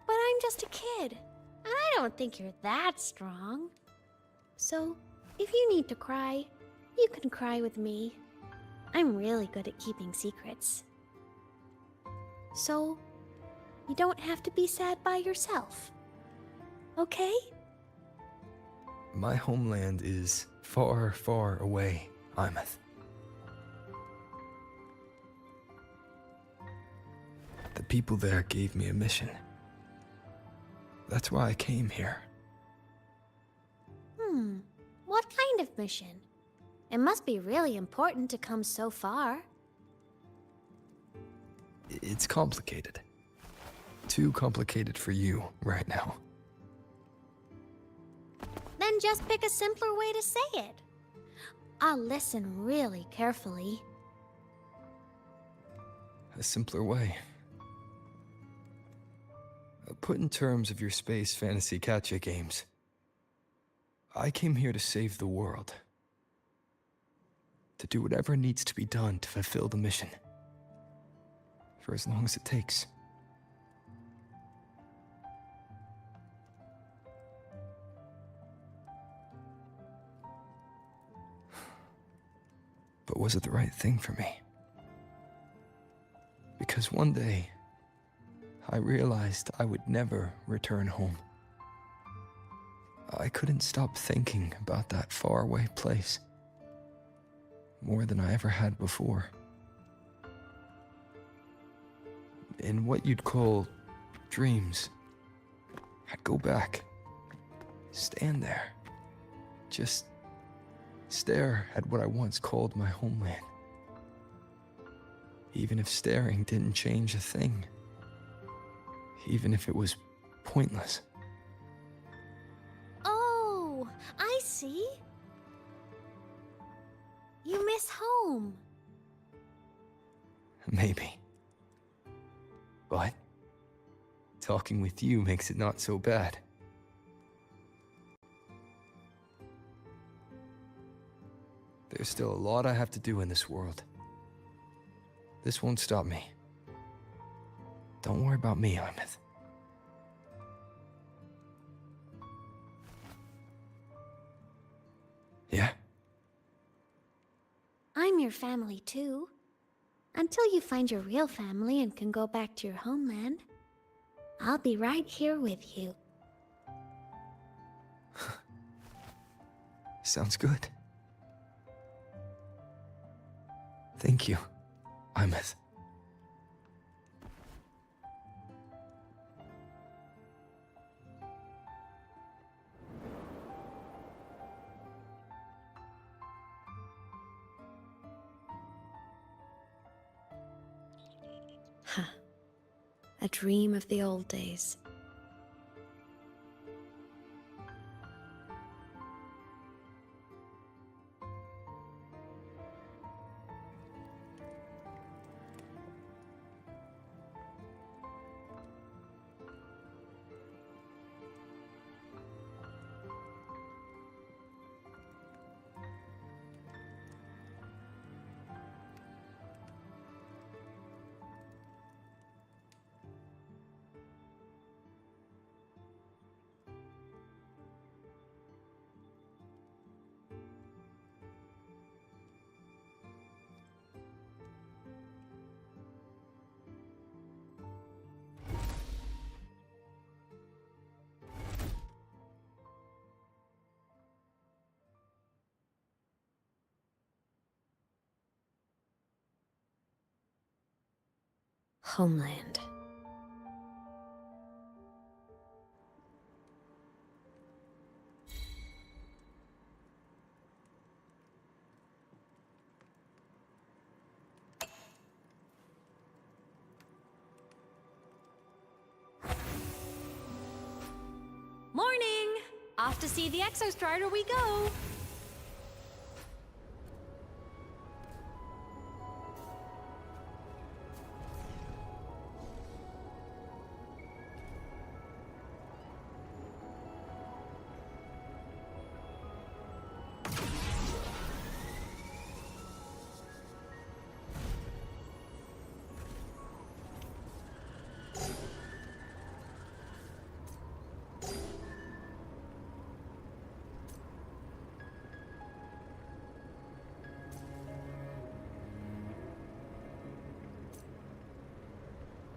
But I'm just a kid, and I don't think you're that strong. So, if you need to cry, you can cry with me. I'm really good at keeping secrets. So, you don't have to be sad by yourself. Okay? My homeland is far, far away, aemeath. The people there gave me a mission. That's why I came here. What kind of mission? It must be really important to come so far. It's complicated. Too complicated for you right now. Then just pick a simpler way to say it. I'll listen really carefully. A simpler way. Put in terms of your space fantasy gacha games. I came here to save the world. To do whatever needs to be done to fulfill the mission. For as long as it takes. But was it the right thing for me? Because one day, I realized I would never return home. I couldn't stop thinking about that faraway place. More than I ever had before. In what you'd call dreams, I'd go back, stand there, just stare at what I once called my homeland. Even if staring didn't change a thing. Even if it was pointless. Oh, I see. You miss home. Maybe. But talking with you makes it not so bad. There's still a lot I have to do in this world. This won't stop me. Don't worry about me, aemeath. Yeah? I'm your family too. Until you find your real family and can go back to your homeland, I'll be right here with you. Sounds good. Thank you, aemeath. A dream of the old days. homeland. Morning! Off to see the Exostrider we go!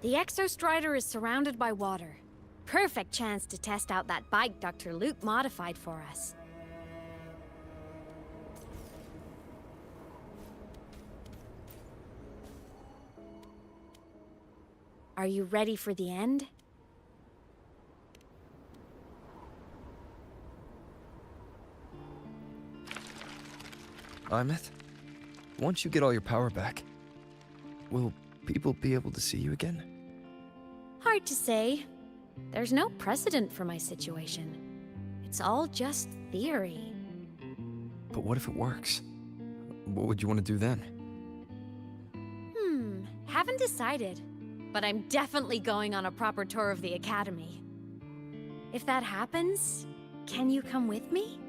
The Exostrider is surrounded by water. Perfect chance to test out that bike Dr. Luke modified for us. Are you ready for the end? Aemeath, once you get all your power back, will people be able to see you again? Hard to say. There's no precedent for my situation. It's all just theory. But what if it works? What would you want to do then? Haven't decided. But I'm definitely going on a proper tour of the Academy. If that happens, can you come with me?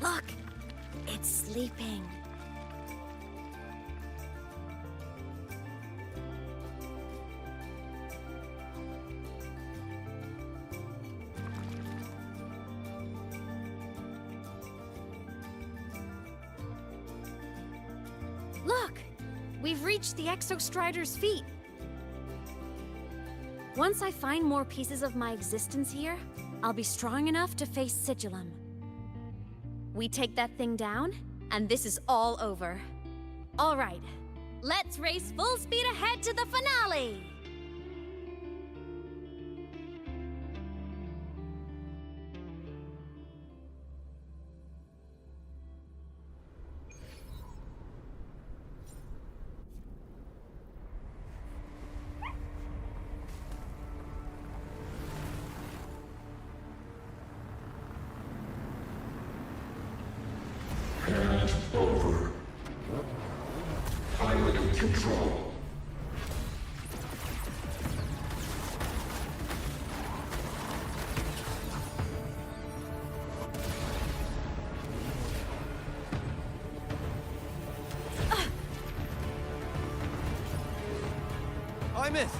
Look! It's sleeping. Look! We've reached the Exostrider's feet. Once I find more pieces of my existence here, I'll be strong enough to face Sigillum. We take that thing down, and this is all over. All right, let's race full speed ahead to the finale! Over. Pilot control. Aemeath!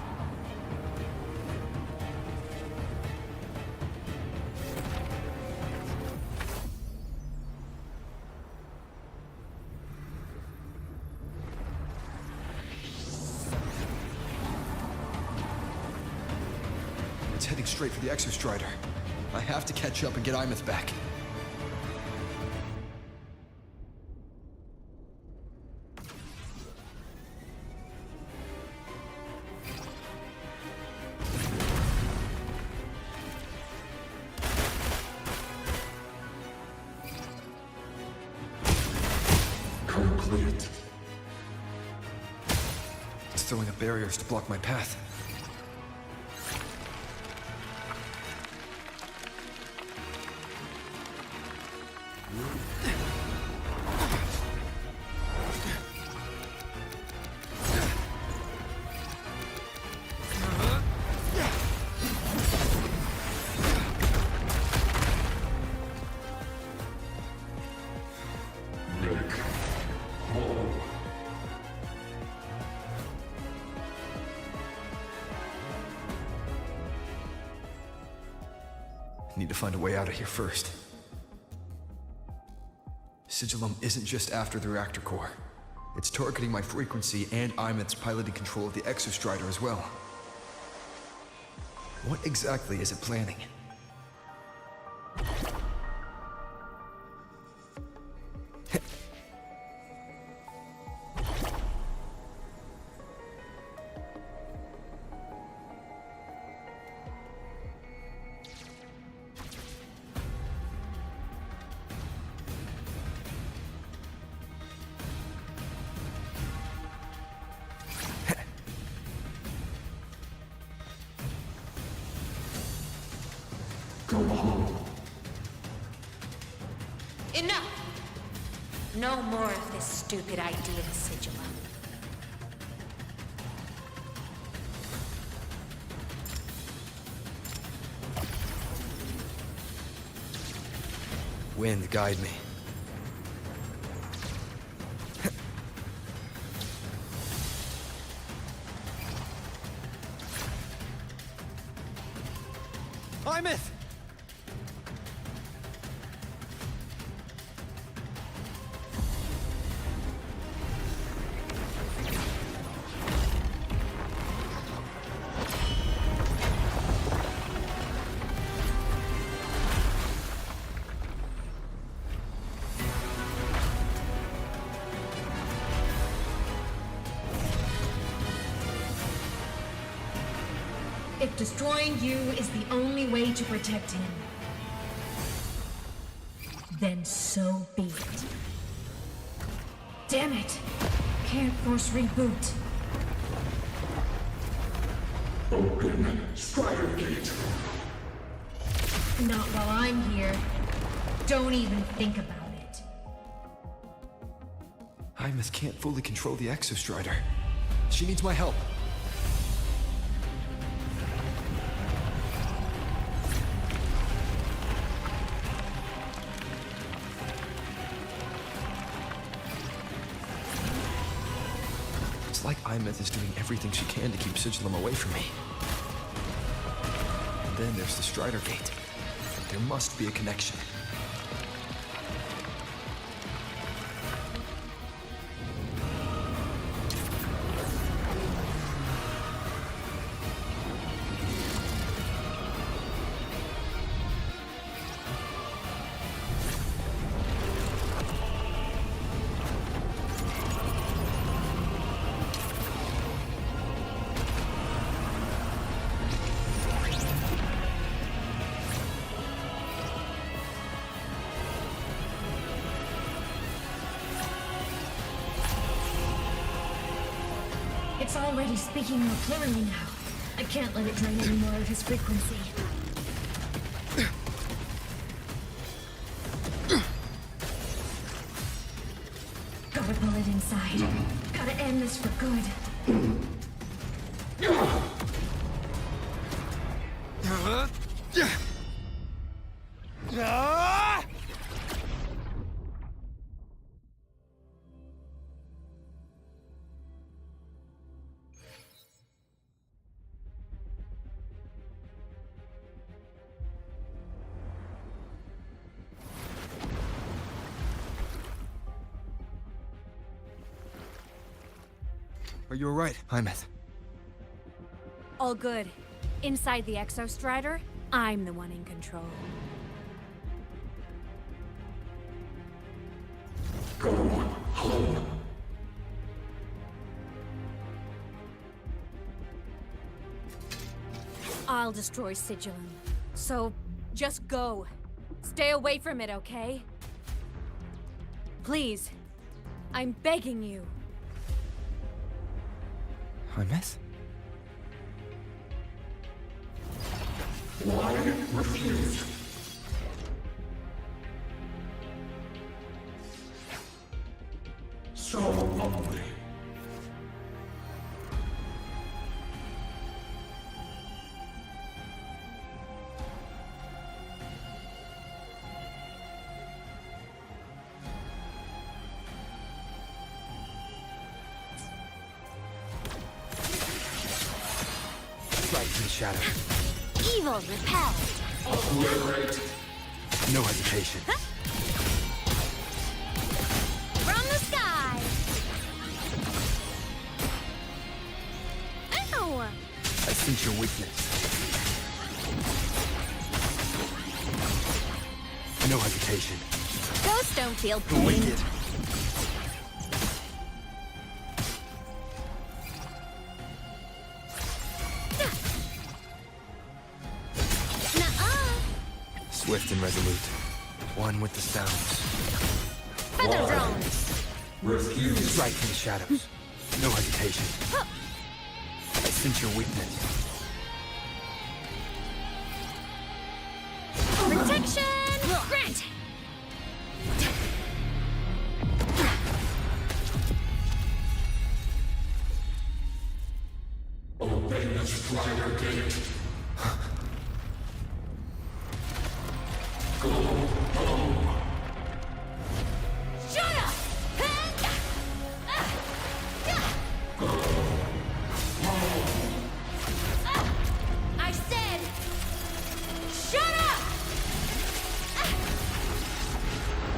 It's heading straight for the Exostrider. I have to catch up and get Aemeath back. Complete. It's throwing up barriers to block my path. Need to find a way out of here first. Sigillum isn't just after the reactor core. It's targeting my frequency and aemeath's piloted control of the Exostrider as well. What exactly is it planning? Enough! No more of this stupid idea, Sigil. Wind, guide me. aemeath! If destroying you is the only way to protect him, then so be it. Damn it! Can't force reboot. Open Strider Gate. Not while I'm here. Don't even think about it. aemeath can't fully control the Exostrider. She needs my help. It's like aemeath is doing everything she can to keep Sigilum away from me. And then there's the Strider Gate. There must be a connection. It's already speaking more clearly now. I can't let it drain any more of his frequency. Gotta pull it inside. Gotta end this for good. Are you alright, aemeath? All good. Inside the Exostrider, I'm the one in control. Go home. I'll destroy Sigilum. So, just go. Stay away from it, okay? Please. I'm begging you. aemeath? Why refused? So lonely. Right in the shadow. Evil repelled. Obliterate. No hesitation. From the sky. I sense your weakness. No hesitation. Ghosts don't feel The pain. wicked. Swift and resolute. One with the sounds. Feather drones. Refuse. Strike in the shadows. No hesitation. I sense your weakness. Protection granted. Obey the Strider Gate. Go home. Shut up! I said, shut up!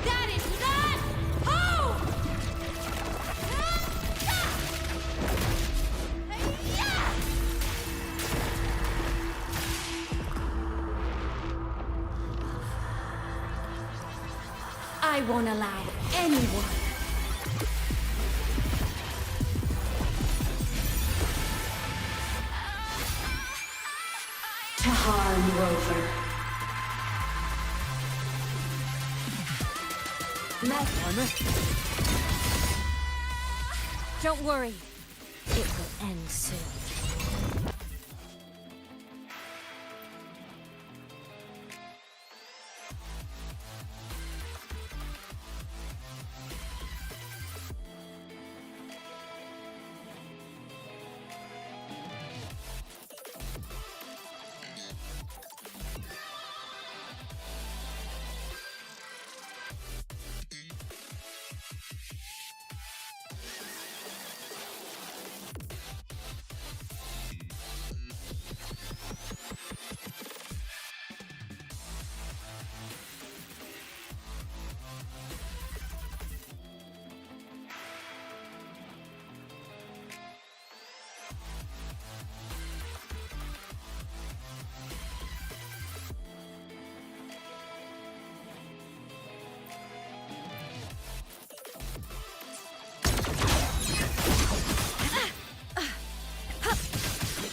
That is not home! I won't allow anyone to harm Rover. Don't worry. It will end soon.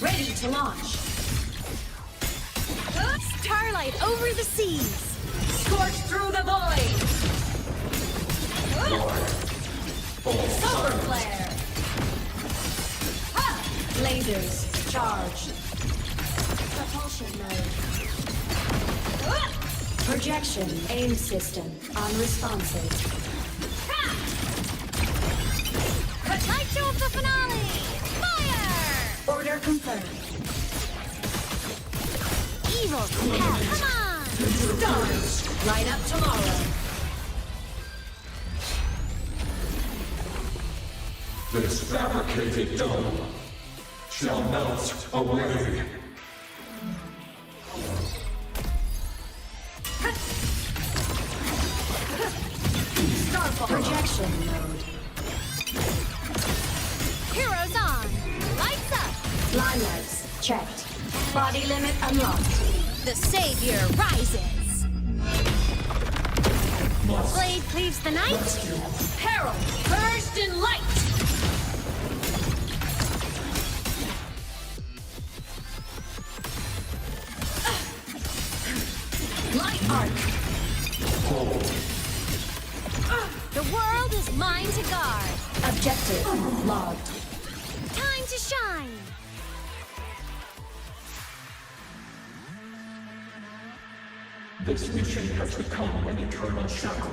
Ready to launch. Starlight over the seas. Scorch through the void. Solar flare. Lasers charged. Propulsion mode. Projection aim system unresponsive. Light show of the finale. Fire! Order confirmed. Evil to hell. Come on! Stars! Light up tomorrow. This fabricated dome shall melt away. Starfall. Projection mode. Heroes on. Lights up. Line lights checked. Body limit unlocked. The savior rises. Blade cleaves the night. Peril burst in light. Light arc. The world is mine to guard. Objective logged. Time to shine. This mission has become an eternal shackle.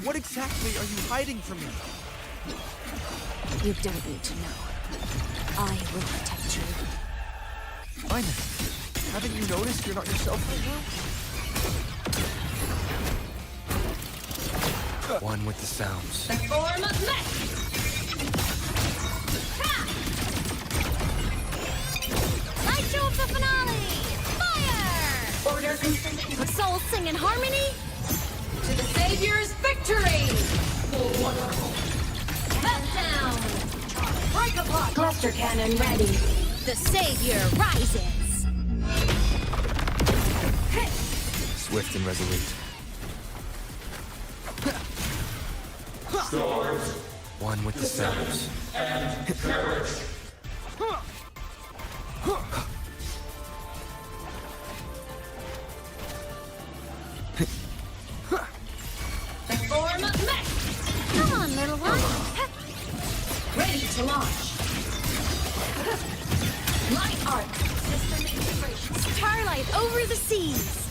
What exactly are you hiding from me? You don't need to know. I will protect you. Fine. Haven't you noticed you're not yourself right now? One with the sounds. Form of mech! Light show of the finale! Fire! Order With souls sing in harmony? to the Savior's victory! Meltdown! Break apart! Cluster cannon ready. The Savior rises! Swift and resolute. Stars One with the sounds. and courage. Form of mech! Come on, little one! Ready to launch. Light arc. System integration. Starlight over the seas!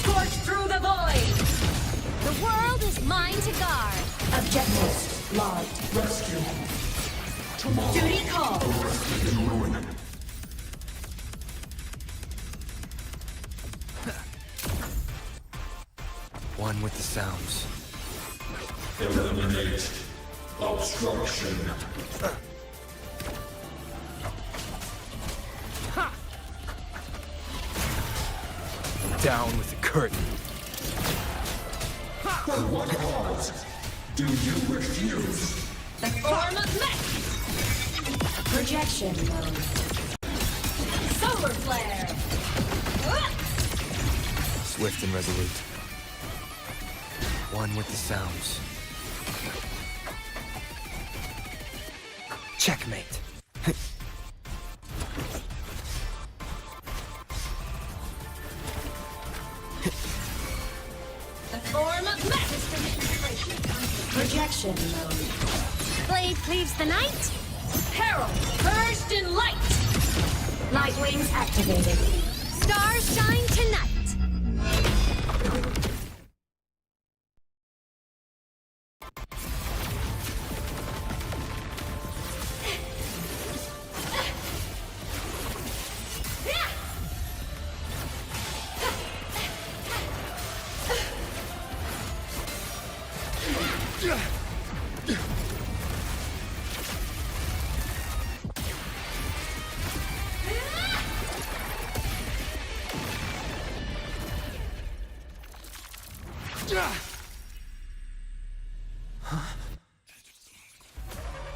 Scorch through the void. The world is mine to guard! Objectives logged. Rescue. Duty called. In ruin. One with the sounds. Eliminate obstruction. Down with the curtain. For what cause do you refuse? Form of mech! Projection mode. Solar flare! Swift and resolute. One with the sounds. Checkmate. Form of mech! Projection mode. Blade cleaves the night? Herald, purged in light! Light wings activated. Stars shine tonight!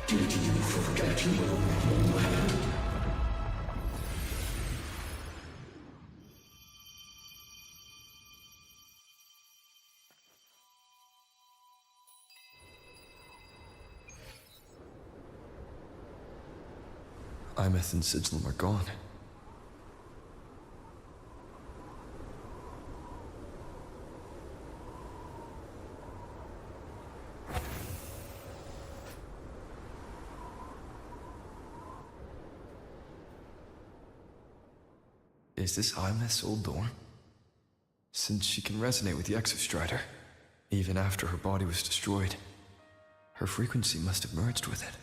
Did you forget your homeland? Aemeath and Sigilum are gone. Is this Aemeath's old dorm? Since she can resonate with the Exostrider, even after her body was destroyed, her frequency must have merged with it.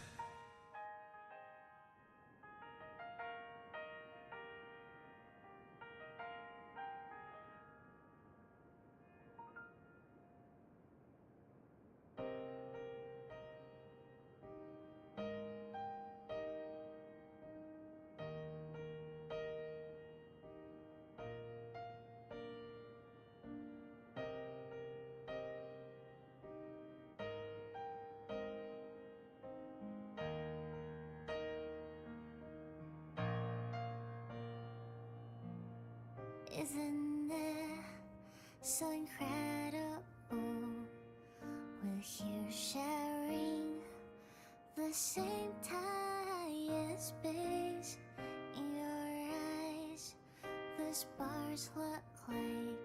Isn't it so incredible? We're here sharing the same time and space. In your eyes, the stars look like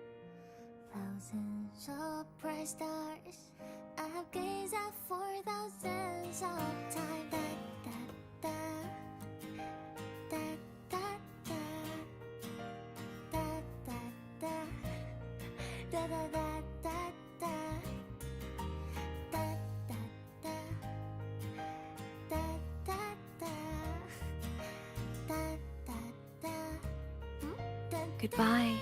thousands of bright stars. I've gazed at for thousands of time. Da, da, da, da, da, da. Da da da da da da da da da da da da da da da Goodbye.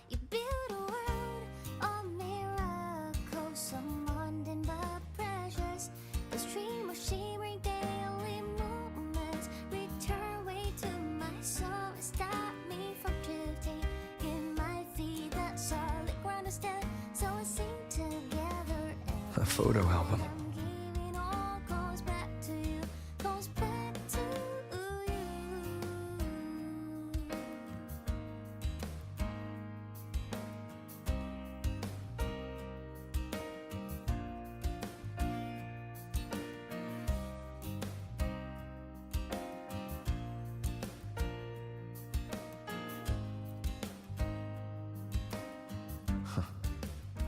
You build a world of miracles, some mundane but precious. The stream of shimmering daily moments return way to my soul and stop me from drifting in my feet. That solid ground instead, so I sing together. A photo album. Giving all goes back to you, goes back to you.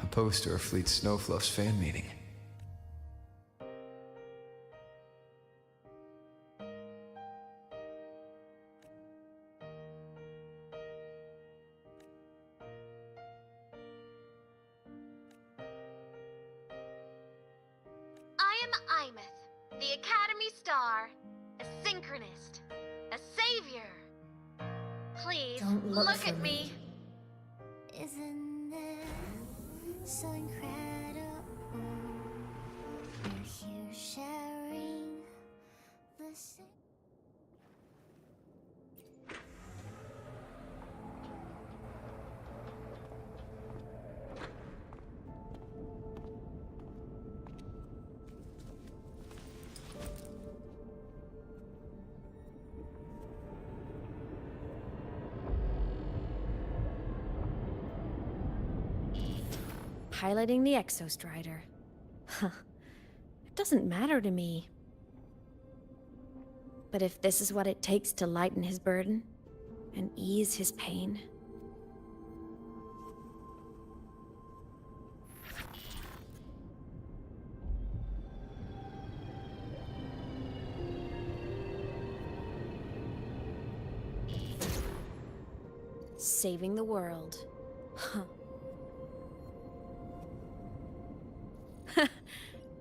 A poster of Fleet Snowfluff's fan meeting. I am aemeath, the Academy Star, a synchronist, a savior. Please, Don't look for at me. Isn't it so incredible? We're here sharing the same. Piloting the Exostrider. Huh. It doesn't matter to me. But if this is what it takes to lighten his burden and ease his pain. Saving the world. Huh.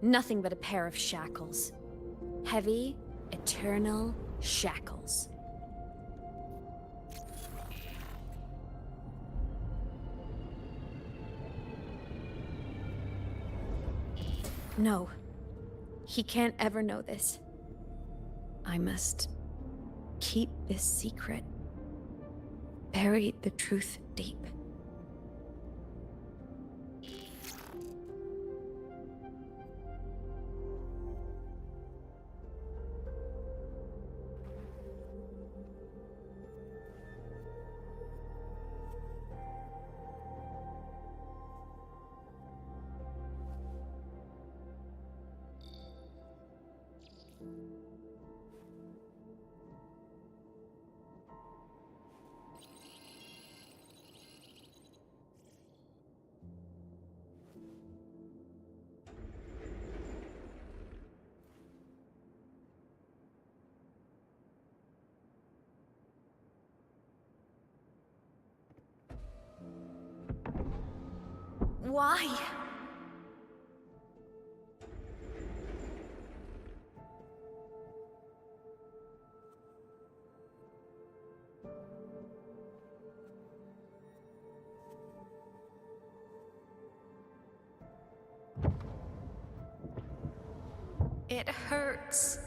Nothing but a pair of shackles. Heavy, eternal shackles. No. He can't ever know this. I must keep this secret. Bury the truth deep. Why? It hurts.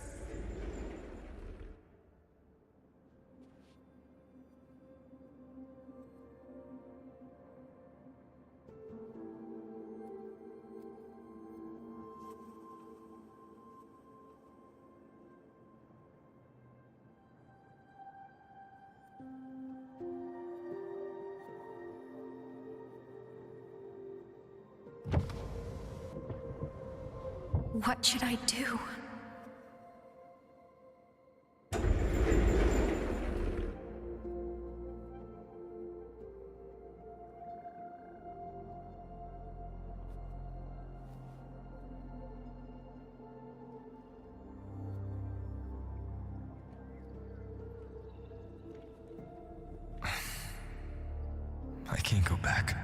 What should I do? I can't go back.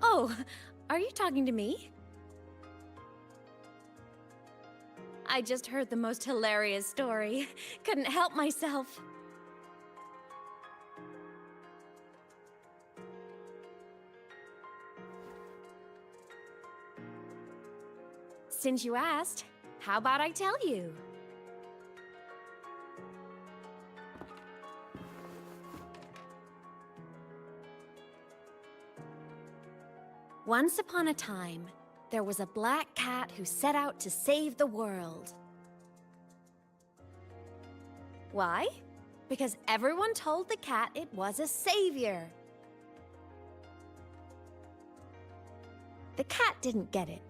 Oh, are you talking to me? I just heard the most hilarious story. Couldn't help myself. Since you asked, how about I tell you? Once upon a time, there was a black cat who set out to save the world. Why? Because everyone told the cat it was a savior. The cat didn't get it.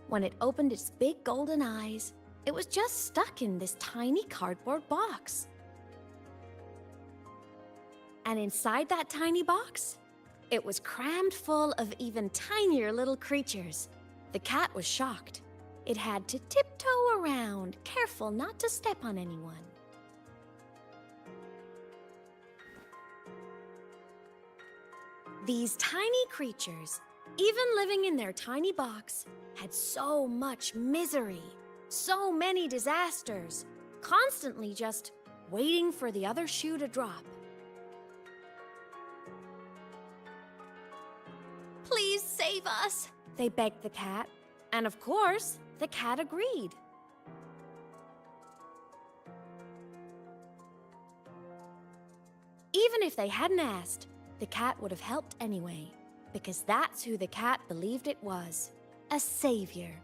When it opened its big golden eyes, it was just stuck in this tiny cardboard box. And inside that tiny box, it was crammed full of even tinier little creatures. The cat was shocked. It had to tiptoe around, careful not to step on anyone. These tiny creatures, even living in their tiny box, had so much misery, so many disasters, constantly just waiting for the other shoe to drop. Please save us, they begged the cat. And of course, the cat agreed. Even if they hadn't asked, the cat would have helped anyway, because that's who the cat believed it was, a savior.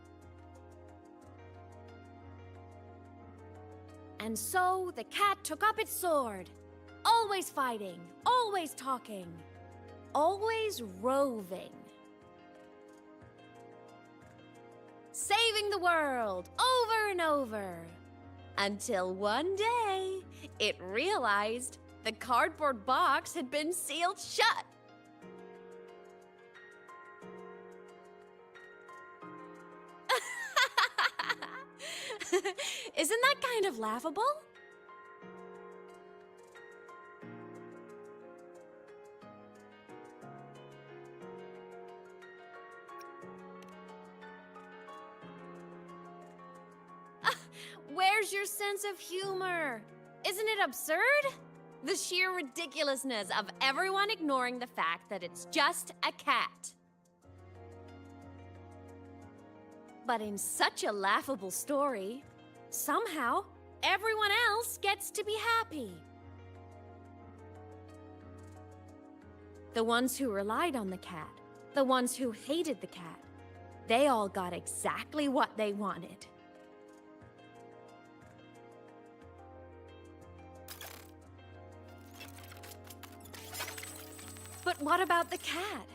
And so the cat took up its sword, always fighting, always talking, always roving. Saving the world over and over. Until one day, it realized the cardboard box had been sealed shut. Isn't that kind of laughable? Where's your sense of humor? Isn't it absurd? The sheer ridiculousness of everyone ignoring the fact that it's just a cat. But in such a laughable story, somehow everyone else gets to be happy. The ones who relied on the cat, the ones who hated the cat, they all got exactly what they wanted. But what about the cat?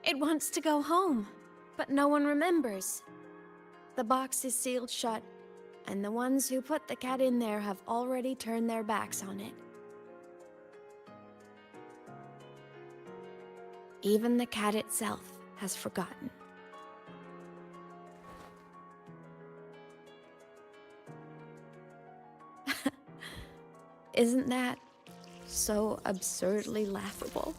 It wants to go home, but no one remembers. The box is sealed shut, and the ones who put the cat in there have already turned their backs on it. Even the cat itself has forgotten. Isn't that so absurdly laughable?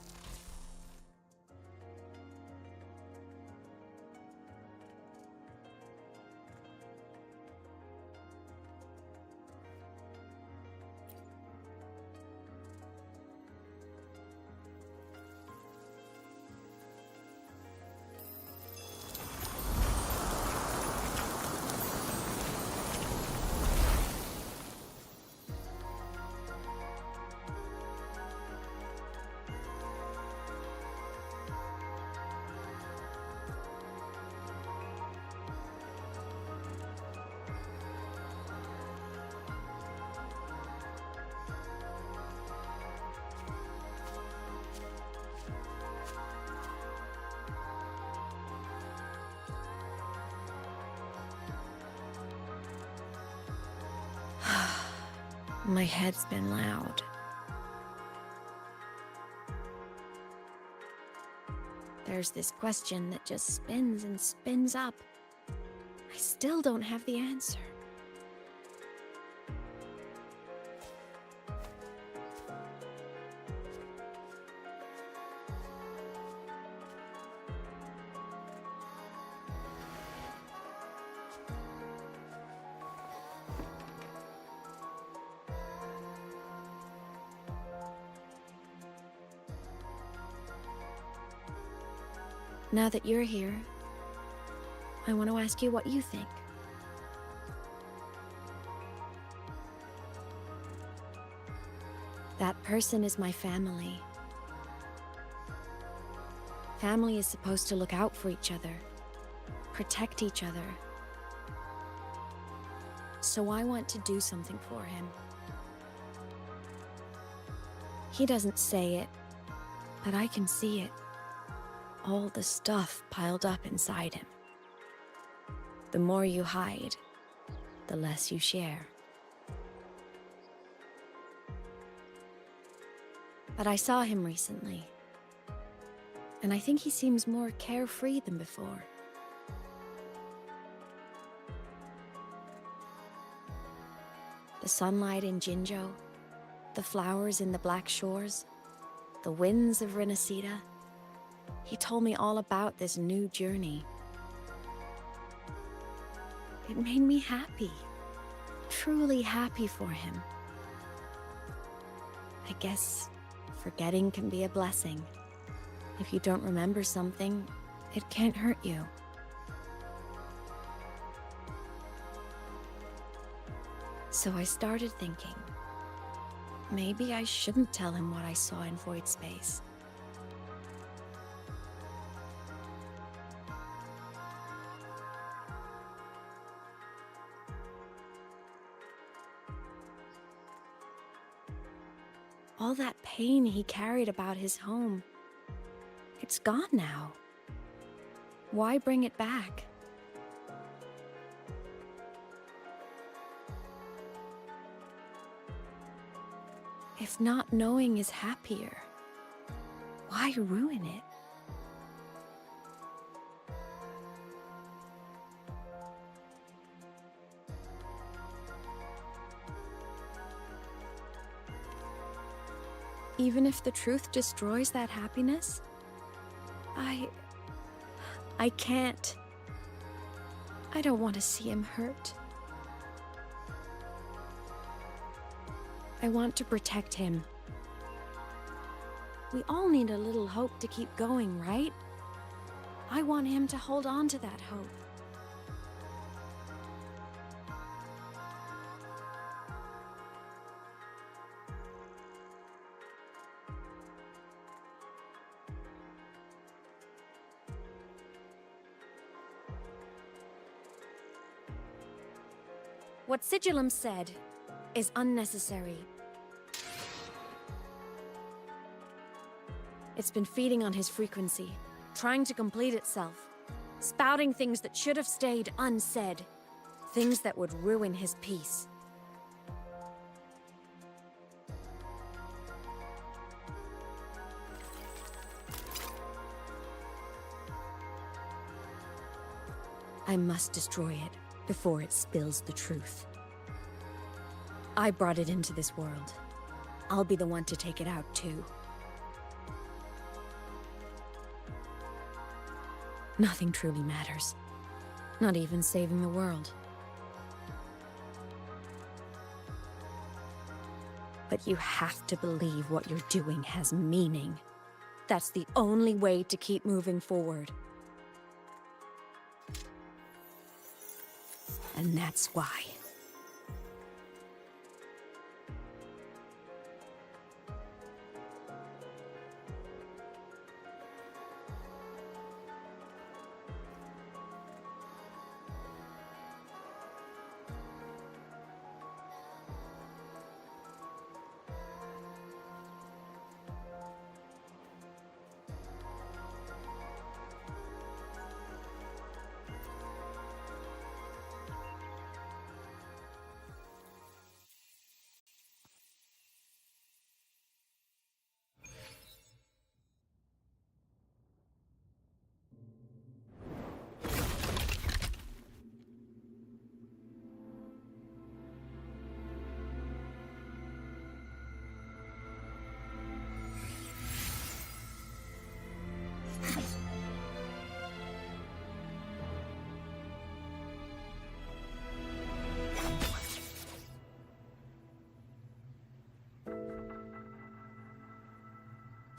My head's been loud. there's this question that just spins and spins up. I still don't have the answer. Now that you're here, I want to ask you what you think. That person is my family. Family is supposed to look out for each other, protect each other. So I want to do something for him. He doesn't say it, but I can see it. All the stuff piled up inside him. The more you hide, the less you share. But I saw him recently, and I think he seems more carefree than before. The sunlight in Jinjo, the flowers in the Black Shores, the winds of Renacida. He told me all about this new journey. It made me happy, truly happy for him. I guess forgetting can be a blessing. If you don't remember something, it can't hurt you. So I started thinking, maybe I shouldn't tell him what I saw in void space. All that pain he carried about his home, it's gone now. Why bring it back? If not knowing is happier, why ruin it? Even if the truth destroys that happiness, I can't. I don't want to see him hurt. I want to protect him. We all need a little hope to keep going, right? I want him to hold on to that hope. What Sigillum said is unnecessary. It's been feeding on his frequency, trying to complete itself, spouting things that should have stayed unsaid, things that would ruin his peace. I must destroy it before it spills the truth. I brought it into this world. I'll be the one to take it out, too. Nothing truly matters. Not even saving the world. But you have to believe what you're doing has meaning. That's the only way to keep moving forward. And that's why.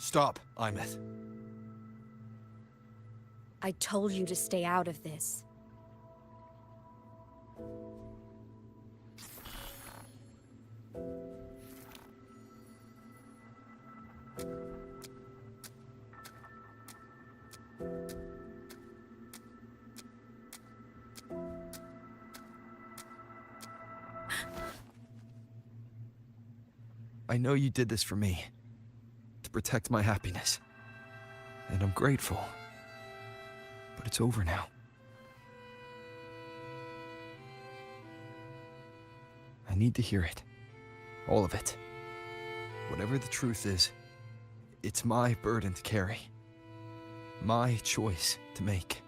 Stop, aemeath. I told you to stay out of this. I know you did this for me, to protect my happiness. And I'm grateful. But it's over now. I need to hear it. All of it. Whatever the truth is, it's my burden to carry. My choice to make.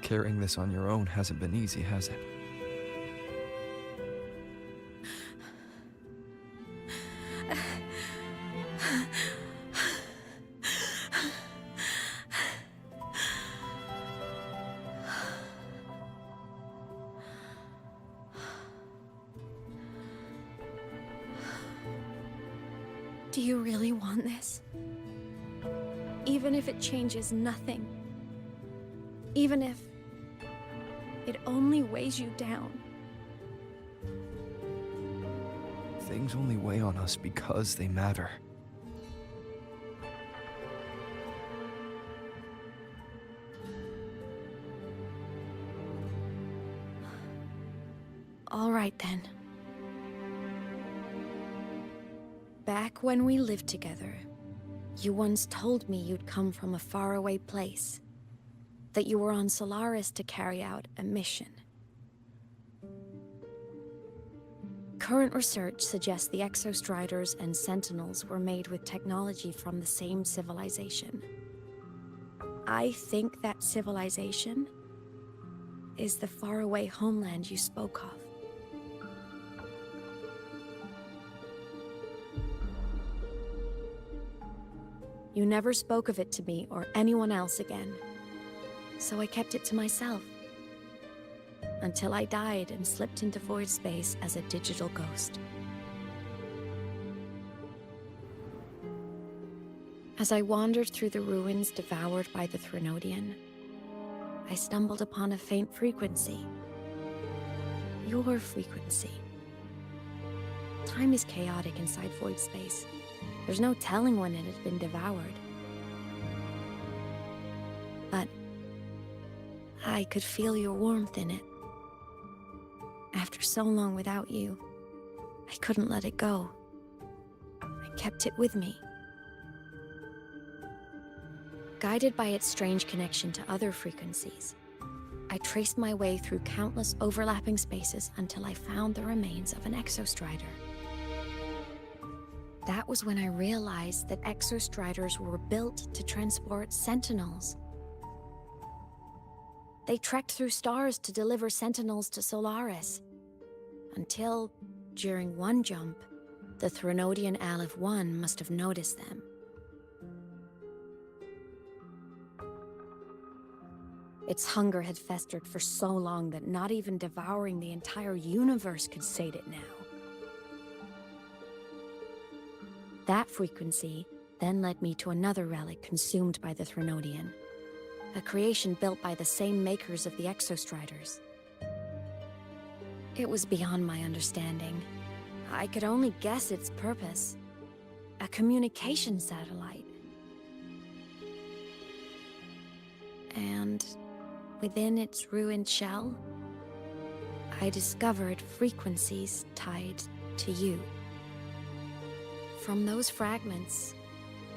Carrying this on your own hasn't been easy, has it? Do you really want this? Even if it changes nothing? Even if it only weighs you down? Things only weigh on us because they matter. All right then. Back when we lived together, you once told me you'd come from a faraway place. That you were on Solaris to carry out a mission. Current research suggests the Exostriders and Sentinels were made with technology from the same civilization. I think that civilization is the faraway homeland you spoke of. You never spoke of it to me or anyone else again, so I kept it to myself. Until I died and slipped into void space as a digital ghost. As I wandered through the ruins devoured by the Threnodian, I stumbled upon a faint frequency. Your frequency. Time is chaotic inside void space. There's no telling when it had been devoured. But I could feel your warmth in it. After so long without you, I couldn't let it go. I kept it with me. Guided by its strange connection to other frequencies, I traced my way through countless overlapping spaces until I found the remains of an Exostrider. That was when I realized that Exostriders were built to transport Sentinels. They trekked through stars to deliver Sentinels to Solaris. Until, during one jump, the Threnodian Aleph 1 must have noticed them. Its hunger had festered for so long that not even devouring the entire universe could sate it now. That frequency then led me to another relic consumed by the Threnodian. A creation built by the same makers of the Exostriders. It was beyond my understanding. I could only guess its purpose. A communication satellite. And within its ruined shell, I discovered frequencies tied to you. From those fragments,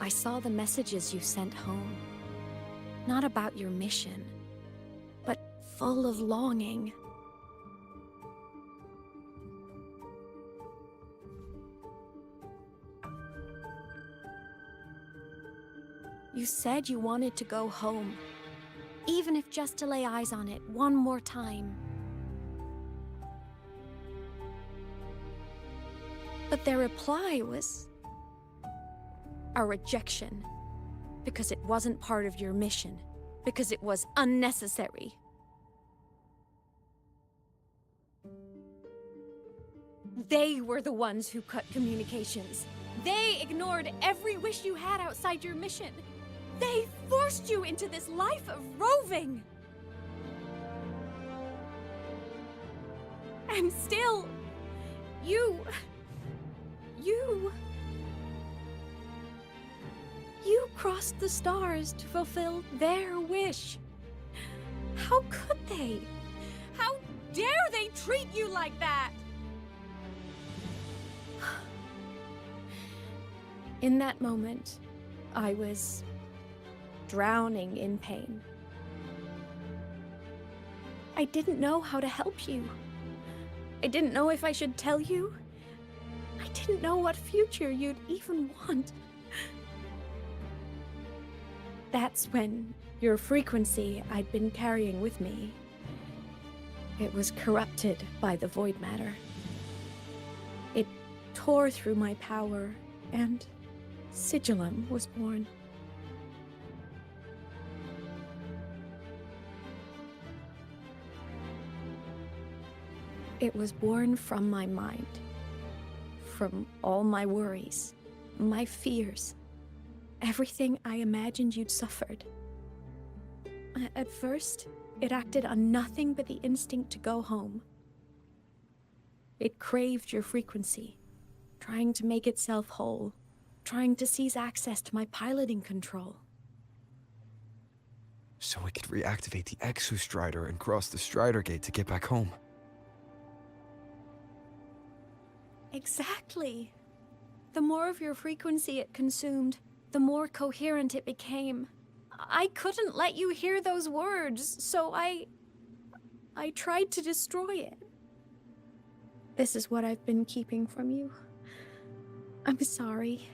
I saw the messages you sent home. Not about your mission, but full of longing. You said you wanted to go home, even if just to lay eyes on it one more time. But their reply was a rejection, because it wasn't part of your mission, because it was unnecessary. They were the ones who cut communications. They ignored every wish you had outside your mission. They forced you into this life of roving. And still, you crossed the stars to fulfill their wish. How could they? How dare they treat you like that? In that moment, I was drowning in pain. I didn't know how to help you. I didn't know if I should tell you. I didn't know what future you'd even want. That's when your frequency I'd been carrying with me, it was corrupted by the void matter. It tore through my power, and Sigillum was born. It was born from my mind, from all my worries, my fears, everything I imagined you'd suffered. At first, it acted on nothing but the instinct to go home. It craved your frequency, trying to make itself whole, trying to seize access to my piloting control. So we could reactivate the Exostrider and cross the Strider Gate to get back home. Exactly. The more of your frequency it consumed, the more coherent it became. I couldn't let you hear those words, so I tried to destroy it. This is what I've been keeping from you. I'm sorry.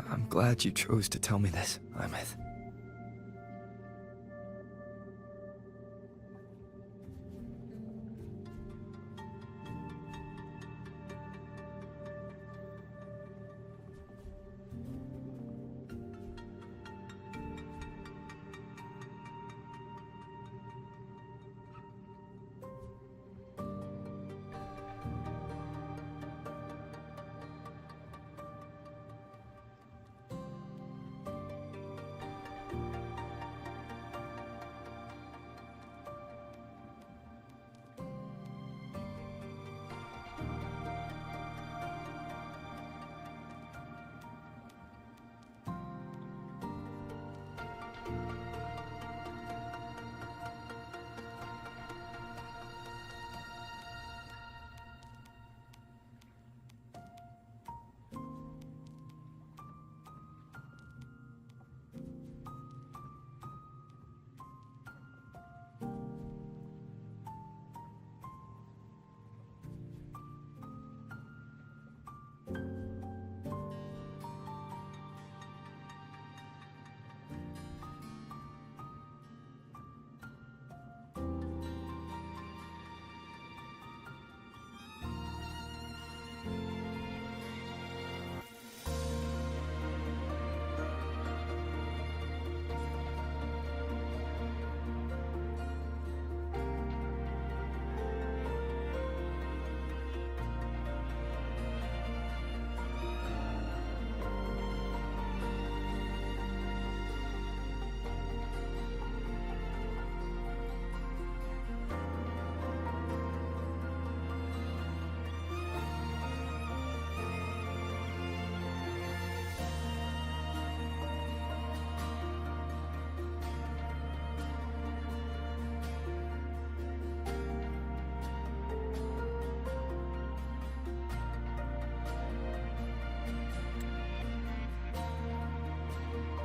I'm glad you chose to tell me this, aemeath.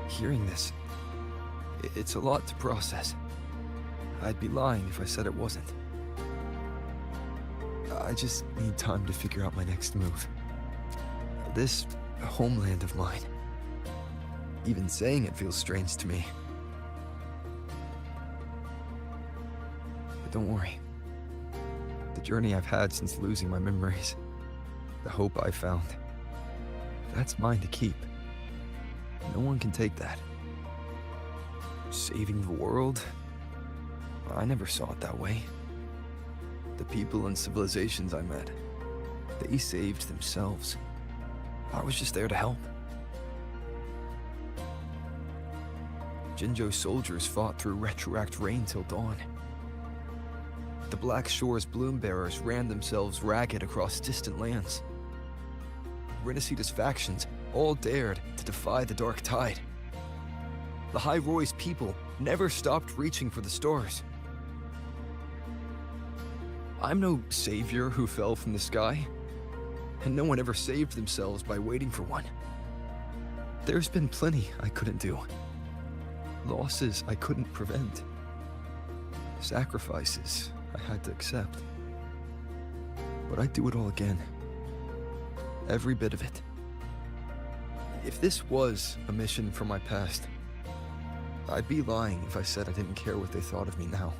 Hearing this, it's a lot to process. I'd be lying if I said it wasn't. I just need time to figure out my next move. This homeland of mine. Even saying it feels strange to me. But don't worry. The journey I've had since losing my memories, the hope I found, that's mine to keep. No one can take that. Saving the world? I never saw it that way. The people and civilizations I met, they saved themselves. I was just there to help. Jinzhou soldiers fought through retroact rain till dawn. The Black Shore's bloom bearers ran themselves ragged across distant lands. Rinasita's factions all dared to defy the dark tide. The High Roy's people never stopped reaching for the stars. I'm no savior who fell from the sky, and no one ever saved themselves by waiting for one. There's been plenty I couldn't do. Losses I couldn't prevent. Sacrifices I had to accept. But I'd do it all again. Every bit of it. If this was a mission from my past, I'd be lying if I said I didn't care what they thought of me now.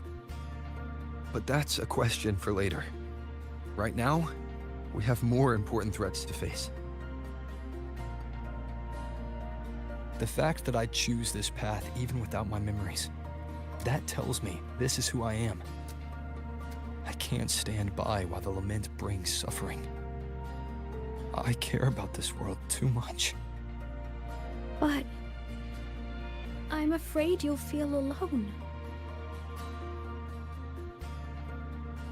But that's a question for later. Right now, we have more important threats to face. The fact that I choose this path even without my memories, that tells me this is who I am. I can't stand by while the lament brings suffering. I care about this world too much. But I'm afraid you'll feel alone.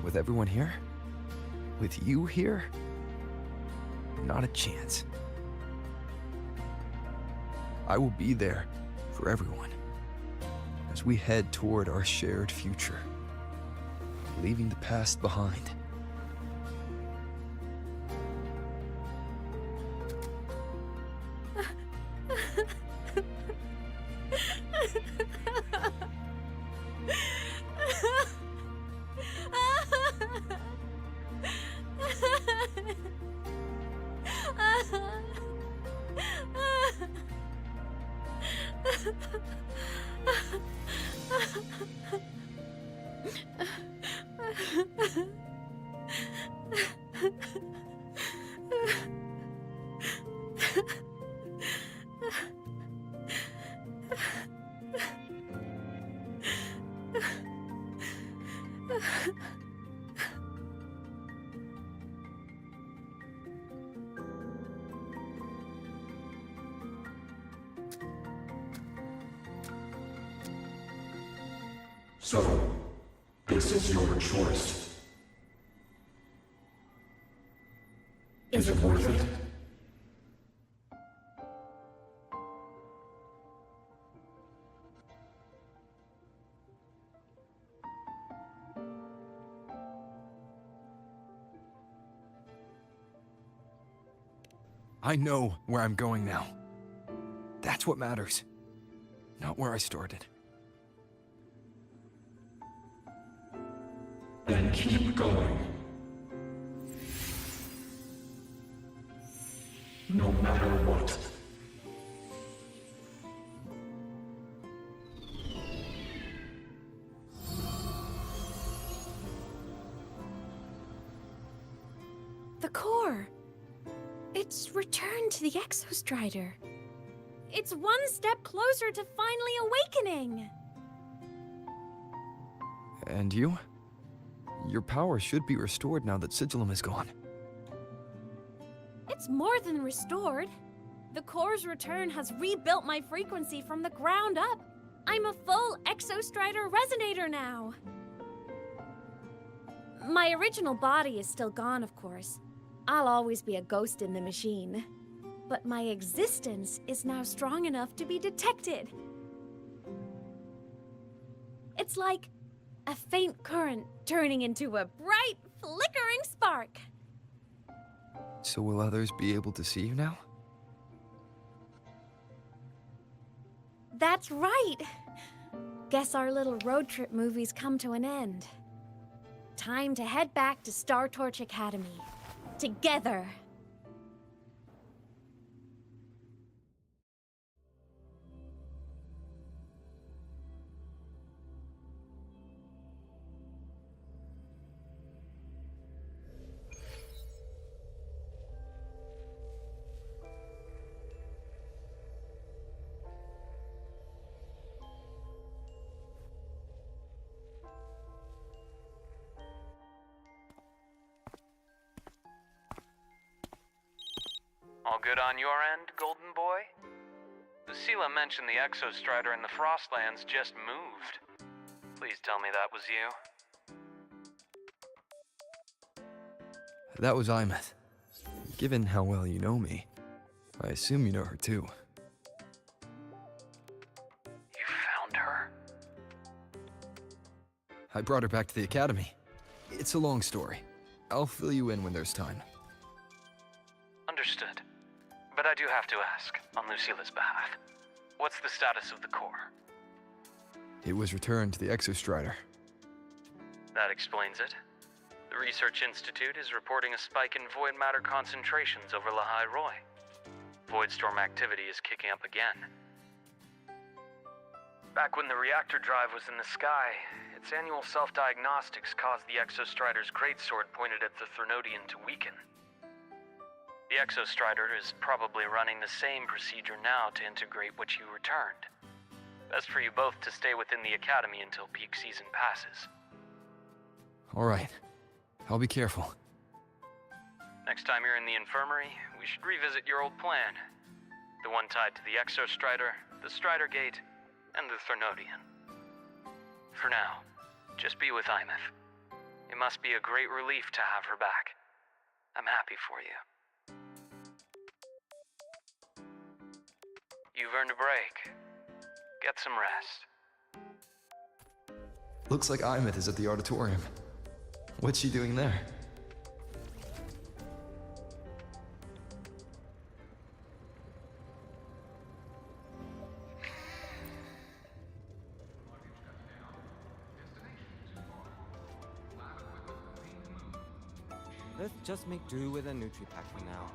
With everyone here? With you here? Not a chance. I will be there for everyone as we head toward our shared future, leaving the past behind. So, this is your choice. Is it worth it? I know where I'm going now. That's what matters. Not where I started. Then keep going. No matter what. The core. It's returned to the Exostrider. It's one step closer to finally awakening. And you? Your power should be restored now that Sigillum is gone. It's more than restored. The core's return has rebuilt my frequency from the ground up. I'm a full Exostrider resonator now. My original body is still gone, of course. I'll always be a ghost in the machine. But my existence is now strong enough to be detected. It's like a faint current turning into a bright, flickering spark. So will others be able to see you now? That's right. Guess our little road trip movie's come to an end. time to head back to Star Torch Academy. Together. All good on your end, Golden Boy? Lucilla mentioned the Exostrider in the Frostlands just moved. Please tell me that was you. That was aemeath. Given how well you know me, I assume you know her too. You found her? I brought her back to the academy. It's a long story. I'll fill you in when there's time. Understood. But I do have to ask, on Lucilla's behalf, what's the status of the core? It was returned to the Exostrider. That explains it. The Research Institute is reporting a spike in void matter concentrations over Lahai Roy. Voidstorm activity is kicking up again. Back when the reactor drive was in the sky, its annual self-diagnostics caused the Exostrider's greatsword pointed at the Threnodian to weaken. The Exostrider is probably running the same procedure now to integrate what you returned. Best for you both to stay within the Academy until peak season passes. Alright. I'll be careful. Next time you're in the infirmary, we should revisit your old plan. The one tied to the Exostrider, the Strider Gate, and the Threnodian. For now, just be with aemeath. It must be a great relief to have her back. I'm happy for you. You've earned a break. Get some rest. Looks like aemeath is at the auditorium. What's she doing there? Let's just make do with a Nutri-Pack for now.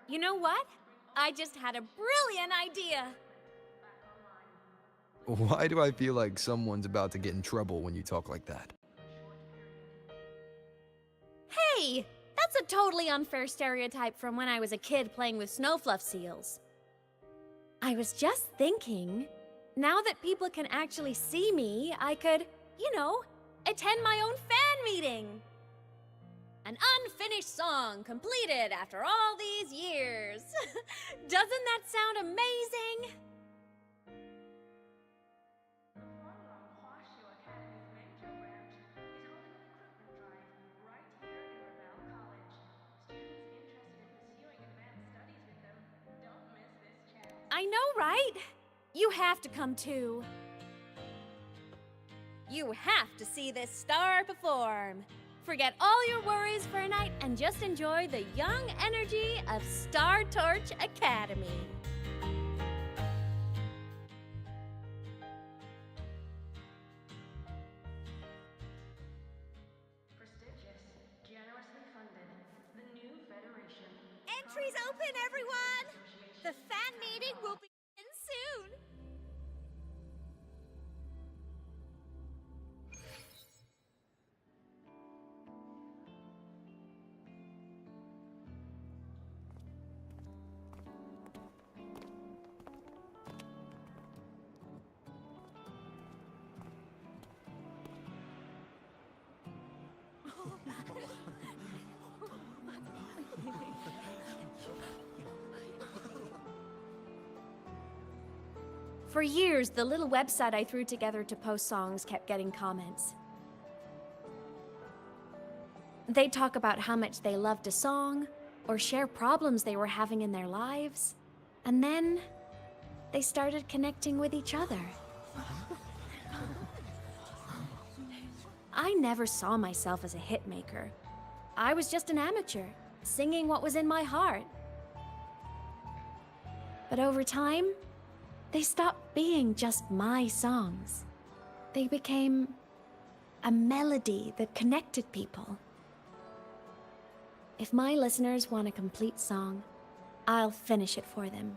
You know what? I just had a brilliant idea! Why do I feel like someone's about to get in trouble when you talk like that? Hey! That's a totally unfair stereotype from when I was a kid playing with snowfluff seals. I was just thinking, now that people can actually see me, I could, you know, attend my own fan meeting! An unfinished song completed after all these years. Doesn't that sound amazing? I know, right? You have to come too. You have to see this star perform. Forget all your worries for a night and just enjoy the young energy of Star Torch Academy. Prestigious, generously funded, the new Federation. Entries open, everyone! The fan meeting will begin soon! For years, the little website I threw together to post songs kept getting comments. They'd talk about how much they loved a song, or share problems they were having in their lives. And then, they started connecting with each other. I never saw myself as a hitmaker. I was just an amateur, singing what was in my heart. But over time, they stopped being just my songs. They became a melody that connected people. If my listeners want a complete song, I'll finish it for them.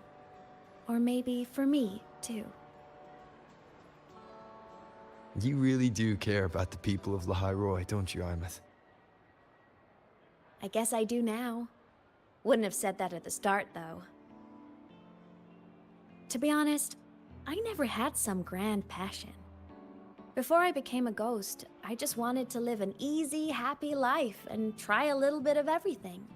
Or maybe for me, too. You really do care about the people of Lahairoi, don't you, aemeath? I guess I do now. Wouldn't have said that at the start, though. To be honest, I never had some grand passion. Before I became a ghost, I just wanted to live an easy, happy life and try a little bit of everything.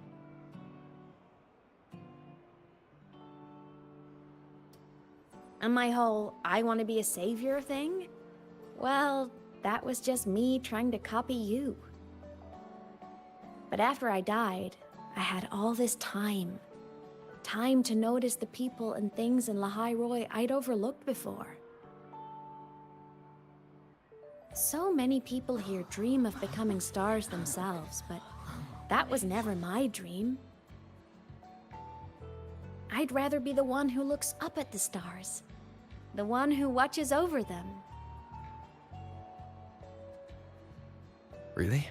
And my whole I want to be a savior thing? Well, that was just me trying to copy you. But after I died, I had all this time. Time to notice the people and things in Lahairoi I'd overlooked before. So many people here dream of becoming stars themselves, but that was never my dream. I'd rather be the one who looks up at the stars, the one who watches over them. Really?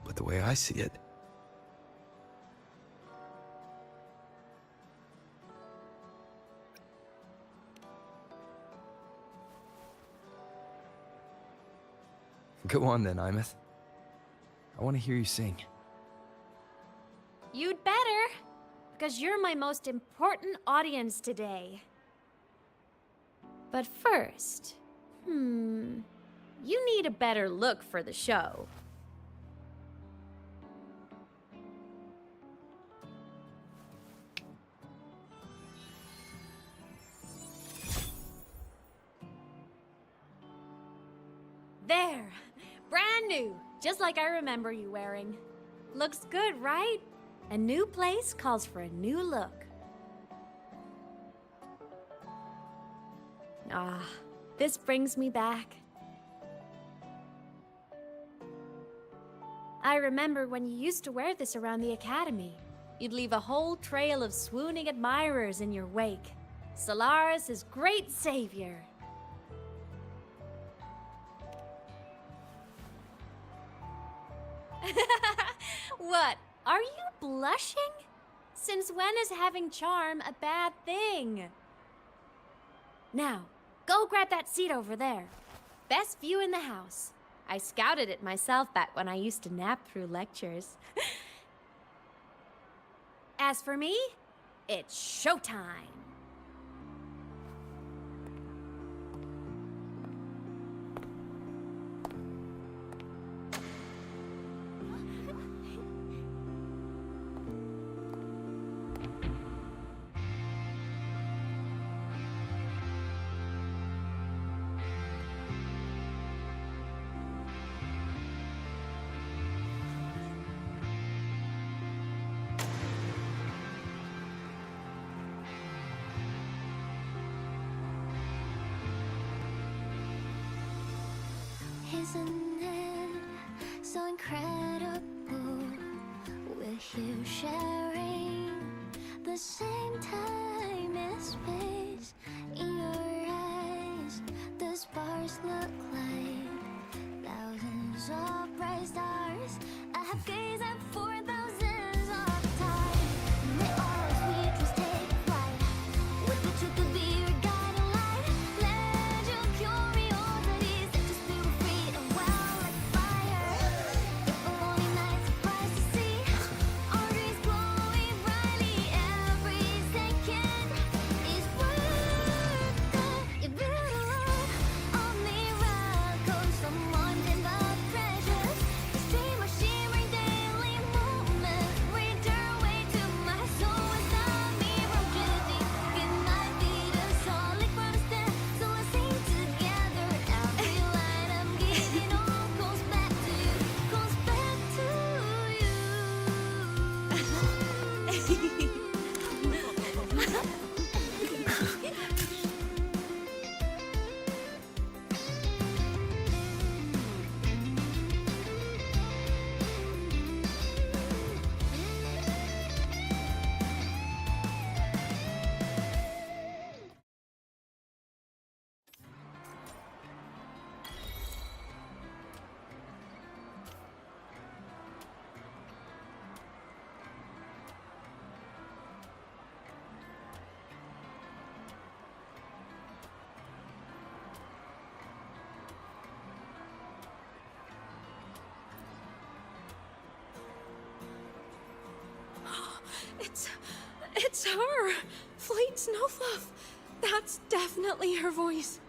But the way I see it... Go on then, aemeath. I want to hear you sing. You'd better, because you're my most important audience today. But first, you need a better look for the show. There! Brand new! Just like I remember you wearing. Looks good, right? A new place calls for a new look. Ah, this brings me back. I remember when you used to wear this around the academy. You'd leave a whole trail of swooning admirers in your wake. Solaris' great savior. What? Are you blushing? Since when is having charm a bad thing? Now, go grab that seat over there. Best view in the house. I scouted it myself back when I used to nap through lectures. As for me, it's showtime. Isn't it so incredible? We're here sharing the same time and space. In your eyes, the sparks look like thousands of bright stars. I have gazed at for thousands of times. May all sweet dreams take flight. With the truth to be your guiding light. Let your curiosity set your spirit free and wild like fire. If a lonely night surprised to see our dreams glowing brightly, every second is worth it. If you love a miracle, someone in the precious. It's her! Fleet Snowfluff! That's definitely her voice.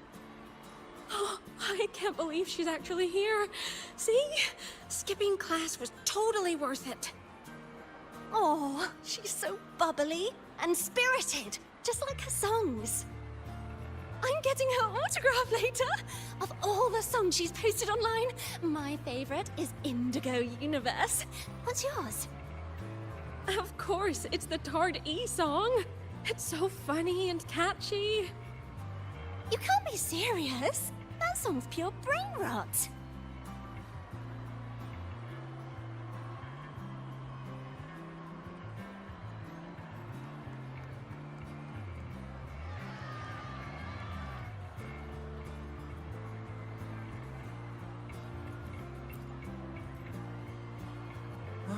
Oh, I can't believe she's actually here. See? Skipping class was totally worth it. Oh, she's so bubbly and spirited, just like her songs. I'm getting her autograph later. Of all the songs she's posted online, my favorite is Indigo Universe. What's yours? Of course, it's the Tard E song. It's so funny and catchy. You can't be serious. That song's pure brain rot.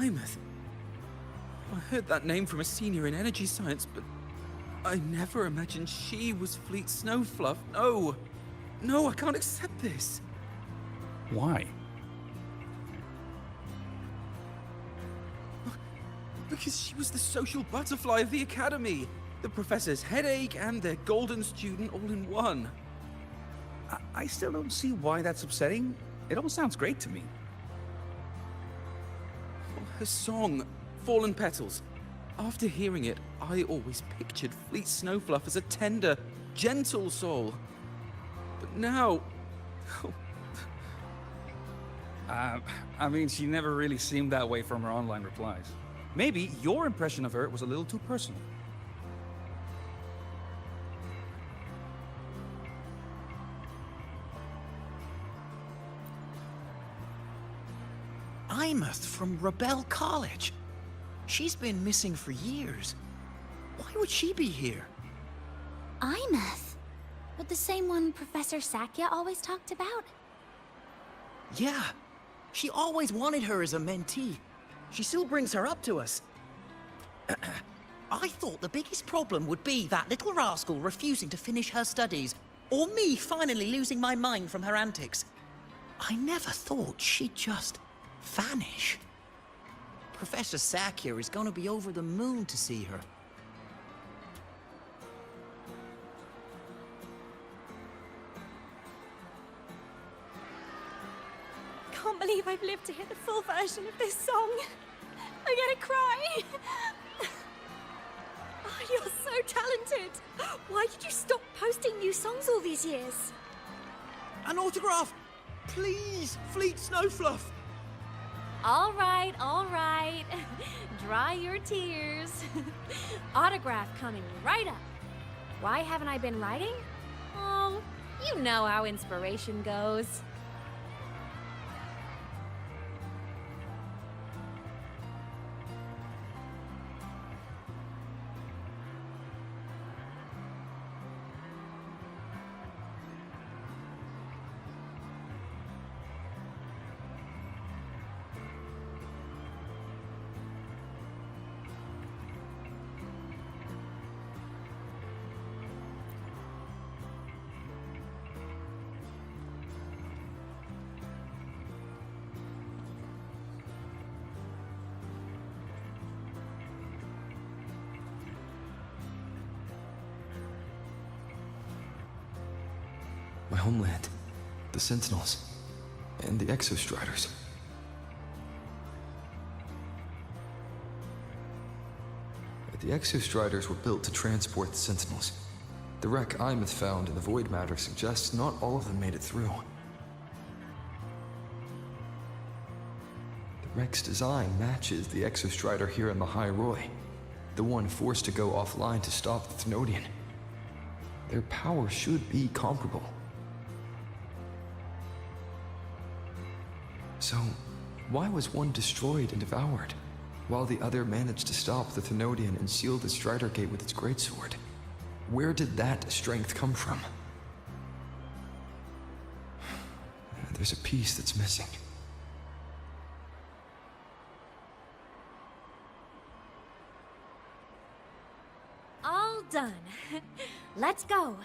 Aemeath. I heard that name from a senior in energy science, but I never imagined she was Fleet Snowfluff. No! No, I can't accept this. Why? Because she was the social butterfly of the Academy. The professor's headache and their golden student all in one. I still don't see why that's upsetting. It all sounds great to me. Her song, Fallen Petals. After hearing it, I always pictured Fleet Snowfluff as a tender, gentle soul. But now... I mean, she never really seemed that way from her online replies. Maybe your impression of her was a little too personal. Aemeath from Rebel College. She's been missing for years. Why would she be here? Aemeath? But the same one Professor Sakya always talked about? Yeah. She always wanted her as a mentee. She still brings her up to us. I thought the biggest problem would be that little rascal refusing to finish her studies, or me finally losing my mind from her antics. I never thought she'd just vanish. Professor Sakya is going to be over the moon to see her. Can't believe I've lived to hear the full version of this song. I'm gonna cry. Oh, you're so talented. Why did you stop posting new songs all these years? An autograph! Please, Fleet Snowfluff! All right, all right. Dry your tears. Autograph coming right up. Why haven't I been writing? Oh, you know how inspiration goes. My homeland, the Sentinels, and the Exostriders. The Exostriders were built to transport the Sentinels. The wreck Aemeath found in the Void Matter suggests not all of them made it through. The wreck's design matches the Exostrider here in the High Roy, the one forced to go offline to stop the Thenodian. Their power should be comparable. So, why was one destroyed and devoured, while the other managed to stop the Thenodian and seal the Strider Gate with its greatsword? Where did that strength come from? There's a piece that's missing. All done. Let's go.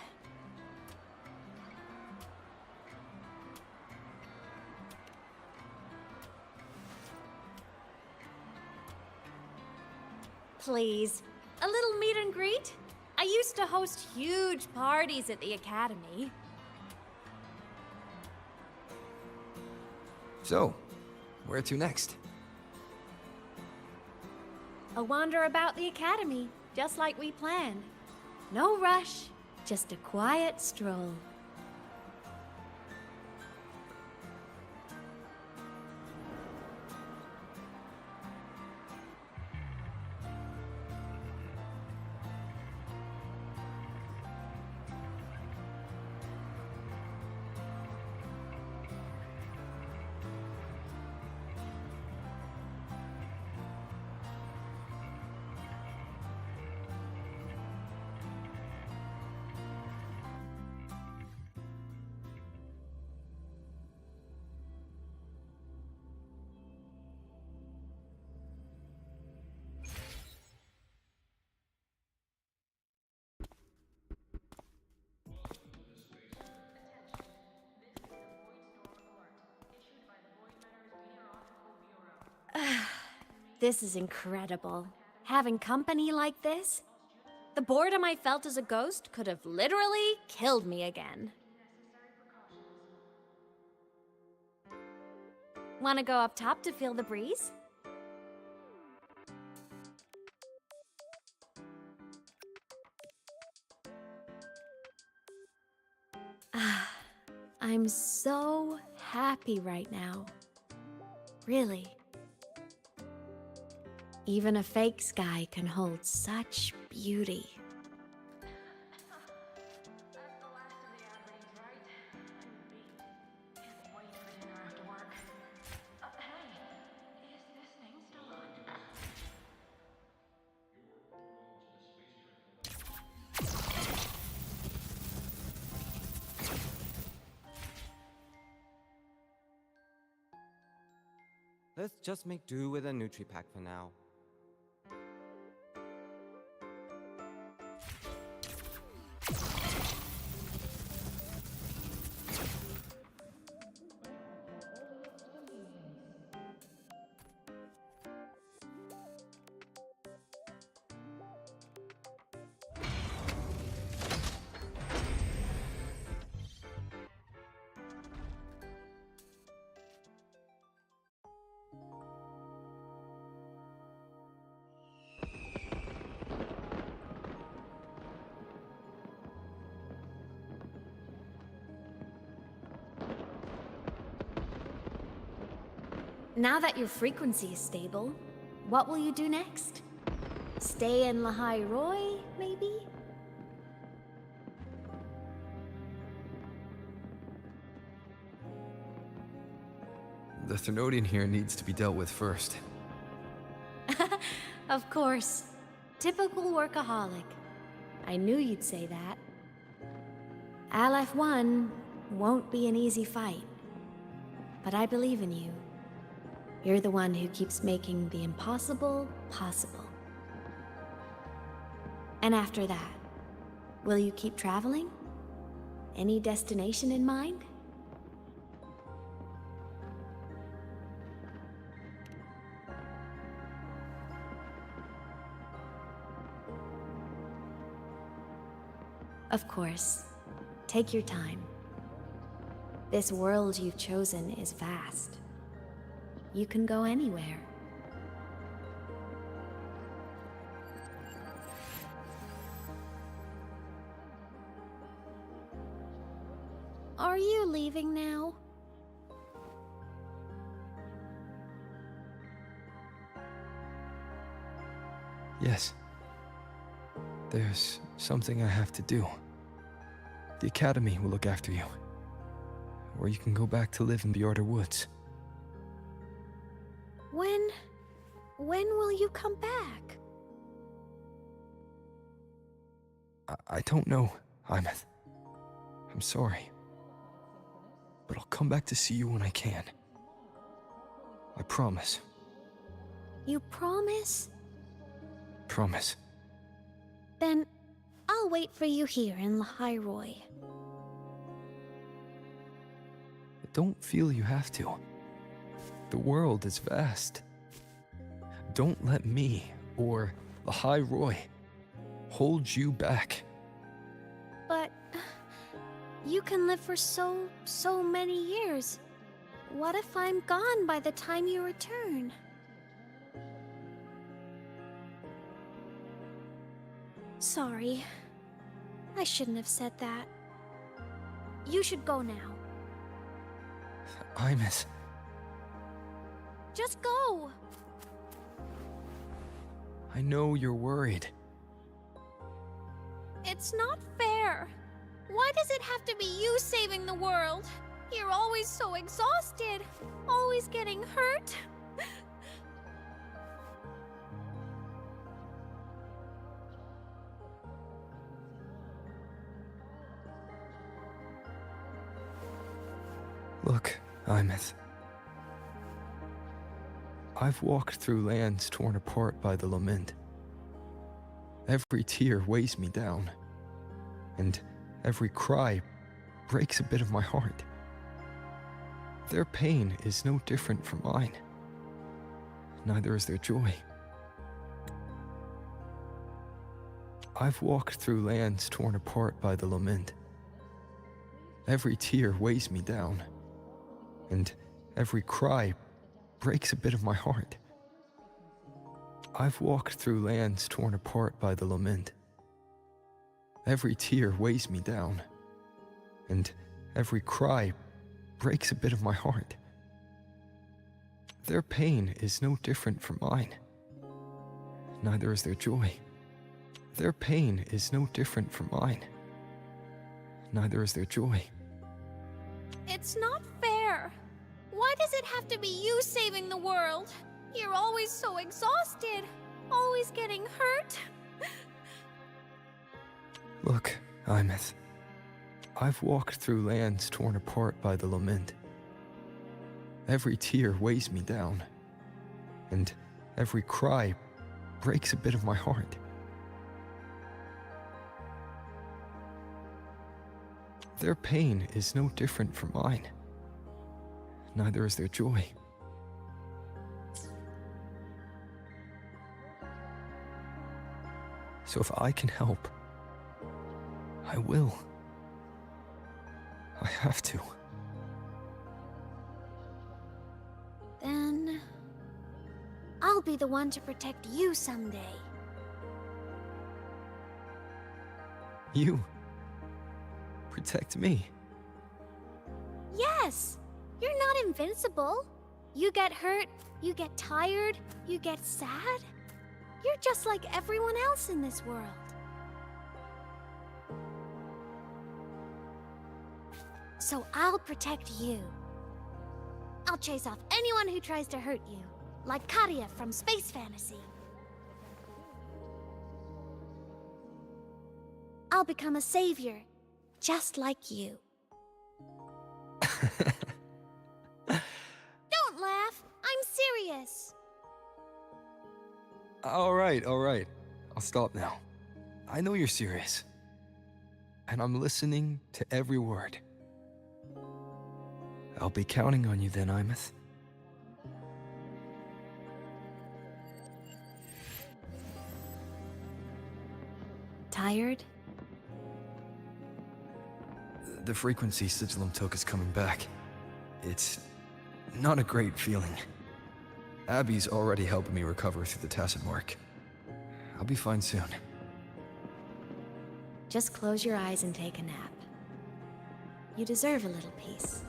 please. A little meet and greet? I used to host huge parties at the academy. So, where to next? A wander about the academy, just like we planned. No rush, just a quiet stroll. This is incredible. Having company like this? The boredom I felt as a ghost could have literally killed me again. Wanna go up top to feel the breeze? I'm so happy right now. Really. Even a fake sky can hold such beauty. Let's just make do with a Nutri-Pack for now. Now that your frequency is stable, what will you do next? Stay in Lahai Roy, maybe? The Thermodian here needs to be dealt with first. Of course. Typical workaholic. I knew you'd say that. Aleph 1 won't be an easy fight. But I believe in you. You're the one who keeps making the impossible possible. And after that, will you keep traveling? Any destination in mind? Of course. Take your time. This world you've chosen is vast. You can go anywhere. Are you leaving now? Yes. There's something I have to do. The Academy will look after you. Or you can go back to live in Bjorder Woods. When will you come back? I don't know, aemeath. I'm sorry. But I'll come back to see you when I can. I promise. You promise? Promise. Then I'll wait for you here in Lahai Roy. I don't feel you have to. The world is vast. Don't let me, or Lahai Roy, holds you back. But you can live for so many years. What if I'm gone by the time you return? Sorry. I shouldn't have said that. You should go now. Aemeath, Just go! I know you're worried. It's not fair. Why does it have to be you saving the world? You're always so exhausted, always getting hurt. Look, Aemeath. I've walked through lands torn apart by the lament. Every tear weighs me down, and every cry breaks a bit of my heart. Their pain is no different from mine. Neither is their joy. I've walked through lands torn apart by the lament. Every tear weighs me down, and every cry breaks a bit of my heart. I've walked through lands torn apart by the lament. Every tear weighs me down, and every cry breaks a bit of my heart. Their pain is no different from mine. Neither is their joy. Their pain is no different from mine. Neither is their joy. It's not fair. Why does it have to be you saving the world? You're always so exhausted, always getting hurt. Look, Aemeath. I've walked through lands torn apart by the lament. Every tear weighs me down, and every cry breaks a bit of my heart. Their pain is no different from mine. Neither is their joy. So if I can help, I will. I have to. Then I'll be the one to protect you someday. You protect me. Yes! You're not invincible. You get hurt, you get tired, you get sad. You're just like everyone else in this world. So I'll protect you. I'll chase off anyone who tries to hurt you, like Karia from Space Fantasy. I'll become a savior, just like you. Don't laugh! I'm serious! All right. I'll stop now. I know you're serious. And I'm listening to every word. I'll be counting on you then, Aemeath. Tired? The frequency Sigilum took is coming back. It's not a great feeling. Abby's already helping me recover through the tacit mark. I'll be fine soon. Just close your eyes and take a nap. You deserve a little peace.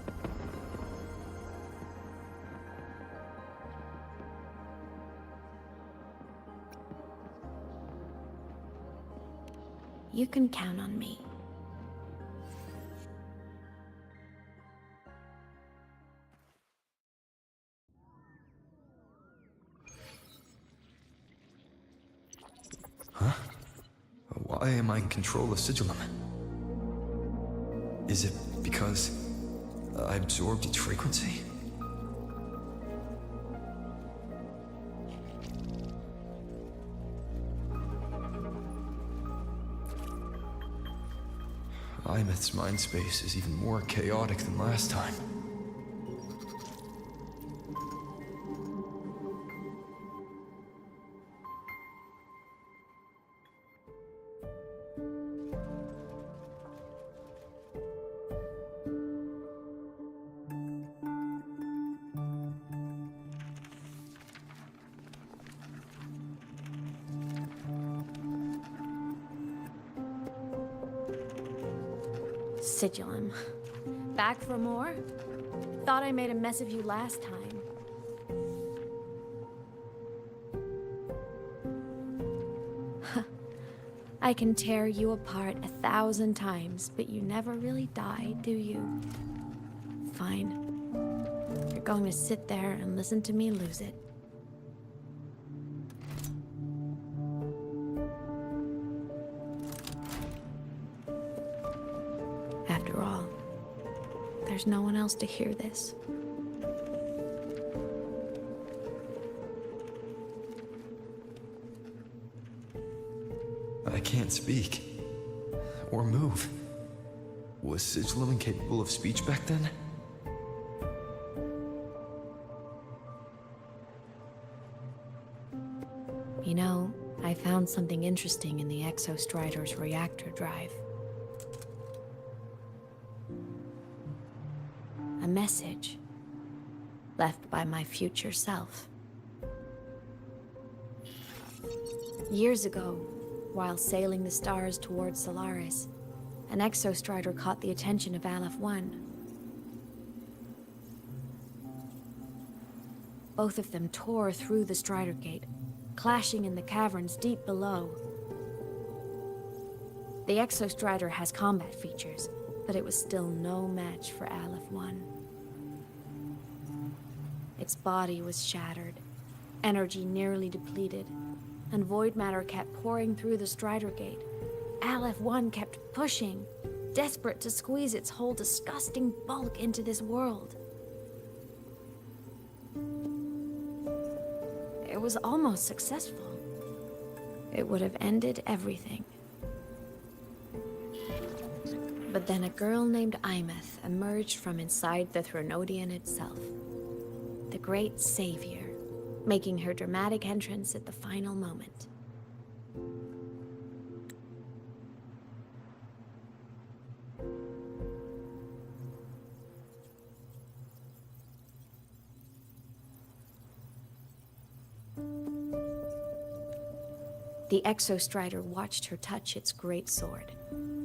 You can count on me. Huh? Why am I in control of Sigilum? Is it because I absorbed its frequency? Aemeath's mind space is even more chaotic than last time. Sigilum. Back for more? Thought I made a mess of you last time. I can tear you apart 1,000 times, but you never really die, do you? Fine. You're going to sit there and listen to me lose it. After all, there's no one else to hear this. I can't speak. Or move. Was Sigilum incapable of speech back then? You know, I found something interesting in the Exostrider's reactor drive. A message left by my future self. Years ago, while sailing the stars towards Solaris, an Exostrider caught the attention of Aleph 1. Both of them tore through the Strider Gate, clashing in the caverns deep below. The Exostrider has combat features, but it was still no match for Aleph 1. Its body was shattered, energy nearly depleted, and void matter kept pouring through the Strider Gate. Aleph 1 kept pushing, desperate to squeeze its whole disgusting bulk into this world. It was almost successful. It would have ended everything. But then a girl named aemeath emerged from inside the Threnodian itself. The great savior, making her dramatic entrance at the final moment. The Exostrider watched her touch its great sword,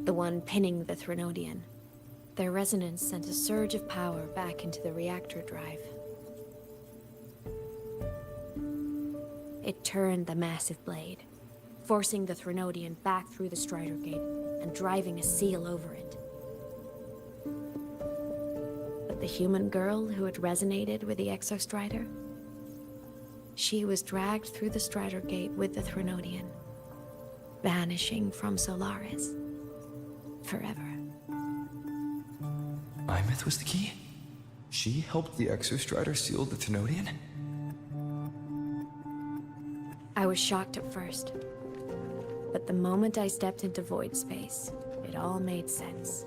the one pinning the Threnodian. Their resonance sent a surge of power back into the reactor drive. It turned the massive blade, forcing the Threnodian back through the Strider Gate and driving a seal over it. But the human girl who had resonated with the Exostrider? She was dragged through the Strider Gate with the Threnodian, vanishing from Solaris forever. aemeath was the key? She helped the Exostrider seal the Threnodian? I was shocked at first, but the moment I stepped into void space, it all made sense.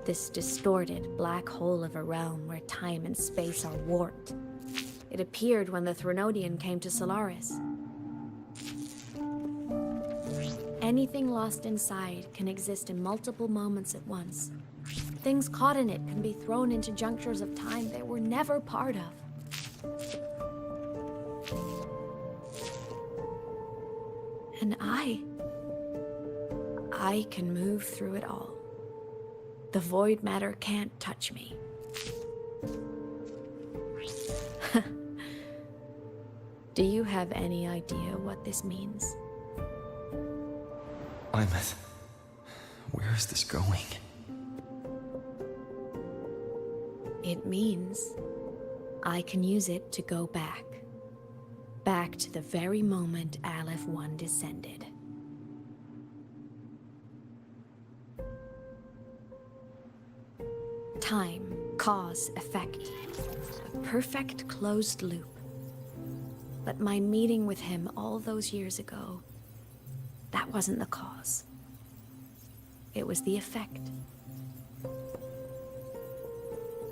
This distorted black hole of a realm where time and space are warped. It appeared when the Threnodian came to Solaris. Anything lost inside can exist in multiple moments at once. Things caught in it can be thrown into junctures of time they were never part of. And I can move through it all. The void matter can't touch me. Do you have any idea what this means? aemeath, where is this going? It means I can use it to go back. Back to the very moment Aleph 1 descended. Time, cause, effect. A perfect closed loop. But my meeting with him all those years ago, that wasn't the cause. It was the effect.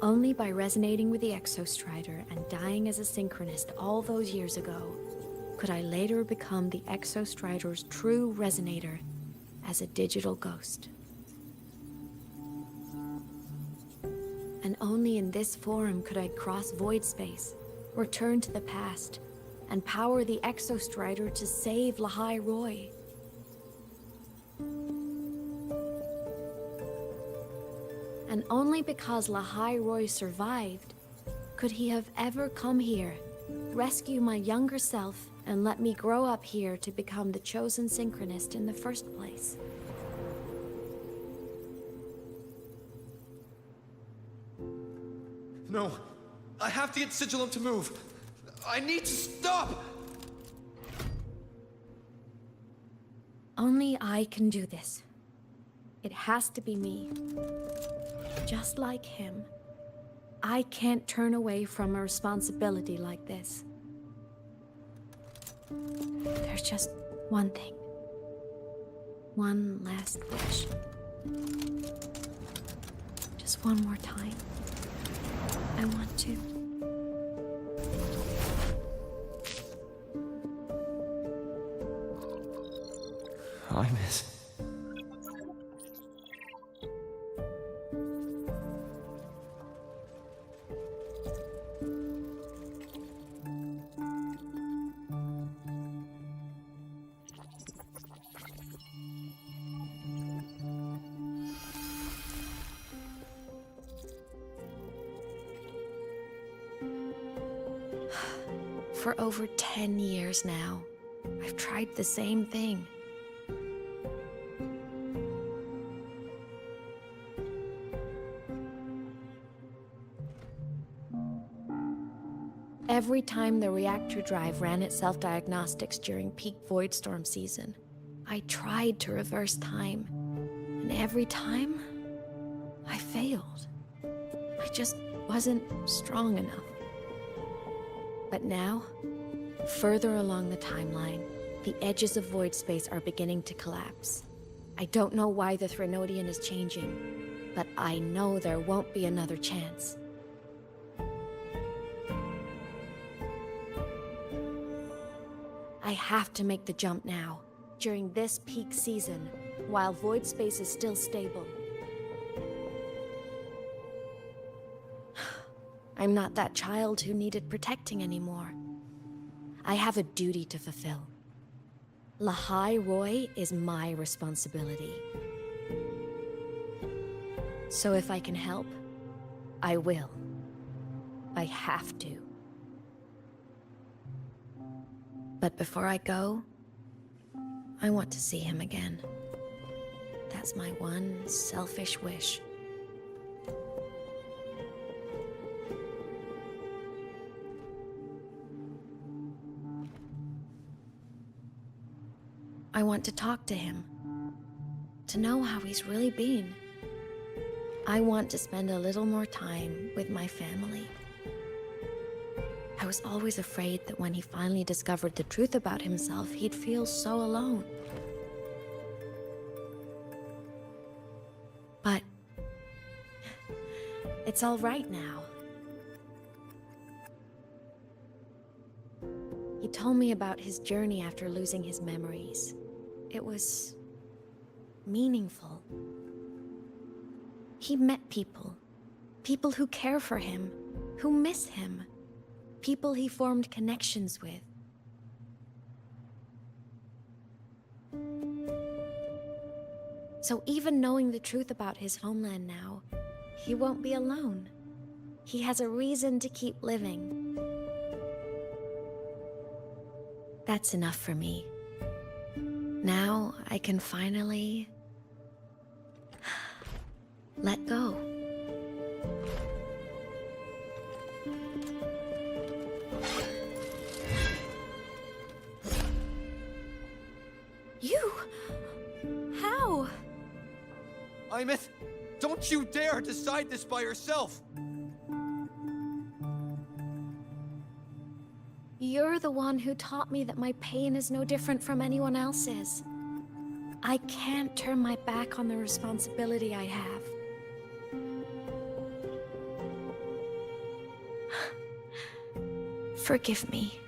Only by resonating with the Exostrider and dying as a synchronist all those years ago, could I later become the Exostrider's true resonator as a digital ghost. And only in this form could I cross void space, return to the past, and power the Exostrider to save Lahai Roy. And only because Lahai Roy survived could he have ever come here, rescue my younger self, and let me grow up here to become the chosen synchronist in the first place. No, I have to get Sigilum to move. I need to stop! Only I can do this. It has to be me. Just like him, I can't turn away from a responsibility like this. There's just one thing. One last wish. Just one more time. I want to. I miss. For over 10 years now, I've tried the same thing. Every time the reactor drive ran its self-diagnostics during peak void storm season, I tried to reverse time. And every time, I failed. I just wasn't strong enough. But now, further along the timeline, the edges of void space are beginning to collapse. I don't know why the Threnodian is changing, but I know there won't be another chance. I have to make the jump now, during this peak season, while void space is still stable. I'm not that child who needed protecting anymore. I have a duty to fulfill. Lahai Roy is my responsibility. So if I can help, I will. I have to. But before I go, I want to see him again. That's my one selfish wish. I want to talk to him, to know how he's really been. I want to spend a little more time with my family. I was always afraid that when he finally discovered the truth about himself, he'd feel so alone. But it's all right now. He told me about his journey after losing his memories. It was meaningful. He met people. People who care for him, who miss him. People he formed connections with. So even knowing the truth about his homeland now, he won't be alone. He has a reason to keep living. That's enough for me. Now I can finally let go. You? How? Aemeath, don't you dare decide this by yourself! You're the one who taught me that my pain is no different from anyone else's. I can't turn my back on the responsibility I have. Forgive me.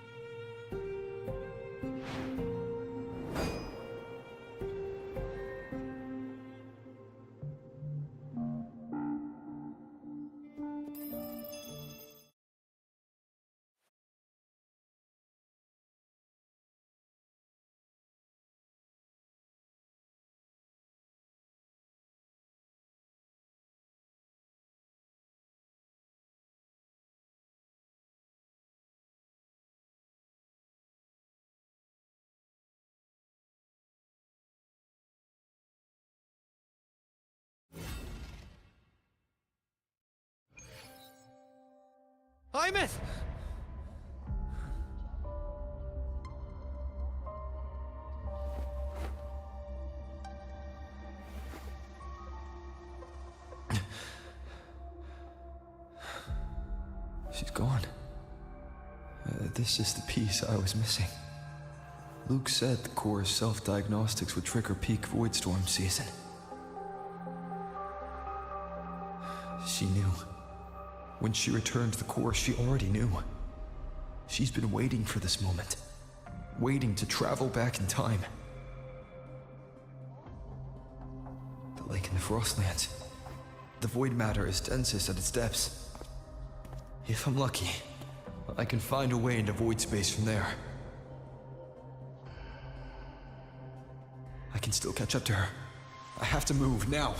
Aemeath! She's gone. This is the piece I was missing. Luke said the core's self-diagnostics would trigger peak Voidstorm season. She knew. When she returned to the core, she already knew. She's been waiting for this moment. Waiting to travel back in time. The lake in the Frostlands. The void matter is densest at its depths. If I'm lucky, I can find a way into void space from there. I can still catch up to her. I have to move now.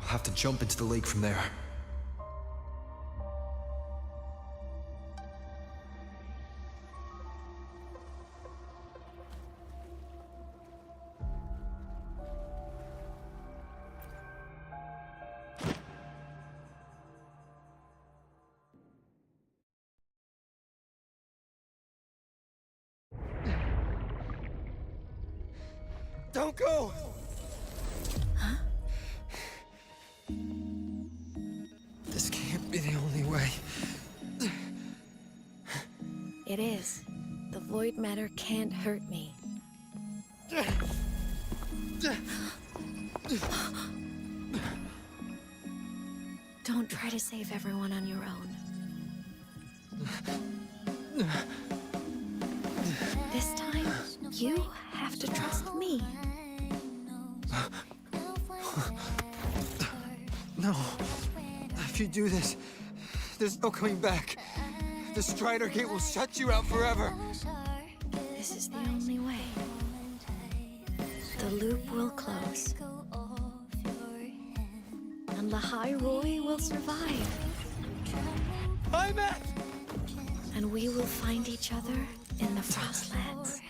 I'll have to jump into the lake from there. Don't go! Huh? This can't be the only way. It is. The void matter can't hurt me. Don't try to save everyone on your own. This time, you have to trust me. No. If you do this, there's no coming back. The Strider Gate will shut you out forever. This is the only way. The loop will close. And Lahai Roy will survive. Aemeath! And we will find each other in the Frostlands.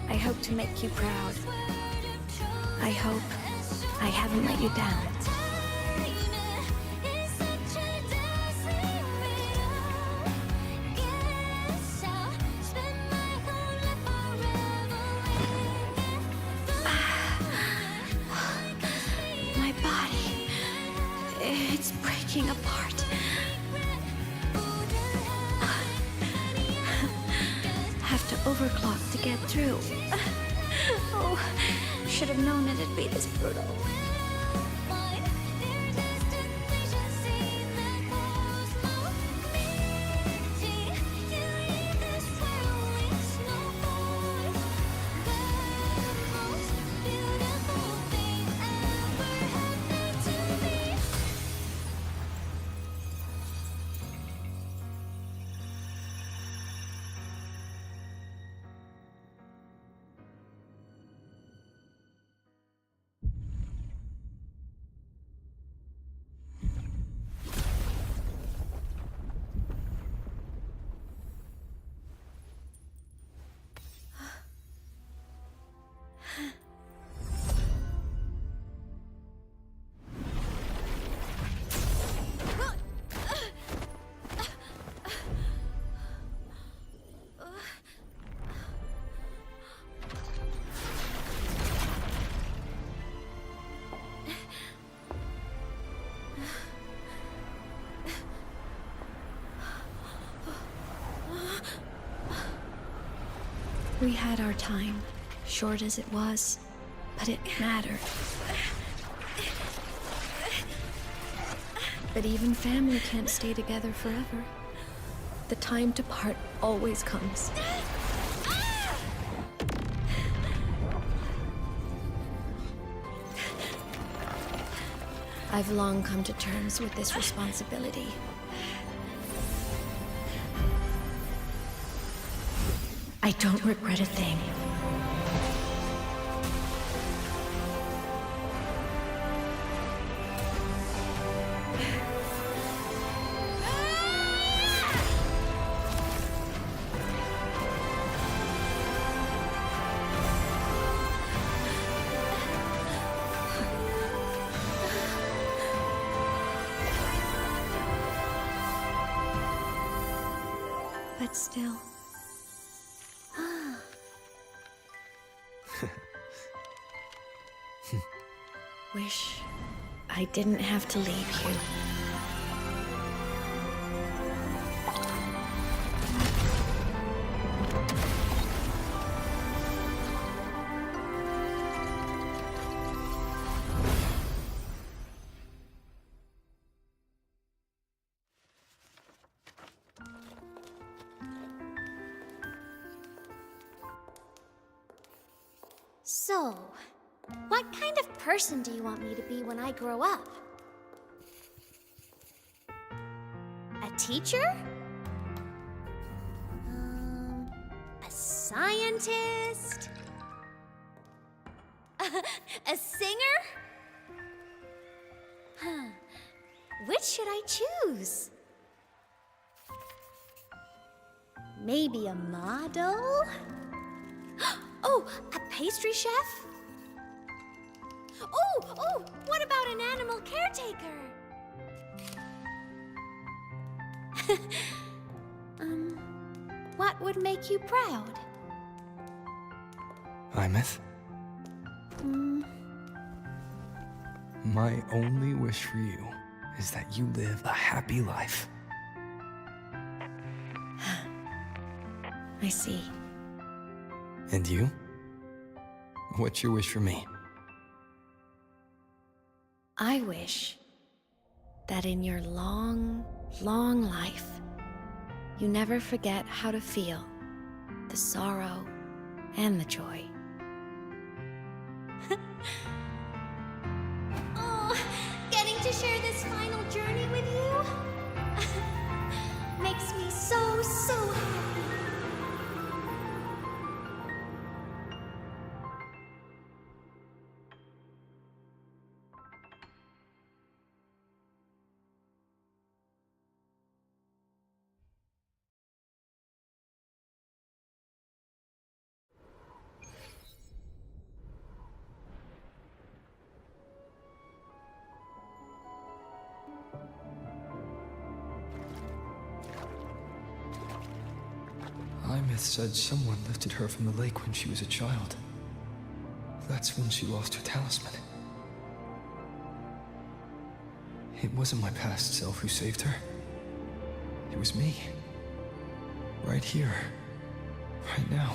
I hope to make you proud. I hope I haven't let you down. My body, it's breaking apart. Have to overclock to get through. Oh, should have known it'd be this brutal. We had our time, short as it was, but it mattered. But even family can't stay together forever. The time to part always comes. I've long come to terms with this responsibility. I don't regret a thing. But still. Wish I didn't have to leave you. So, what kind of person do you want me to be when I grow up? A teacher? A scientist? A singer? Huh. Which should I choose? Maybe a model? Oh, a pastry chef? Oh, what about an animal caretaker? What would make you proud? Aemeath? My only wish for you is that you live a happy life. I see. And you? What's your wish for me? I wish that in your long, long life, you never forget how to feel the sorrow and the joy. Oh, getting to share this final journey with you makes me so, so happy. Aemeath said someone lifted her from the lake when she was a child. That's when she lost her talisman. It wasn't my past self who saved her. It was me. Right here. Right now.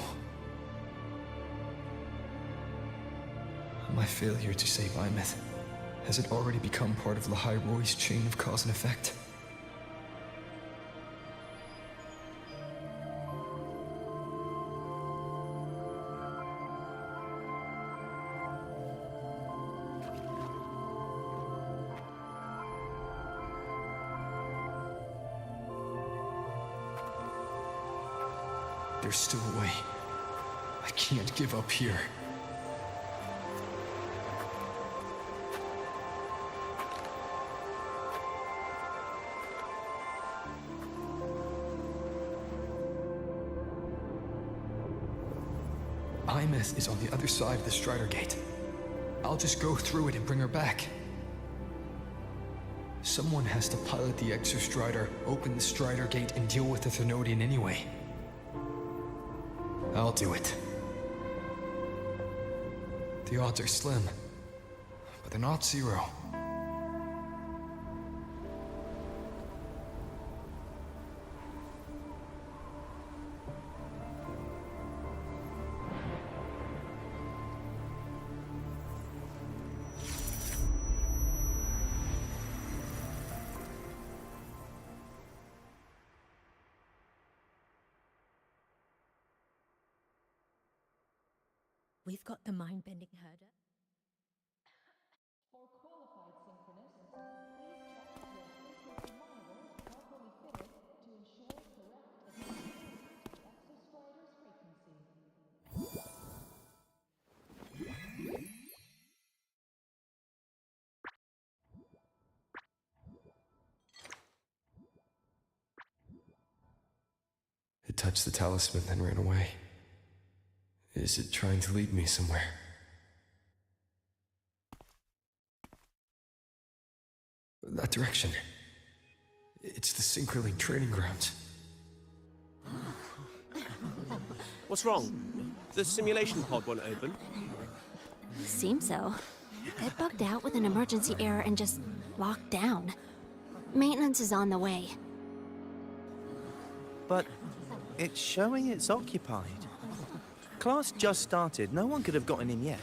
My failure to save Aemeath, has it already become part of Lahai Roy's chain of cause and effect? There's still a way. I can't give up here. Aemeath is on the other side of the Strider Gate. I'll just go through it and bring her back. Someone has to pilot the Exostrider, open the Strider Gate, and deal with the Thernoidian anyway. I'll do it. The odds are slim, but they're not zero. We've got the mind-bending herder. For qualified synchronists, please check that your frequency monitor is properly fitted to ensure correct attenuation to the exostrider's frequency. It touched the talisman, then ran away. Is it trying to lead me somewhere? That direction. It's the Synchroling training grounds. What's wrong? The simulation pod won't open? Seems so. It bugged out with an emergency error and just locked down. Maintenance is on the way. But it's showing it's occupied. Class just started. No one could have gotten in yet.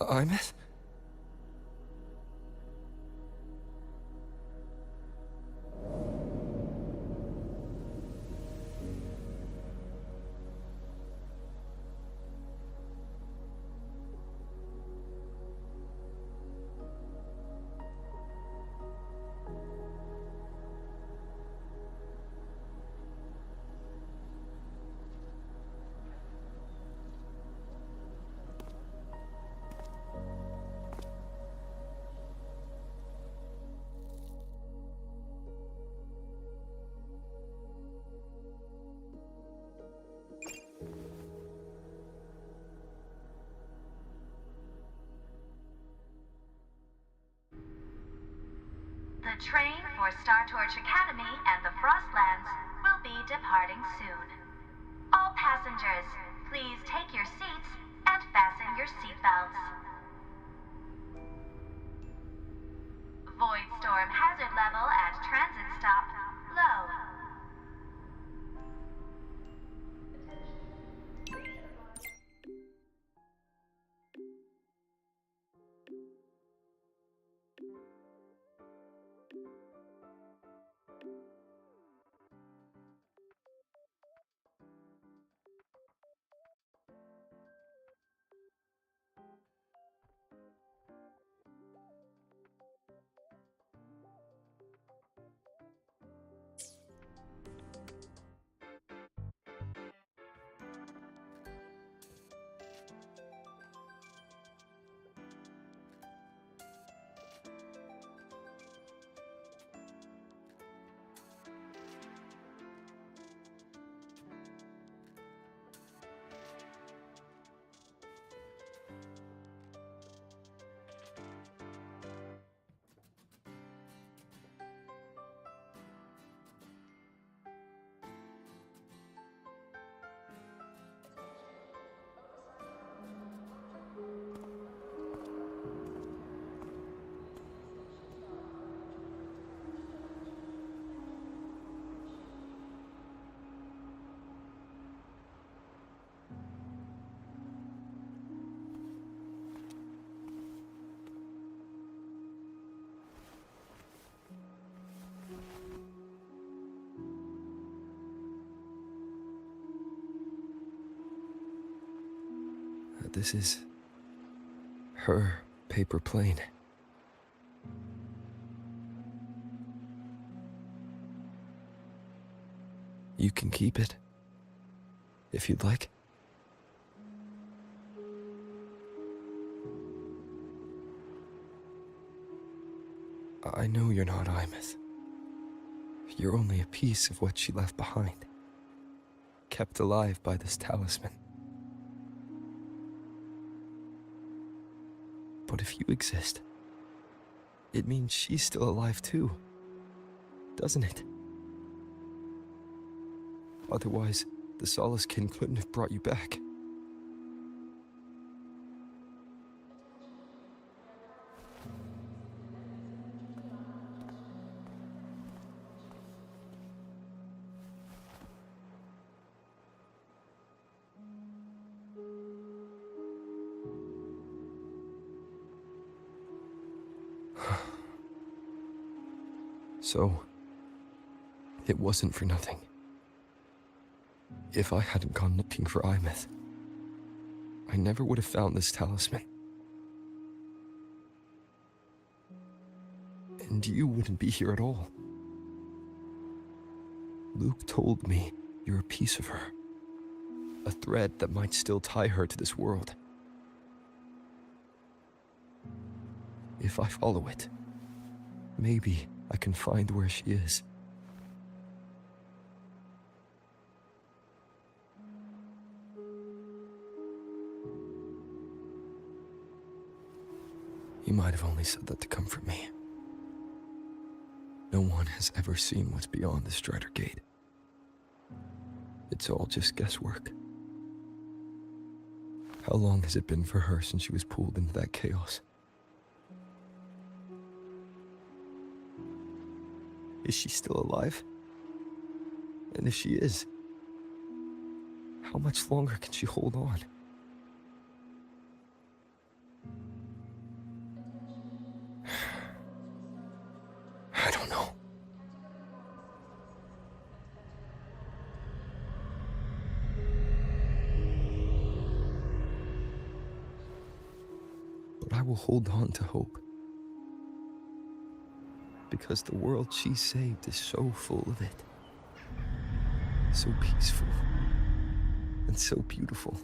Aemeath? The train for Star Torch Academy and the Frostlands will be departing soon. All passengers, please take your seats and fasten your seatbelts. Void storm hazard level at transit stop low. this is her paper plane. You can keep it, if you'd like. I know you're not aemeath. You're only a piece of what she left behind, kept alive by this talisman. But if you exist, it means she's still alive too, doesn't it? Otherwise, the Solace Kin couldn't have brought you back. So, it wasn't for nothing. If I hadn't gone looking for aemeath, I never would have found this talisman. And you wouldn't be here at all. Luke told me you're a piece of her. A thread that might still tie her to this world. If I follow it, maybe I can find where she is. You might have only said that to comfort me. No one has ever seen what's beyond the Strider Gate. It's all just guesswork. How long has it been for her since she was pulled into that chaos? Is she still alive? And if she is, how much longer can she hold on? I don't know. But I will hold on to hope. Because the world she saved is so full of it. So peaceful. And so beautiful.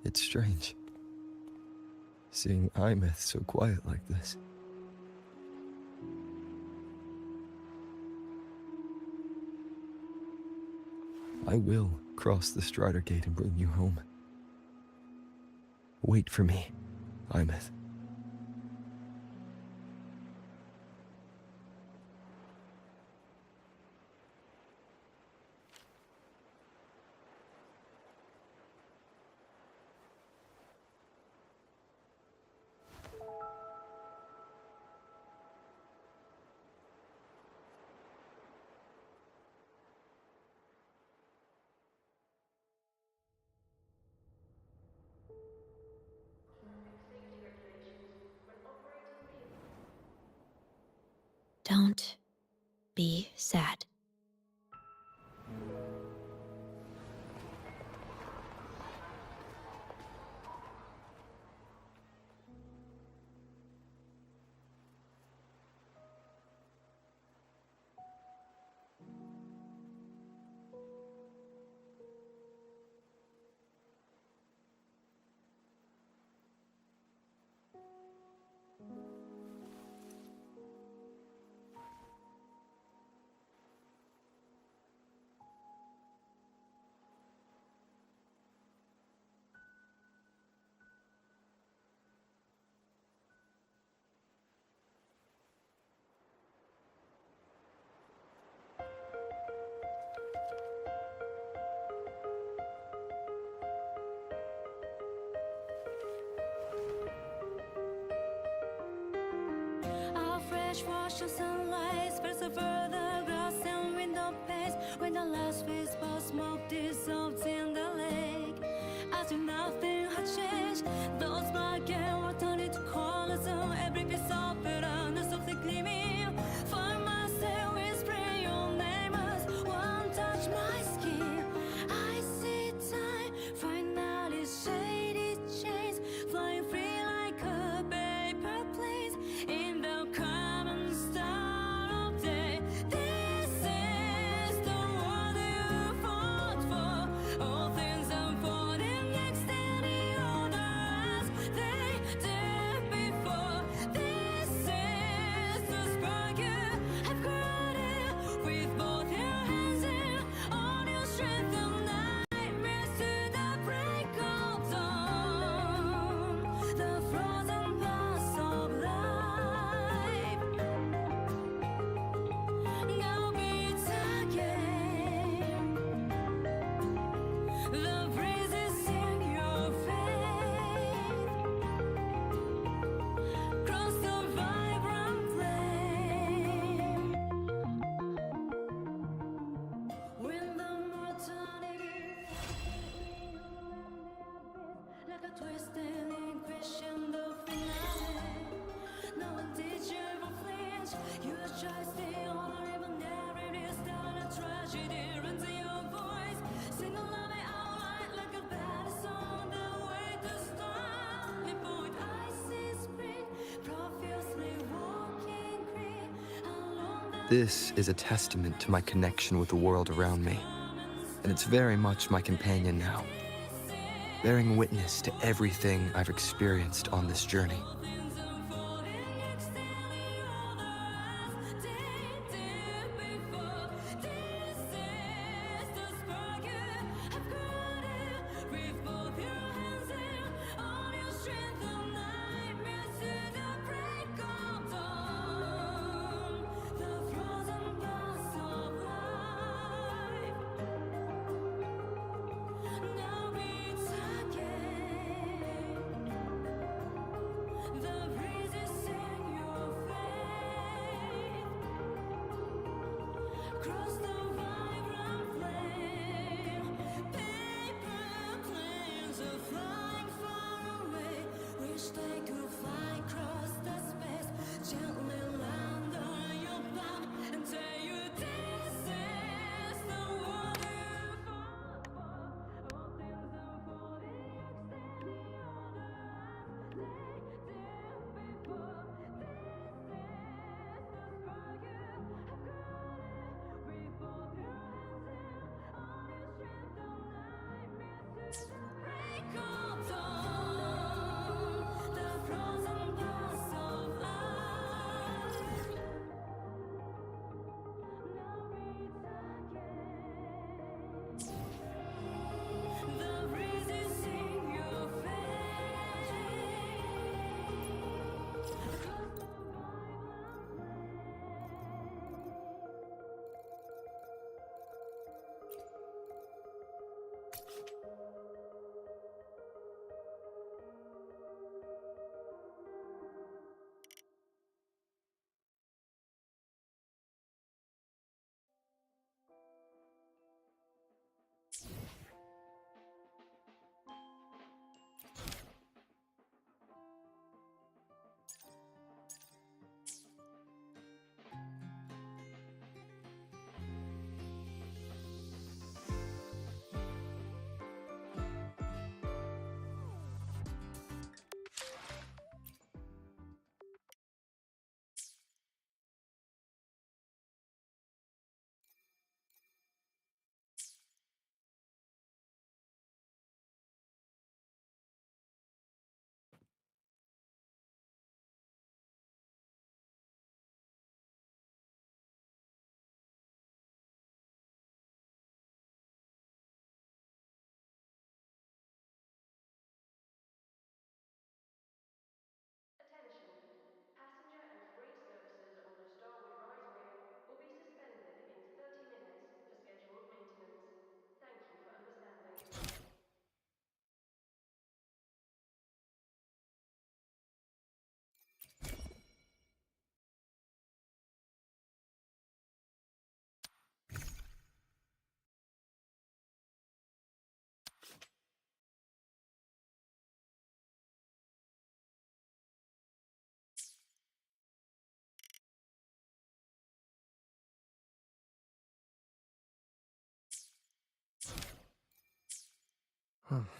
It's strange, seeing aemeath so quiet like this. I will cross the Strider Gate and bring you home. Wait for me, aemeath. Don't be sad. dishwasher sunlight spreads over the grass and window panes. When the last wisp of smoke dissolves in the lake, as if nothing had changed, those black and white turned into colors, and every piece of it under softly gleaming. Find myself whispering your name as one touch my skin. I see time finally shaded chains, flying free like a paper plane in the common star of day. This is the world you fought for. All things unfolding next in the order as they did before. This is the spark you have created with both your hands and all your strength and nightmares to the break of dawn. The frozen paths of life now beats again. The breezes in your face cross the vibrant flame. When the mortality like a twisting crescendo finale. No one did you ever flinch. You try to stay on a even narrative style. A tragedy runs in your voice. Sing a love it out right like a bad song. The way to start. Live with icy spring. Profusely walking green. Along the This is a testament to my connection with the world around me, and it's very much my companion now, bearing witness to everything I've experienced on this journey. now beats again. The Huh.